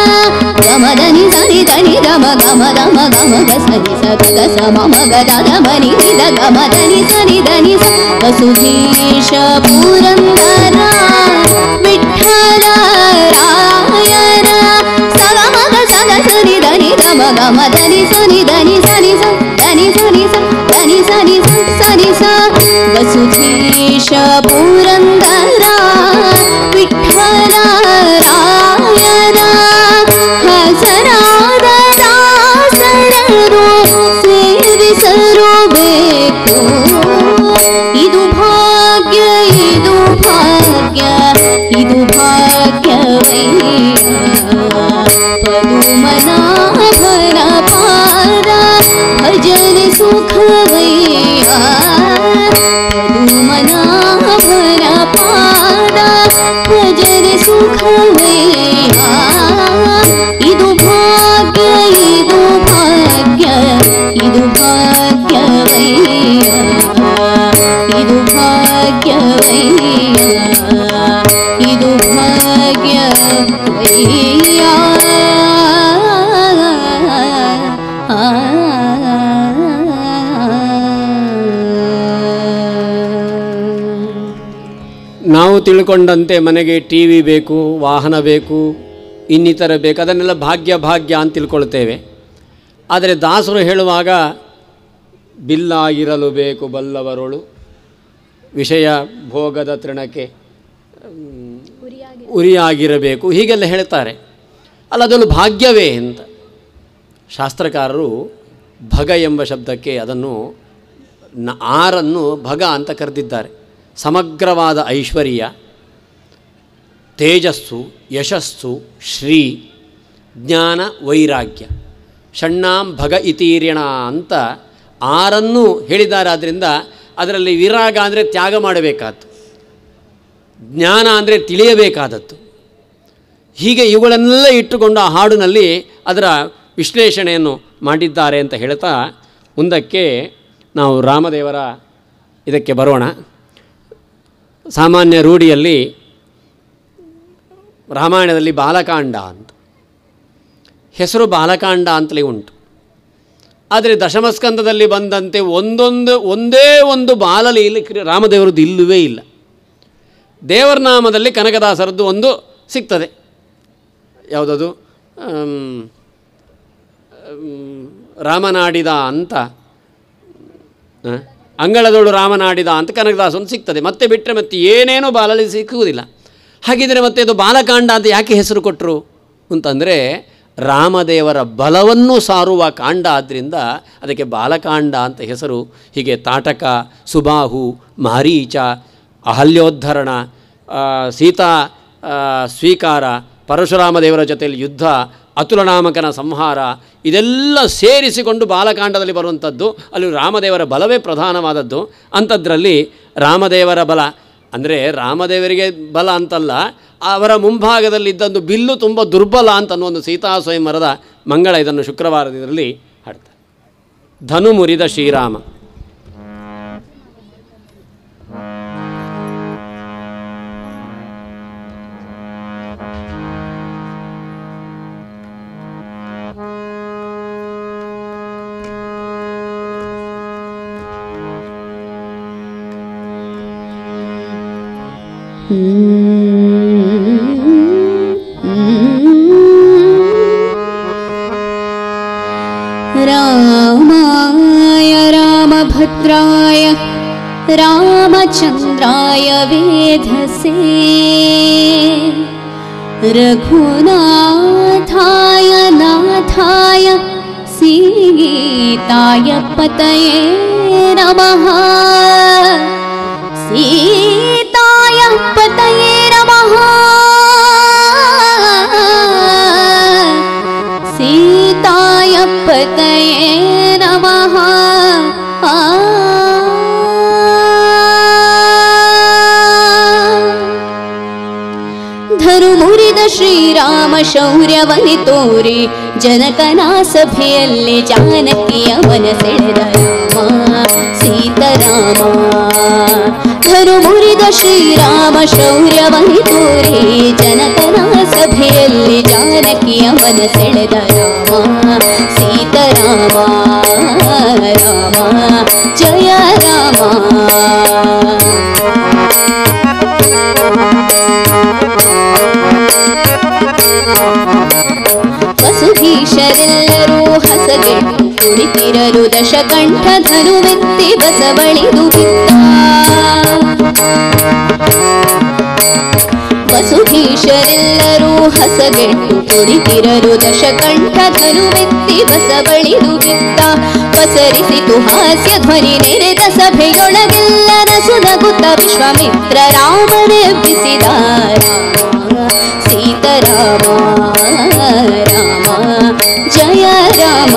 ಗಮದನಿ ಸನಿ ಧನಿ ಗಮ ಗಮ ದಮ ಗಮ ಗ ಸನಿ ಸ ಗ ಸ ಮಮ ಗ ದ ದ ಮನಿ ದ ಗಮದನಿ ಸನಿ ಧನಿ ಸ. ವಸುಧೀಶ ಪುರಂದರ ವಿಠಲ ರಾಯನ. ಸನಿ ಧನಿ ಗಮ ಗಮ ಧನಿ ಸನಿ ಧನಿ ಸನಿ ಸ ಧನಿ ಸನಿ ಸ ಧನಿ ಸನಿ ಸ ಸನಿ ಸ. ವಸುಧೀಶ ಪುರಂದರ ವಿಠಲ ರಾಯನ. ಹಸರಾದ ದಾಸರರು ಸೇವಿಸಲು ಬೇಕು, ಇದು ಭಾಗ್ಯ ಇದು ಭಾಗ್ಯ ಇದು ಭಾಗ್ಯವಯ್ಯ. ಪದುಮನಾಭನ ಪಾದ ಭಜನೆ ಸುಖವಯ್ಯ, ಪದುಮನಾಭನ ಪಾದ ಭಜನೆ ಸುಖವಯ್ಯ. ಇದು ಭಾಗ್ಯ ಇದು ಭಾಗ್ಯ ಇದು ಭಾಗ್ಯವಯ್ಯ, ಇದು ಭಾಗ್ಯವಯ್ಯ ಇದು ಭಾಗ್ಯವಯ್ಯ. ನಾವು ತಿಳ್ಕೊಂಡಂತೆ ಮನೆಗೆ ಟಿ ವಿ ಬೇಕು, ವಾಹನ ಬೇಕು, ಇನ್ನಿತರ ಬೇಕು, ಅದನ್ನೆಲ್ಲ ಭಾಗ್ಯ ಭಾಗ್ಯ ಅಂತ ತಿಳ್ಕೊಳ್ತೇವೆ. ಆದರೆ ದಾಸರು ಹೇಳುವಾಗ ಬಿಲ್ಲಾಗಿರಲು ಬೇಕು ಬಲ್ಲವರೊಳು, ವಿಷಯ ಭೋಗದ ತೃಣಕ್ಕೆ ಉರಿಯಾಗಿರಬೇಕು, ಹೀಗೆಲ್ಲ ಹೇಳ್ತಾರೆ. ಅಲ್ಲ, ಅದೊಂದು ಭಾಗ್ಯವೇ ಅಂತ ಶಾಸ್ತ್ರಕಾರರು ಭಗ ಎಂಬ ಶಬ್ದಕ್ಕೆ ಅದನ್ನು ಆರನ್ನು ಭಗ ಅಂತ ಕರೆದಿದ್ದಾರೆ. ಸಮಗ್ರವಾದ ಐಶ್ವರ್ಯ, ತೇಜಸ್ಸು, ಯಶಸ್ಸು, ಶ್ರೀ, ಜ್ಞಾನ, ವೈರಾಗ್ಯ, ಷಣ್ಣಾಂ ಭಗ ಇತೀರ್ಯಣ ಅಂತ ಆರನ್ನು ಹೇಳಿದ್ದಾರೆ. ಆದ್ದರಿಂದ ಅದರಲ್ಲಿ ವಿರಾಗ ಅಂದರೆ ತ್ಯಾಗ ಮಾಡಬೇಕಾದ್ದು, ಜ್ಞಾನ ಅಂದರೆ ತಿಳಿಯಬೇಕಾದದ್ದು. ಹೀಗೆ ಇವುಗಳನ್ನೆಲ್ಲ ಇಟ್ಟುಕೊಂಡು ಆ ಹಾಡಿನಲ್ಲಿ ಅದರ ವಿಶ್ಲೇಷಣೆಯನ್ನು ಮಾಡಿದ್ದಾರೆ ಅಂತ ಹೇಳ್ತಾ ಮುಂದಕ್ಕೆ ನಾವು ರಾಮದೇವರ ಇದಕ್ಕೆ ಬರೋಣ. ಸಾಮಾನ್ಯ ರೂಢಿಯಲ್ಲಿ ರಾಮಾಯಣದಲ್ಲಿ ಬಾಲಕಾಂಡ ಅಂತ ಹೆಸರು ಬಾಲಕಾಂಡ ಅಂತಲೇ ಉಂಟು. ಆದರೆ ದಶಮಸ್ಕಂದದಲ್ಲಿ ಬಂದಂತೆ ಒಂದೇ ಒಂದು ಬಾಲಲೀಲೆ ರಾಮದೇವರದ್ದು ಇಲ್ಲವೇ ಇಲ್ಲ. ದೇವರ ನಾಮದಲ್ಲಿ ಕನಕದಾಸರದ್ದು ಒಂದು ಸಿಗ್ತದೆ. ಯಾವುದದು? ರಾಮನಾಡಿದ ಅಂತ, ಅಂಗಳದೋಳು ರಾಮನಾಡಿದ ಅಂತ ಕನಕದಾಸ ಒಂದು ಸಿಗ್ತದೆ. ಮತ್ತೆ ಬಿಟ್ಟರೆ ಮತ್ತೆ ಏನೇನೋ ಬಾಲಲಿ ಸಿಕ್ಕುವುದಿಲ್ಲ. ಹಾಗಿದ್ದರೆ ಮತ್ತೆ ಅದು ಬಾಲಕಾಂಡ ಅಂತ ಯಾಕೆ ಹೆಸರು ಕೊಟ್ಟರು ಅಂತಂದರೆ, ರಾಮದೇವರ ಬಲವನ್ನು ಸಾರುವ ಕಾಂಡ ಆದ್ದರಿಂದ ಅದಕ್ಕೆ ಬಾಲಕಾಂಡ ಅಂತ ಹೆಸರು. ಹೀಗೆ ತಾಟಕ, ಸುಬಾಹು, ಮಾರೀಚ, ಅಹಲ್ಯೋದ್ಧರಣ, ಸೀತಾ ಸ್ವೀಕಾರ, ಪರಶುರಾಮ ದೇವರ ಜೊತೆಯಲ್ಲಿ ಯುದ್ಧ, ಅತುಲನಾಮಕನ ಸಂಹಾರ, ಇದೆಲ್ಲ ಸೇರಿಸಿಕೊಂಡು ಬಾಲಕಾಂಡದಲ್ಲಿ ಬರುವಂಥದ್ದು. ಅಲ್ಲಿ ರಾಮದೇವರ ಬಲವೇ ಪ್ರಧಾನವಾದದ್ದು. ಅಂಥದ್ರಲ್ಲಿ ರಾಮದೇವರ ಬಲ ಅಂದರೆ ರಾಮದೇವರಿಗೆ ಬಲ ಅಂತಲ್ಲ, ಅವರ ಮುಂಭಾಗದಲ್ಲಿದ್ದಂದು ಬಿಲ್ಲು ತುಂಬ ದುರ್ಬಲ ಅಂತ ಅನ್ನೋ ಸೀತಾ ಸ್ವಯಂವರದ ಮಂಗಳ ಇದನ್ನು ಶುಕ್ರವಾರದಲ್ಲಿ ಹಾಡ್ತಾರೆ. ಧನು ಮುರಿದ ಶ್ರೀರಾಮ. रामाय रामभद्राय रामचन्द्राय वेधसे रघुनाथाय नाथाय सीताय पतये नमः सीताय पतये नमः सीताय पतये नमः ಧನು ಮುರಿದ ಶ್ರೀರಾಮ ಶೌರ್ಯವನಿ ತೋರಿ ಜನಕನ ಸಭೆಯಲ್ಲಿ ಜಾನಕಿಯ ಮನ ಸೆಳೆದ ರಾಮ ಸೀತಾರಾಮ. ಧನು ಮುರಿದ ಶ್ರೀರಾಮ ಶೌರ್ಯವನಿ ತೋರಿ ಜನಕನ ಸಭೆಯಲ್ಲಿ ಜಾನಕಿಯ ಮನ ಸೆಳೆದ ರಾಮ ಸೀತಾರಾಮ. ರಾಮ ಜಯ ರಾಮ. ವಸುಧೀಶರೆಲ್ಲರೂ ಹಸಗೆಟ್ಟು ಕುಳಿತಿರಲು ದಶಕಂಠ ಧನುವೆತ್ತಿ ಬಸವಳಿದು ಬಿದ್ದ. ವಸುಧೀಶರೆಲ್ಲರೂ ಹಸಗೆಟ್ಟು ಕುಳಿತಿರಲು ದಶಕಂಠ ಧನುವೆತ್ತಿ ಬಸವಳಿದು ಬಿದ್ದ. ಪಸರಿಸಿತು ಹಾಸ್ಯ ಧ್ವನಿ ನೆರೆದ ಸಭೆಯೊಳಗೆಲ್ಲ ನಸುನಗುತ್ತ ವಿಶ್ವಾಮಿತ್ರ ರಾಮನೆಬ್ಬಿಸಿದ ಸೀತಾರಾಮ. ರಾಮ ಜಯ ರಾಮ.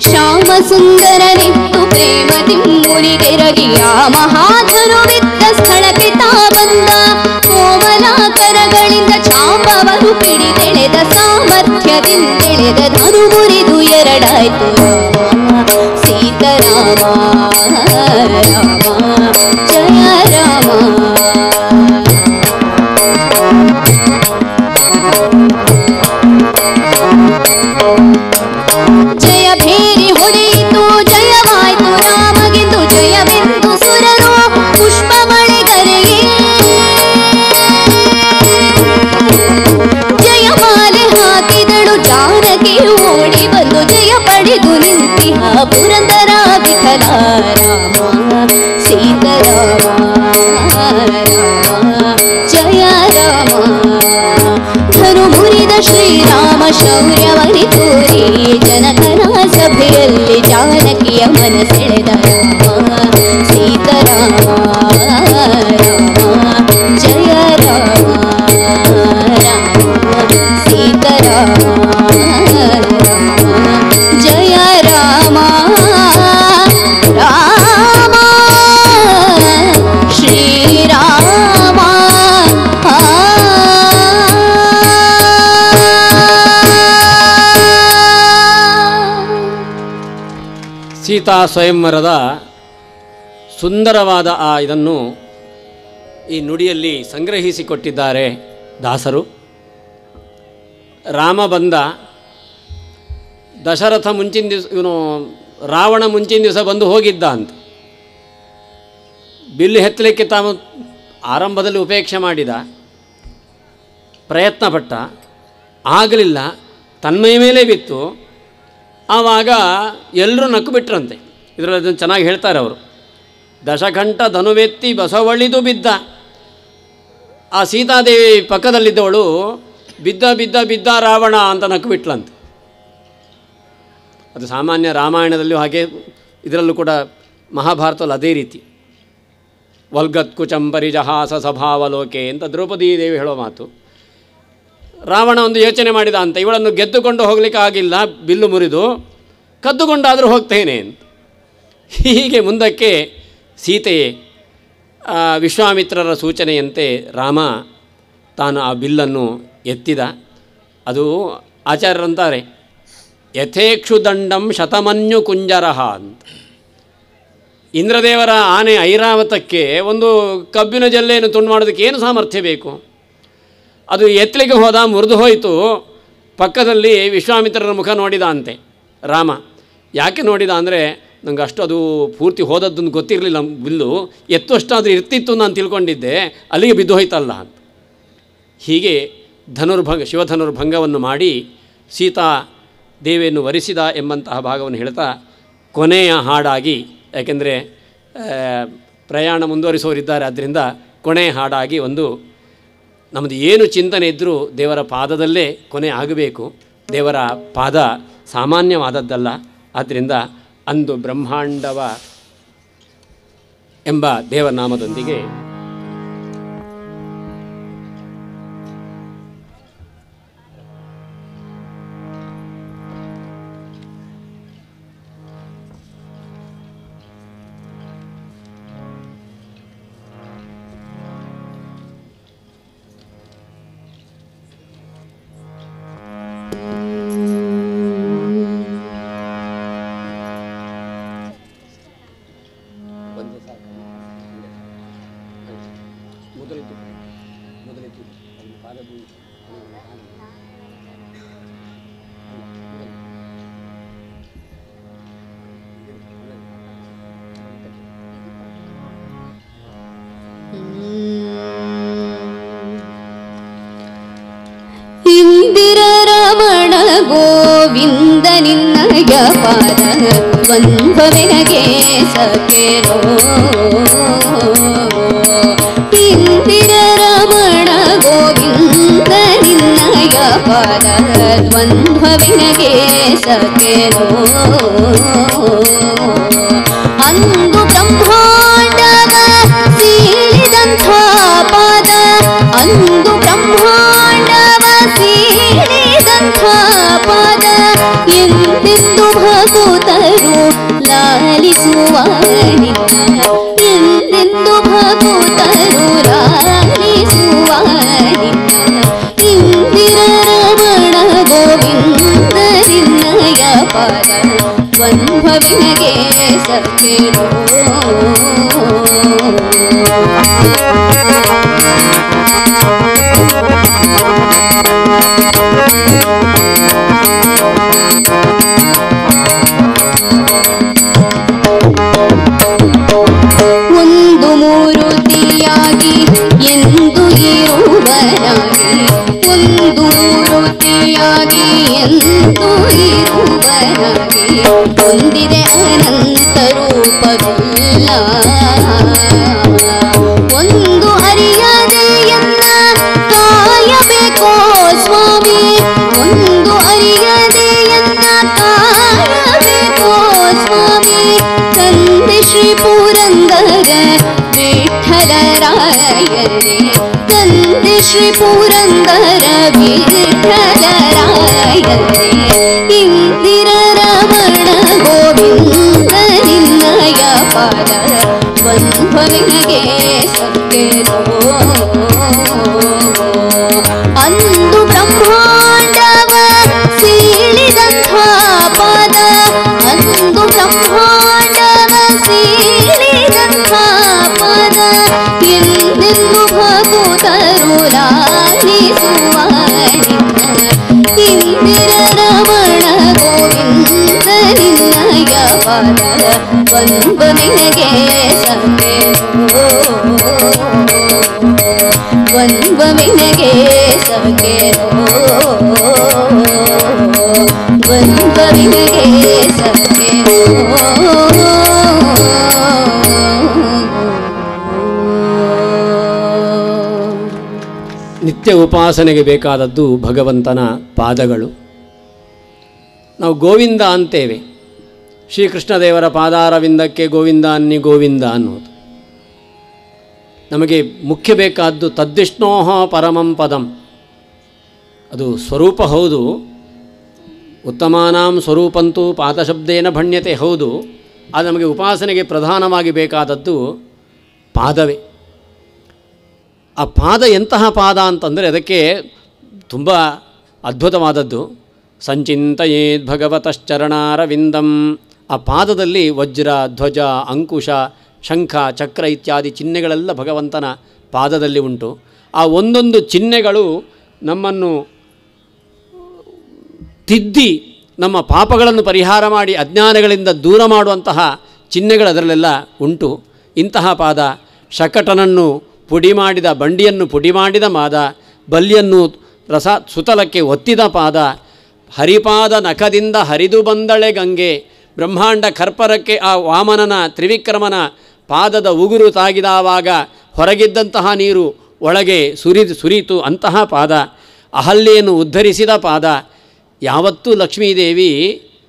ಶ್ಯಾಮ ಸುಂದರನಿತ್ತು ಪ್ರೇಮದಿ ಮುರಿಗೆರಗಿಯ ಮಹಾಧನುವಿದ್ದ ಸ್ಥಳಕ್ಕೆ ತಾ ಬಂದ. ಕೋಮಲ ಕರಗಳಿಂದ ಚಾಪವನ್ನು ಪಿಡಿದೆಳೆದ ಸಾಮರ್ಥ್ಯದಿಂದೆಳೆದ ಧನು ಮುರಿದು ಎರಡಾಯ್ತು ಸೀತಾರಾಮ. ರಾಮ ಜಯ ರಾಮ. ಜಯ ಭೇರಿ ಹೊಡೆಯಿತು ಜಯವಾಯ್ತು ರಾಮಗೆಂದು ಜಯವೆಂದು ಸುರರು ಪುಷ್ಪ ಮಳೆಗರೆಯೇ ಜಯಮಾಲೆ ಹಾಕಿದಳು ಜಾನಕಿ ಓಡಿ ಬಂದು ಜಯ ಪಡೆದು ನಿಂತಿಹ ಪುರಂದರ ವಿಠಲ ರಾಮ ಸೀತಾರಾಮ. ರಾಮ ಜಯ ರಾಮ. ಧನು ಮುರಿದ ಶ್ರೀರಾಮ ಶೌರ್ಯವನಿ ತೋರಿ ಜನಕನ ಸಭೆಯಲ್ಲಿ ಜಾನಕಿಯ ಮನ ಸೆಳೆದ ರಾಮ ಸೀತಾರಾಮ. ರಾಮ ಜಯ ರಾಮ. ರಾಮ ಸೀತಾರಾಮ. ರಾಮ ಜಯ ರಾಮ. ರಾಮ ಶ್ರೀರಾಮ. ಸೀತಾ ಸ್ವಯಂವರದ ಸುಂದರವಾದ ಇದನ್ನು ಈ ನುಡಿಯಲ್ಲಿ ಸಂಗ್ರಹಿಸಿಕೊಟ್ಟಿದ್ದಾರೆ ದಾಸರು. ರಾಮ ಬಂದ, ದಶರಥ ಮುಂಚಿನ ದಿವಸ, ರಾವಣ ಮುಂಚಿನ ದಿವಸ ಬಂದು ಹೋಗಿದ್ದ ಅಂತ. ಬಿಲ್ಲು ಎತ್ತಲಿಕ್ಕೆ ತಾವು ಆರಂಭದಲ್ಲಿ ಉಪೇಕ್ಷೆ ಮಾಡಿದ, ಪ್ರಯತ್ನ ಪಟ್ಟ, ಆಗಲಿಲ್ಲ, ತನ್ಮೈ ಮೇಲೆ ಬಿತ್ತು. ಆವಾಗ ಎಲ್ಲರೂ ನಕ್ಕು ಬಿಟ್ರಂತೆ. ಇದರಲ್ಲಿ ಅದನ್ನು ಚೆನ್ನಾಗಿ ಹೇಳ್ತಾರೆ ಅವರು. ದಶಕಂಠ ಧನುವೆತ್ತಿ ಬಸವಳಿದು ಬಿದ್ದ. ಆ ಸೀತಾದೇವಿ ಪಕ್ಕದಲ್ಲಿದ್ದವಳು ಬಿದ್ದ ಬಿದ್ದ ಬಿದ್ದ ರಾವಣ ಅಂತ ನಕ್ಕು ಬಿಟ್ಲಂತೆ. ಅದು ಸಾಮಾನ್ಯ ರಾಮಾಯಣದಲ್ಲೂ ಹಾಗೆ, ಇದರಲ್ಲೂ ಕೂಡ ಮಹಾಭಾರತದಲ್ಲಿ ಅದೇ ರೀತಿ. ವಲ್ಗತ್ ಕುಚಂಪರಿಜಹಾಸ ಸಭಾವಲೋಕೆ ಅಂತ ದ್ರೌಪದಿ ದೇವಿ ಹೇಳೋ ಮಾತು. ರಾವಣ ಒಂದು ಯೋಚನೆ ಮಾಡಿದ ಅಂತ, ಇವಳನ್ನು ಗೆದ್ದುಕೊಂಡು ಹೋಗಲಿಕ್ಕೆ ಆಗಿಲ್ಲ, ಬಿಲ್ಲು ಮುರಿದು, ಕದ್ದುಕೊಂಡಾದರೂ ಹೋಗ್ತೇನೆ ಅಂತ. ಹೀಗೆ ಮುಂದಕ್ಕೆ ಸೀತೆಯೇ ವಿಶ್ವಾಮಿತ್ರರ ಸೂಚನೆಯಂತೆ ರಾಮ ತಾನು ಆ ಬಿಲ್ಲನ್ನು ಎತ್ತಿದ. ಅದು ಆಚಾರ್ಯರಂತಾರೆ, ಯಥೇಕ್ಷು ದಂಡಂ ಶತಮನ್ಯು ಕುಂಜರಹ ಅಂತ. ಇಂದ್ರದೇವರ ಆನೆ ಐರಾವತಕ್ಕೆ ಒಂದು ಕಬ್ಬಿನ ಜಲ್ಲೆಯನ್ನು ತುಂಡು ಮಾಡೋದಕ್ಕೆ ಏನು ಸಾಮರ್ಥ್ಯ ಬೇಕು? ಅದು ಎತ್ತಲಿಕ್ಕೆ ಹೋದ, ಮುರಿದು ಹೋಯಿತು. ಪಕ್ಕದಲ್ಲಿ ವಿಶ್ವಾಮಿತ್ರರ ಮುಖ ನೋಡಿದ ಅಂತೆ ರಾಮ. ಯಾಕೆ ನೋಡಿದ ಅಂದರೆ, ನನಗೆ ಅಷ್ಟು ಅದು ಪೂರ್ತಿ ಹೋದದ್ದನ್ನು ಗೊತ್ತಿರಲಿಲ್ಲ, ಬಿಲ್ಲು ಎತ್ತುವಷ್ಟಾದರೂ ಇರ್ತಿತ್ತು ನಾನು ತಿಳ್ಕೊಂಡಿದ್ದೆ, ಅಲ್ಲಿಗೆ ಬಿದ್ದು ಹೋಯ್ತಲ್ಲ ಅಂತ. ಹೀಗೆ ಶಿವಧನುರ್ಭಂಗವನ್ನು ಮಾಡಿ ಸೀತಾ ದೇವಿಯನ್ನು ವರಿಸಿದ ಎಂಬಂತಹ ಭಾಗವನ್ನು ಹೇಳ್ತಾ ಕೊನೆಯ ಹಾಡಾಗಿ, ಯಾಕೆಂದರೆ ಪ್ರಯಾಣ ಮುಂದುವರಿಸೋರಿದ್ದಾರೆ, ಆದ್ದರಿಂದ ಕೊನೆಯ ಹಾಡಾಗಿ ಒಂದು ನಮ್ಮದು ಏನು ಚಿಂತನೆ ಇದ್ದರೂ ದೇವರ ಪಾದದಲ್ಲೇ ಕೊನೆ ಆಗಬೇಕು. ದೇವರ ಪಾದ ಸಾಮಾನ್ಯವಾದದ್ದಲ್ಲ. ಆದ್ದರಿಂದ ಅಂದು ಬ್ರಹ್ಮಾಂಡವ ಎಂಬ ದೇವನಾಮದೊಂದಿಗೆ ಇಂದಿರರಮಣ ಗೋವಿಂದ ನಿನ್ನಯ ಪಾದ ದ್ವಂದ್ವವೆನಗೆ ಸಖೇನೋ. ಇಂದಿರರಮಣ ಗೋವಿಂದ ನಿನ್ನಯ ಪಾದ ದ್ವಂದ್ವವೆನಗೆ ಸಖೇನೋ. ಅಂದು ಬ್ರಹ್ಮಾಂಡವ ಸೀಳಿದಂಥ ಪಾದ, ಅಂದು ಬ್ರಹ್ಮಾಂಡವ ಸೀಳಿದಂಥ ಪಾದ, ಎಂದೆಂದು ಭಗವತರು ಲಾಲಿಸುವ ನಿನ್ನ, ಎಂದೆಂದು ಭಗವತರು ಲಾಲಿಸುವ ನಿನ್ನ. ಇಂದಿರರಮಣ ಗೋವಿಂದ ನಿನ್ನಯ ಪಾದ ದ್ವಂದ್ವವೆನಗೆ ಸಖೇನೋ. ಒಂದು ಮೂರುತಿಯಾಗಿ ಎಂದು ಇರುವನಾಗಿ, ಒಂದು ಮೂರುತಿಯಾಗಿ ಎಂದು ಇರುವನಾಗಿ, ಹೊಂದಿದೆ ಅನಂತ ರೂಪವಿಲ್ಲ. ಒಂದು ಅರಿಯದೆಯನ್ನ ಕಾಯಬೇಕೋ ಸ್ವಾಮಿ, ಒಂದು ಅರಿಯದೆಯನ್ನ ಕಾಯಬೇಕೋ ಸ್ವಾಮಿ. ತಂದೆ ಶ್ರೀ ಪುರಂದರ ವಿಠಲರಾಯರೇ, ತಂದೆ ಶ್ರೀ ಪುರಂದರ ವಿಠಲರಾಯರೇ. ಇಂದಿರರಮಣ ಗೋವಿಂದ ನಿನ್ನಯ ಪಾದ ದ್ವಂದ್ವವೆನಗೆ ಸಖೇನೋ. ಅಂದು ಬ್ರಹ್ಮಾಂಡವ ಸೀಳಿದಂಥ ಪಾದ, ಅಂದು ಬ್ರಹ್ಮಾಂಡ ರಮಣ ಗೋವಿಂದ ನಿನ್ನಯ ಪಾದ ಬಂದು ನಿನಗೆ ಸಖೇರೋ ಬಂದು ನಿನಗೆ ಸಖೇರೋ ಬಂದು ನಿನಗೆ ಸಖೇರೋ. ನಿತ್ಯ ಉಪಾಸನೆಗೆ ಬೇಕಾದದ್ದು ಭಗವಂತನ ಪಾದಗಳು. ನಾವು ಗೋವಿಂದ ಅಂತೇವೆ. ಶ್ರೀಕೃಷ್ಣದೇವರ ಪಾದಾರವಿಂದಕ್ಕೆ ಗೋವಿಂದ ಅನ್ನಿ ಗೋವಿಂದ ಅನ್ನೋದು. ನಮಗೆ ಮುಖ್ಯ ಬೇಕಾದ್ದು ತದ್ವಿಷ್ಣೋಹ ಪರಮಂ ಪದಂ. ಅದು ಸ್ವರೂಪ ಹೌದು. ಉತ್ತಮಾನಾಂ ಸ್ವರೂಪಂತೂ ಪಾದಶಬ್ದೇನ ಭಣ್ಯತೆ ಹೌದು. ಅದು ನಮಗೆ ಉಪಾಸನೆಗೆ ಪ್ರಧಾನವಾಗಿ ಬೇಕಾದದ್ದು ಪಾದವೇ. ಆ ಪಾದ ಎಂತಹ ಪಾದ ಅಂತಂದರೆ ಅದಕ್ಕೆ ತುಂಬ ಅದ್ಭುತವಾದದ್ದು. ಸಂಚಿಂತಯೇದ್ ಭಗವತಶ್ಚರಣಾರವಿಂದಂ. ಆ ಪಾದದಲ್ಲಿ ವಜ್ರ, ಧ್ವಜ, ಅಂಕುಶ, ಶಂಖ, ಚಕ್ರ ಇತ್ಯಾದಿ ಚಿಹ್ನೆಗಳೆಲ್ಲ ಭಗವಂತನ ಪಾದದಲ್ಲಿ ಉಂಟು. ಆ ಒಂದೊಂದು ಚಿಹ್ನೆಗಳು ನಮ್ಮನ್ನು ತಿದ್ದಿ ನಮ್ಮ ಪಾಪಗಳನ್ನು ಪರಿಹಾರ ಮಾಡಿ ಅಜ್ಞಾನಗಳಿಂದ ದೂರ ಮಾಡುವಂತಹ ಚಿಹ್ನೆಗಳು ಅದರಲ್ಲೆಲ್ಲ ಉಂಟು. ಇಂತಹ ಪಾದ ಶಕಟನನ್ನು ಪುಡಿ ಮಾಡಿದ, ಬಂಡಿಯನ್ನು ಪುಡಿ ಮಾಡಿದ ಪಾದ, ಬಲ್ಲಿಯನ್ನು ರಸ ಸುತಲಕ್ಕೆ ಒತ್ತಿದ ಪಾದ, ಹರಿಪಾದ ನಖದಿಂದ ಹರಿದು ಬಂದಳೆ ಗಂಗೆ. ಬ್ರಹ್ಮಾಂಡ ಕರ್ಪರಕ್ಕೆ ಆ ವಾಮನನ ತ್ರಿವಿಕ್ರಮನ ಪಾದದ ಉಗುರು ತಾಗಿದವಾಗ ಹೊರಗಿದ್ದಂತಹ ನೀರು ಒಳಗೆ ಸುರಿತು ಅಂತಹ ಪಾದ. ಅಹಲ್ಯೆಯನ್ನು ಉದ್ಧರಿಸಿದ ಪಾದ. ಯಾವತ್ತೂ ಲಕ್ಷ್ಮೀದೇವಿ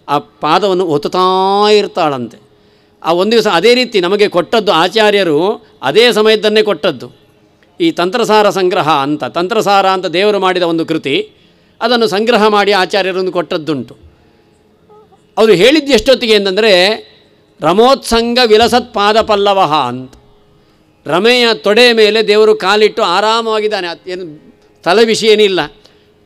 ಆ ಪಾದವನ್ನು ಒತ್ತುತ್ತಾ ಇರ್ತಾಳಂತೆ. ಆ ಒಂದು ದಿವಸ ಅದೇ ರೀತಿ ನಮಗೆ ಕೊಟ್ಟದ್ದು ಆಚಾರ್ಯರು ಅದೇ ಸಮಯದನ್ನೇ ಕೊಟ್ಟದ್ದು. ಈ ತಂತ್ರಸಾರ ಸಂಗ್ರಹ ಅಂತ, ತಂತ್ರಸಾರ ಅಂತ ದೇವರು ಮಾಡಿದ ಒಂದು ಕೃತಿ, ಅದನ್ನು ಸಂಗ್ರಹ ಮಾಡಿ ಆಚಾರ್ಯರನ್ನು ಕೊಟ್ಟದ್ದುಂಟು. ಅವರು ಹೇಳಿದ್ದು ಎಷ್ಟೊತ್ತಿಗೆ ಅಂತಂದರೆ ರಮೋತ್ಸಂಗ ವಿಲಸತ್ ಪಾದ ಪಲ್ಲವ ಅಂತ. ರಮೆಯ ತೊಡೆಯ ಮೇಲೆ ದೇವರು ಕಾಲಿಟ್ಟು ಆರಾಮವಾಗಿದ್ದಾನೆ, ಏನು ತಲೆ ವಿಷಯ ಏನಿಲ್ಲ,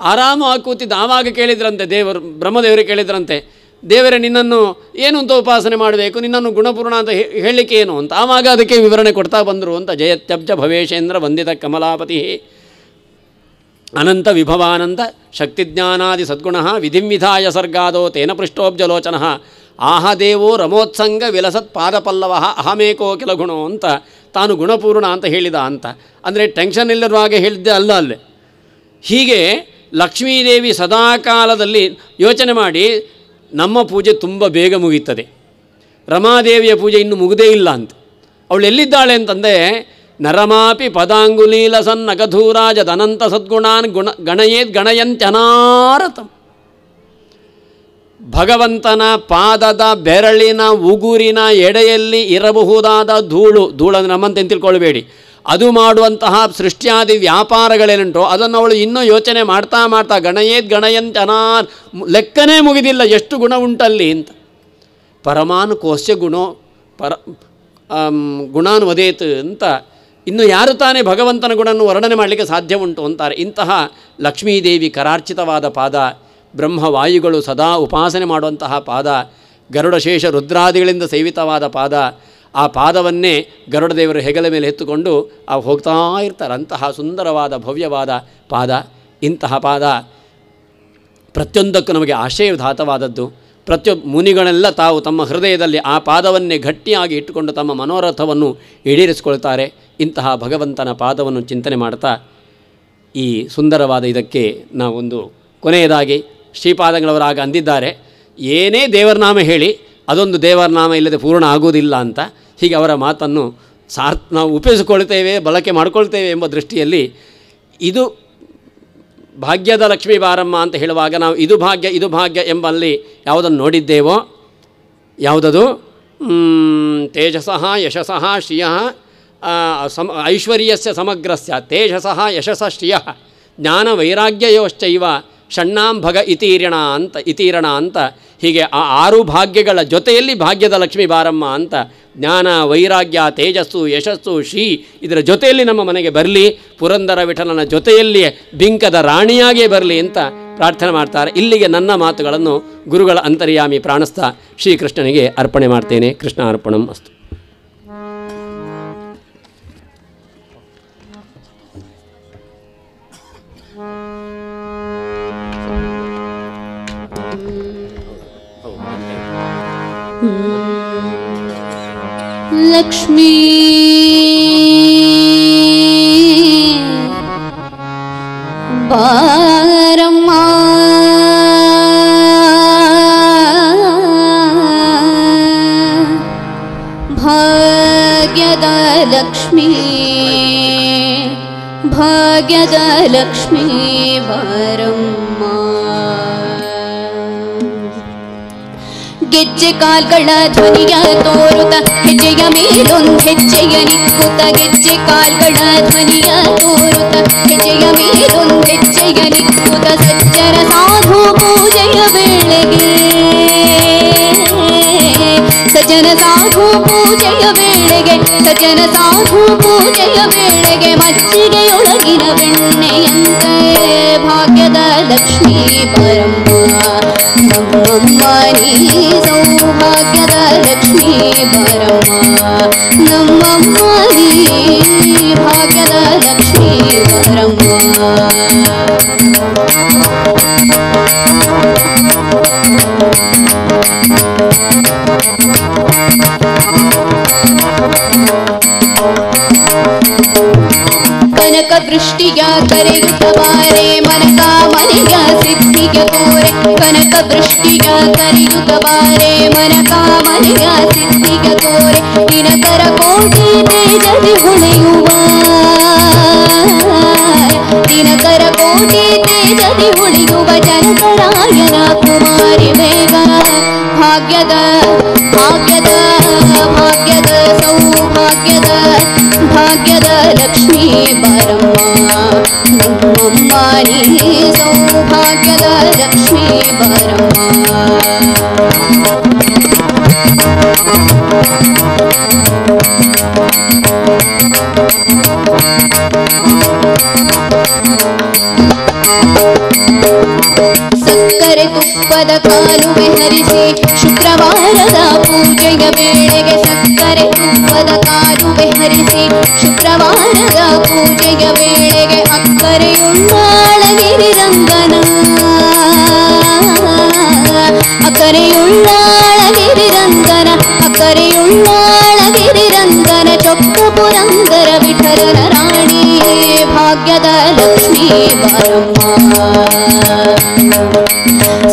ಆರಾಮವಾಗಿ ಕೂತಿದ್ದು. ಆವಾಗ ಕೇಳಿದ್ರಂತೆ ದೇವರು, ಬ್ರಹ್ಮದೇವರು ಕೇಳಿದ್ರಂತೆ, ದೇವರೇ ನಿನ್ನನ್ನು ಏನು ಅಂತ ಉಪಾಸನೆ ಮಾಡಬೇಕು, ನಿನ್ನನ್ನು ಗುಣಪೂರ್ಣ ಅಂತ ಹೇಳಲಿಕ್ಕೆ ಏನು ಅಂತ. ಆವಾಗ ಅದಕ್ಕೆ ವಿವರಣೆ ಕೊಡ್ತಾ ಬಂದರು ಅಂತ. ಜಯತ್ಯಬ್ಜ ಭವೇಶೇಂದ್ರ ವಂದಿತ ಕಮಲಾಪತಿ ಅನಂತ ವಿಭವಾನಂದ ಶಕ್ತಿಜ್ಞಾನಾದಿ ಸದ್ಗುಣ ವಿಧಿಂ ವಿಧಾಯ ಸರ್ಗಾದೋ ತೇನ ಪೃಷ್ಟೋಬ್ಜಲೋಚನ ಆಹ ದೇವೋ ರಮೋತ್ಸಂಗ ವಿಲಸತ್ ಪಾದಪಲ್ಲವ ಅಹಮೇಕೋ ಕಿಲ ಗುಣೋ ಅಂತ ತಾನು ಗುಣಪೂರ್ಣ ಅಂತ ಹೇಳಿದ ಅಂತ. ಅಂದರೆ ಟೆನ್ಷನ್ ಇಲ್ಲರುವಾಗ ಹೇಳಿದ್ದೆ ಅಲ್ಲ ಅಲ್ಲೇ. ಹೀಗೆ ಲಕ್ಷ್ಮೀದೇವಿ ಸದಾಕಾಲದಲ್ಲಿ ಯೋಚನೆ ಮಾಡಿ, ನಮ್ಮ ಪೂಜೆ ತುಂಬ ಬೇಗ ಮುಗೀತದೆ, ರಮಾದೇವಿಯ ಪೂಜೆ ಇನ್ನೂ ಮುಗುದೇ ಇಲ್ಲ ಅಂತ. ಅವಳು ಎಲ್ಲಿದ್ದಾಳೆ ಅಂತಂದರೆ ನರಮಾಪಿ ಪದಾಂಗುಲೀಲ ಸನ್ನಗಧೂರಾಜ ದನಂತ ಸದ್ಗುಣಾನ್ ಗಣಯೇದ್ ಗಣಯಂತ್ಯನಾರತಂ. ಭಗವಂತನ ಪಾದದ ಬೆರಳಿನ ಉಗುರಿನ ಎಡೆಯಲ್ಲಿ ಇರಬಹುದಾದ ಧೂಳನ್ನು ನಮ್ಮಂತೆ ತಿಳ್ಕೊಳ್ಬೇಡಿ, ಅದು ಮಾಡುವಂತಹ ಸೃಷ್ಟಿಯಾದಿ ವ್ಯಾಪಾರಗಳೇನುಂಟೋ ಅದನ್ನು ಅವಳು ಇನ್ನೂ ಯೋಚನೆ ಮಾಡ್ತಾ ಮಾಡ್ತಾ ಗಣಯೇದ್ ಗಣಯಂತ್ಯನಾರ್, ಲೆಕ್ಕನೇ ಮುಗಿದಿಲ್ಲ ಎಷ್ಟು ಗುಣ ಉಂಟಲ್ಲಿ ಅಂತ. ಪರಮಾನು ಕೋಸ್ಯ ಗುಣೋ ಗುಣಾನ್ ವದೇತ್ ಅಂತ. ಇನ್ನು ಯಾರು ತಾನೇ ಭಗವಂತನ ಗುಣವನ್ನು ವರ್ಣನೆ ಮಾಡಲಿಕ್ಕೆ ಸಾಧ್ಯ ಉಂಟು ಅಂತಾರೆ. ಇಂತಹ ಲಕ್ಷ್ಮೀದೇವಿ ಕರಾರ್ಚಿತವಾದ ಪಾದ, ಬ್ರಹ್ಮವಾಯುಗಳು ಸದಾ ಉಪಾಸನೆ ಮಾಡುವಂತಹ ಪಾದ, ಗರುಡಶೇಷ ರುದ್ರಾದಿಗಳಿಂದ ಸೇವಿತವಾದ ಪಾದ. ಆ ಪಾದವನ್ನೇ ಗರುಡದೇವರು ಹೆಗಲ ಮೇಲೆ ಎತ್ತುಕೊಂಡು ಹೋಗ್ತಾ ಇರ್ತಾರೆ. ಅಂತಹ ಸುಂದರವಾದ ಭವ್ಯವಾದ ಪಾದ. ಇಂತಹ ಪಾದ ಪ್ರತಿಯೊಂದಕ್ಕೂ ನಮಗೆ ಆಶಯಧಾತವಾದದ್ದು. ಮುನಿಗಳೆಲ್ಲ ತಾವು ತಮ್ಮ ಹೃದಯದಲ್ಲಿ ಆ ಪಾದವನ್ನೇ ಗಟ್ಟಿಯಾಗಿ ಇಟ್ಟುಕೊಂಡು ತಮ್ಮ ಮನೋರಥವನ್ನು ಈಡೇರಿಸಿಕೊಳ್ತಾರೆ. ಇಂತಹ ಭಗವಂತನ ಪಾದವನ್ನು ಚಿಂತನೆ ಮಾಡ್ತಾ ಈ ಸುಂದರವಾದ ಇದಕ್ಕೆ ನಾವೊಂದು ಕೊನೆಯದಾಗಿ ಶ್ರೀಪಾದಂಗಳವರಾಗ ಅಂದಿದ್ದಾರೆ, ಏನೇ ದೇವರನಾಮ ಹೇಳಿ ಅದೊಂದು ದೇವರನಾಮ ಇಲ್ಲದೆ ಪೂರ್ಣ ಆಗುವುದಿಲ್ಲ ಅಂತ. ಹೀಗೆ ಅವರ ಮಾತನ್ನು ನಾವು ಉಪಯೋಗಿಸಿಕೊಳ್ತೇವೆ, ಬಳಕೆ ಮಾಡಿಕೊಳ್ತೇವೆ ಎಂಬ ದೃಷ್ಟಿಯಲ್ಲಿ ಇದು ಭಾಗ್ಯದ ಲಕ್ಷ್ಮೀ ಬಾರಮ್ಮ ಅಂತ ಹೇಳುವಾಗ ನಾವು ಇದು ಭಾಗ್ಯ ಎಂಬಲ್ಲಿ ಯಾವುದನ್ನು ನೋಡಿದ್ದೇವೋ, ಯಾವುದದು ತೇಜಸಃ ಯಶಸಃ ಶ್ರಿಯಃ ಐಶ್ವರ್ಯಸ್ಯ ಸಮಗ್ರಸ್ಯ ತೇಜಸಃ ಯಶಸಃ ಶ್ರಿಯಃ ಜ್ಞಾನ ವೈರಾಗ್ಯಯೋಶ್ಚೈವ ಷಣ್ಣಾಂ ಭಗ ಇತೀರಣ ಅಂತ ಹೀಗೆ ಆ 6 ಭಾಗ್ಯಗಳ ಜೊತೆಯಲ್ಲಿ ಭಾಗ್ಯದ ಲಕ್ಷ್ಮೀ ಬಾರಮ್ಮ ಅಂತ. ಜ್ಞಾನ, ವೈರಾಗ್ಯ, ತೇಜಸ್ಸು, ಯಶಸ್ಸು, ಶ್ರೀ ಇದರ ಜೊತೆಯಲ್ಲಿ ನಮ್ಮ ಮನೆಗೆ ಬರಲಿ, ಪುರಂದರ ವಿಠಲನ ಜೊತೆಯಲ್ಲಿಯೇ ಬಿಂಕದ ರಾಣಿಯಾಗೇ ಬರಲಿ ಅಂತ ಪ್ರಾರ್ಥನೆ ಮಾಡ್ತಾರೆ. ಇಲ್ಲಿಗೆ ನನ್ನ ಮಾತುಗಳನ್ನು ಗುರುಗಳ ಅಂತರ್ಯಾಮಿ ಪ್ರಾಣಸ್ಥ ಶ್ರೀಕೃಷ್ಣನಿಗೆ ಅರ್ಪಣೆ ಮಾಡ್ತೇನೆ. ಕೃಷ್ಣ ಅರ್ಪಣಂ ಅಸ್ತು. ಲಕ್ಷ್ಮೀ ಬಾರಮ್ಮ ಭಾಗ್ಯದ ಲಕ್ಷ್ಮೀ ಭಾಗ್ಯದ ಲಕ್ಷ್ಮೀ ಬಾರಮ್ಮ. ಗೆಜ್ಜೆ ಕಾಲ್ಗಳ ಧ್ವನಿಯ ತೋರುತ್ತ ಹೆಜ್ಜೆಯ ಮೇಲೊಂದು ಹೆಜ್ಜೆಯ ನಿಕ್ಕುತ್ತ ಗೆಜ್ಜೆ ಕಾಲ್ಗಳ ಧ್ವನಿಯ ತೋರುತ್ತ ಹೆಜ್ಜೆಯ ಮೇಲೊಂದು ಹೆಜ್ಜೆಯ ನಿಕ್ಕುತ್ತ ಸಜ್ಜನ ಸಾಧು ಪೂಜೆಯ ವೇಳೆಗೆ ಸಜ್ಜನ ಸಾಧು ಪೂಜೆಯ ವೇಳೆಗೆ ಸಜ್ಜನ ಸಾಧು ಪೂಜೆಯ ವೇಳೆಗೆ ಮಜ್ಜಿಗೆಯೊಳಗಿನ ಬೆಣ್ಣೆಯಂತೆ ಭಾಗ್ಯದ ಲಕ್ಷ್ಮೀ ಬಾರಮ್ಮ ನಮ್ಮಮ್ಮ ನೀ ಸೌಭಾಗ್ಯದ ಲಕ್ಷ್ಮೀ ಬಾರಮ್ಮ ನಮ್ಮಮ್ಮ ನೀ ಭಾಗ್ಯದ ಲಕ್ಷ್ಮೀ ಬಾರಮ್ಮ. ಕನಕ ವೃಷ್ಟಿಯ ಕರೆಯುತ್ತ ಬಾರೆ ಮನಕ ಮನೆಯ ಸಿದ್ಧಿಗೆ ಕೋರೆ ಕನಕ ವೃಷ್ಟಿಯ ಕರೆಯುತ್ತ ಬಾರೆ ಮನಕ ಮನೆಯ ಸಿದ್ಧಿಗೆ ಕೋರೆ ದಿನಕರ ಕೋಟಿ ತೇಜದಿ ಹೊಳೆಯುವ ದಿನಕರ ಕೋಟಿ ತೇಜದಿ ಹೊಳೆಯುವ ಜನಕರಾಯನ ಕುಮಾರಿ ಬೇಗ ಭಾಗ್ಯದ ಭಾಗ್ಯದ ಭಾಗ್ಯದ ಸೌಭಾಗ್ಯದ ಭಾಗ್ಯದ ಲಕ್ಷ್ಮೀ ಬಾರಮ್ಮ ನಮ್ಮಮ್ಮ ನೀ ಸೌಭಾಗ್ಯದ ಲಕ್ಷ್ಮೀ ಬಾರಮ್ಮ. ಸಕ್ಕರೆ ತುಪ್ಪದ ಕಾಲುವೆ ಹರಿಸಿ ಶುಕ್ರವಾರದ ಪೂಜೆಯ ವೇಳೆಗೆ ಸಕ್ಕರೆ ತುಪ್ಪದ ಕಾಲುವೆ ಹರಿಸಿ ಶುಕ್ರವಾರದ ಪೂಜೆಯ ವೇಳೆಗೆ ಅಕ್ಕರೆಯುಳ್ಳಾಳಗಿರಿ ರಂಗನ ಅಕ್ಕರೆಯುಳ್ಳಾಳಗಿರಿ ರಂಗನ ಅಕ್ಕರೆಯುಳ್ಳಾಳಗಿರಿ ರಂಗನ ಚೊಕ್ಕ ಪುರಂದರ ವಿಠಲನ ರಾಣಿ ಭಾಗ್ಯದ ಲಕ್ಷ್ಮೀ ಬಾರಮ್ಮ.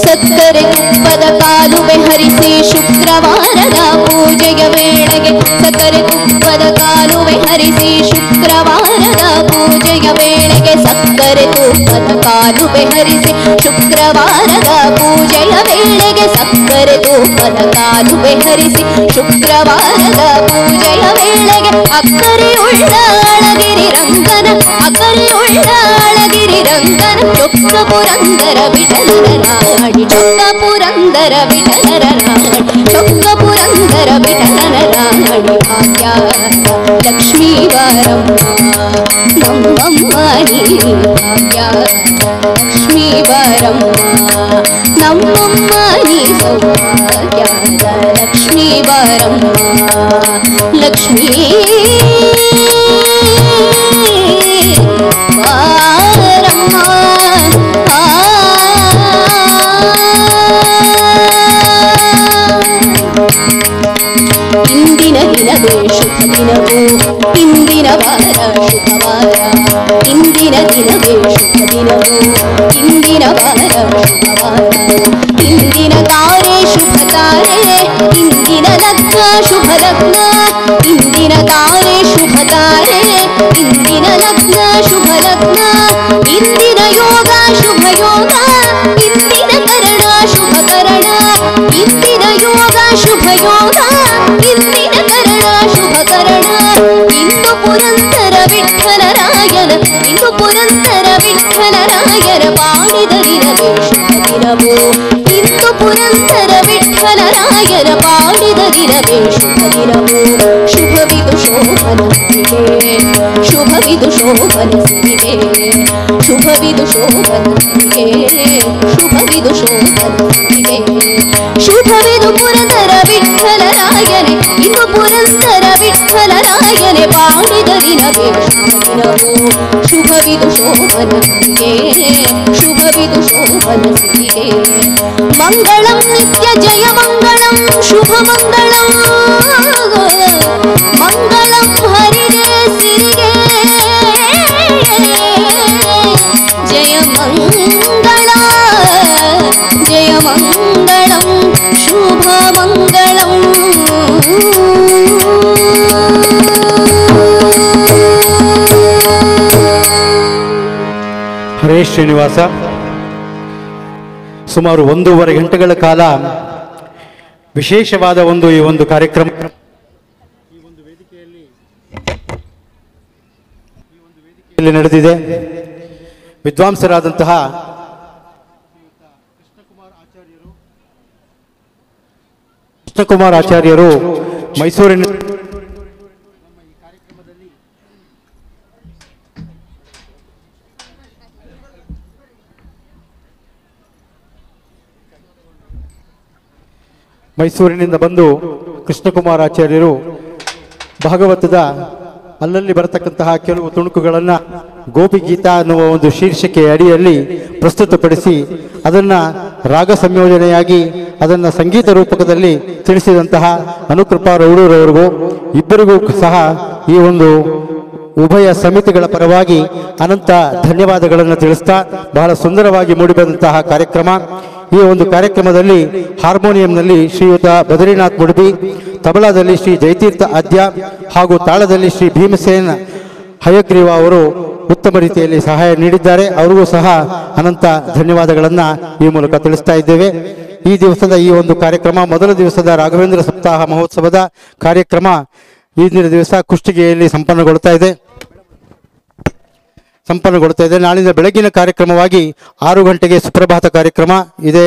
ಸಕ್ಕರೆ ತುಪ್ಪದ ಕಾಲುವೆ ಹರಿಸಿ ಶುಕ್ರವಾರದ ಪೂಜೆಯ ವೇಳೆಗೆ ಸಕ್ಕರೆ ತುಪ್ಪದ ಕಾಲುವೆ ಹರಿಸಿ ಶುಕ್ರವಾರದ ಪೂಜೆಯ ವೇಳೆಗೆ ಸಕ್ಕರೆ ತುಪ್ಪದ ಕಾಲುವೆ ಹರಿಸಿ ಶುಕ್ರವಾರದ ಪೂಜೆಯ ವೇಳೆಗೆ ಸಕ್ಕರೆ ತುಪ್ಪದ ಕಾಲುವೆ ಹರಿಸಿ ಶುಕ್ರವಾರದ ಪೂಜೆಯ ವೇಳೆಗೆ ಅಕ್ಕರೆಯುಳ್ಳಾಳಗಿರಿ ರಂಗನ ಅಕ್ಕರೆಯುಳ್ಳಾಳಗಿರಿ ರಂಗನ ಚೊಕ್ಕ ಪುರಂದರ ವಿಠಲನ ರಾಣಿ ಚೊಕ್ಕ ಪುರಂದರ ವಿಠಲನ ರಾಣಿ ಚೊಕ್ಕ ಪುರಂದರ ವಿಠಲನ ರಾಣಿ ಭಾಗ್ಯ ಲಕ್ಷ್ಮೀ ಬಾರಮ್ಮ ನಮ್ಮಮ್ಮ ನೀ ಭಾಗ್ಯ ಲಕ್ಷ್ಮೀ ಬಾರಮ್ಮ ನಮ್ಮಮ್ಮ ನೀ ಸೌಭಾಗ್ಯದ ಲಕ್ಷ್ಮೀ ಬಾರಮ್ಮ ಲಕ್ಷ್ಮೀ ಬಾರಮ್ಮ. ಇಂದಿನ ದಿನವೇ ಶುಭ ದಿನವೋ ಇಂದಿನ ವಾರ ಶುಭವಾರ ಇಂದಿನ ದಿನವೇ ಶುಭ ದಿನವೋ ಇಂದಿನ ವಾರ ಶುಭವಾರ ಇಂದಿನ ತಾರೆ ಶುಭ ತಾರೆ ಇಂದಿನ ಲಗ್ನ ಶುಭ ಲಗ್ನ ಇಂದಿನ ತಾರೆ ಶುಭ ತಾರೆ ಇಂದಿನ ಲಗ್ನ ಶುಭ ಲಗ್ನ ಇಂದಿನ ಯೋಗ ಶುಭ ಯೋಗ ಇಂದಿನ ಕರಣ ಶುಭ ಕರಣ ಇಂದಿನ ಯೋಗ ಶುಭ ಯೋಗ ಇಂದಿನ ಕರಣ ಶುಭ ಕರಣ ಇಂದು ಪುರಂದರ ವಿಠಲರಾಯನ ಇಂದು ಪುರಂದರ ವಿಠಲರಾಯನ ಪಾಡಿದ ದಿನವೇ ಶುಭ ದಿನವೋ ಇಂದು ಪುರಂದರ ವಿಠಲರಾಯನ ಪಾಡಿದ ದಿನವೇ ಶುಭ ದಿನವೋ ಶುಭವಿದು ಶೋಭನಸಿಗೆ ಶುಭವಿದು ಶೋಭನಸಿಗೆ ಶುಭವಿದು ಶೋಭನಸಿಗೆ ಶುಭವಿದು ಶೋಭನಸಿಗೆ ಶುಭವಿದು ಪುರಂದರ ವಿಠಲರಾಯ ರಾಯನೆ ಇನ್ನು ಪುರಂದರ ವಿಠಲರಾಯನೆ ಪಾಡಿದ ದಿನವೇ ಶುಭವಿದು ಶೋಭನಸಿಗೆ ಶುಭವಿದು ಶೋಭನಸಿಗೆ ಮಂಗಳಂ ನಿತ್ಯ ಜಯ ಮಂಗಳಂ ಶುಭ ಮಂಗಳಂ ಮಂಗಳಂ ಹರಿಗೆ ಸಿರಿಗೆ ಜಯ ಮಂಗಳ ಜಯ ಮಂಗಳಂ ಶುಭ ಮಂಗಳಂ. ಹರೇ ಶ್ರೀನಿವಾಸ. ಸುಮಾರು 1.5 ಗಂಟೆಗಳ ಕಾಲ ವಿಶೇಷವಾದ ಈ ಒಂದು ಕಾರ್ಯಕ್ರಮ ವೇದಿಕೆಯಲ್ಲಿ ನಡೆದಿದೆ. ವಿದ್ವಾಂಸರಾದಂತಹ ಕೃಷ್ಣಕುಮಾರ್ ಆಚಾರ್ಯರು ಮೈಸೂರಿನ ಮೈಸೂರಿನಿಂದ ಬಂದು ಕೃಷ್ಣಕುಮಾರ್ ಆಚಾರ್ಯರು ಭಾಗವತದ ಅಲ್ಲಲ್ಲಿ ಬರತಕ್ಕಂತಹ ಕೆಲವು ತುಣುಕುಗಳನ್ನು ಗೋಪಿಗೀತಾ ಅನ್ನುವ ಒಂದು ಶೀರ್ಷಿಕೆ ಅಡಿಯಲ್ಲಿ ಪ್ರಸ್ತುತಪಡಿಸಿ ಅದನ್ನು ರಾಗ ಸಂಯೋಜನೆಯಾಗಿ ಅದನ್ನು ಸಂಗೀತ ರೂಪಕದಲ್ಲಿ ತಿಳಿಸಿದಂತಹ ಅನುಕೃಪಾ ರೌಡೂರವರಿಗೂ ಇಬ್ಬರಿಗೂ ಸಹ ಈ ಒಂದು ಉಭಯ ಸಮಿತಿಗಳ ಪರವಾಗಿ ಅನಂತ ಧನ್ಯವಾದಗಳನ್ನು ತಿಳಿಸ್ತಾ ಬಹಳ ಸುಂದರವಾಗಿ ಮೂಡಿಬಂದಂತಹ ಕಾರ್ಯಕ್ರಮ. ಈ ಒಂದು ಕಾರ್ಯಕ್ರಮದಲ್ಲಿ ಹಾರ್ಮೋನಿಯಂನಲ್ಲಿ ಶ್ರೀಯುತ ಬದ್ರಿನಾಥ್ ಮುಡ್ಬಿ, ತಬಲಾದಲ್ಲಿ ಶ್ರೀ ಜಯತೀರ್ಥ ಆದ್ಯ ಹಾಗೂ ತಾಳದಲ್ಲಿ ಶ್ರೀ ಭೀಮಸೇನ ಹಯಗ್ರೀವ ಅವರು ಉತ್ತಮ ರೀತಿಯಲ್ಲಿ ಸಹಾಯ ನೀಡಿದ್ದಾರೆ. ಅವರಿಗೂ ಸಹ ಅನಂತ ಧನ್ಯವಾದಗಳನ್ನು ಈ ಮೂಲಕ ತಿಳಿಸ್ತಾ ಇದ್ದೇವೆ. ಈ ದಿವಸದ ಈ ಒಂದು ಕಾರ್ಯಕ್ರಮ ಮೊದಲ ದಿವಸದ ರಾಘವೇಂದ್ರ ಸಪ್ತಾಹ ಮಹೋತ್ಸವದ ಕಾರ್ಯಕ್ರಮ ಇಂದಿನ ದಿವಸ ಕುಷ್ಟಗಿಯಲ್ಲಿ ಸಂಪನ್ನಗೊಳ್ತಾ ಇದೆ. ನಾಳಿನ ಬೆಳಗಿನ ಕಾರ್ಯಕ್ರಮವಾಗಿ 6 ಗಂಟೆಗೆ ಸುಪ್ರಭಾತ ಕಾರ್ಯಕ್ರಮ ಇದೆ.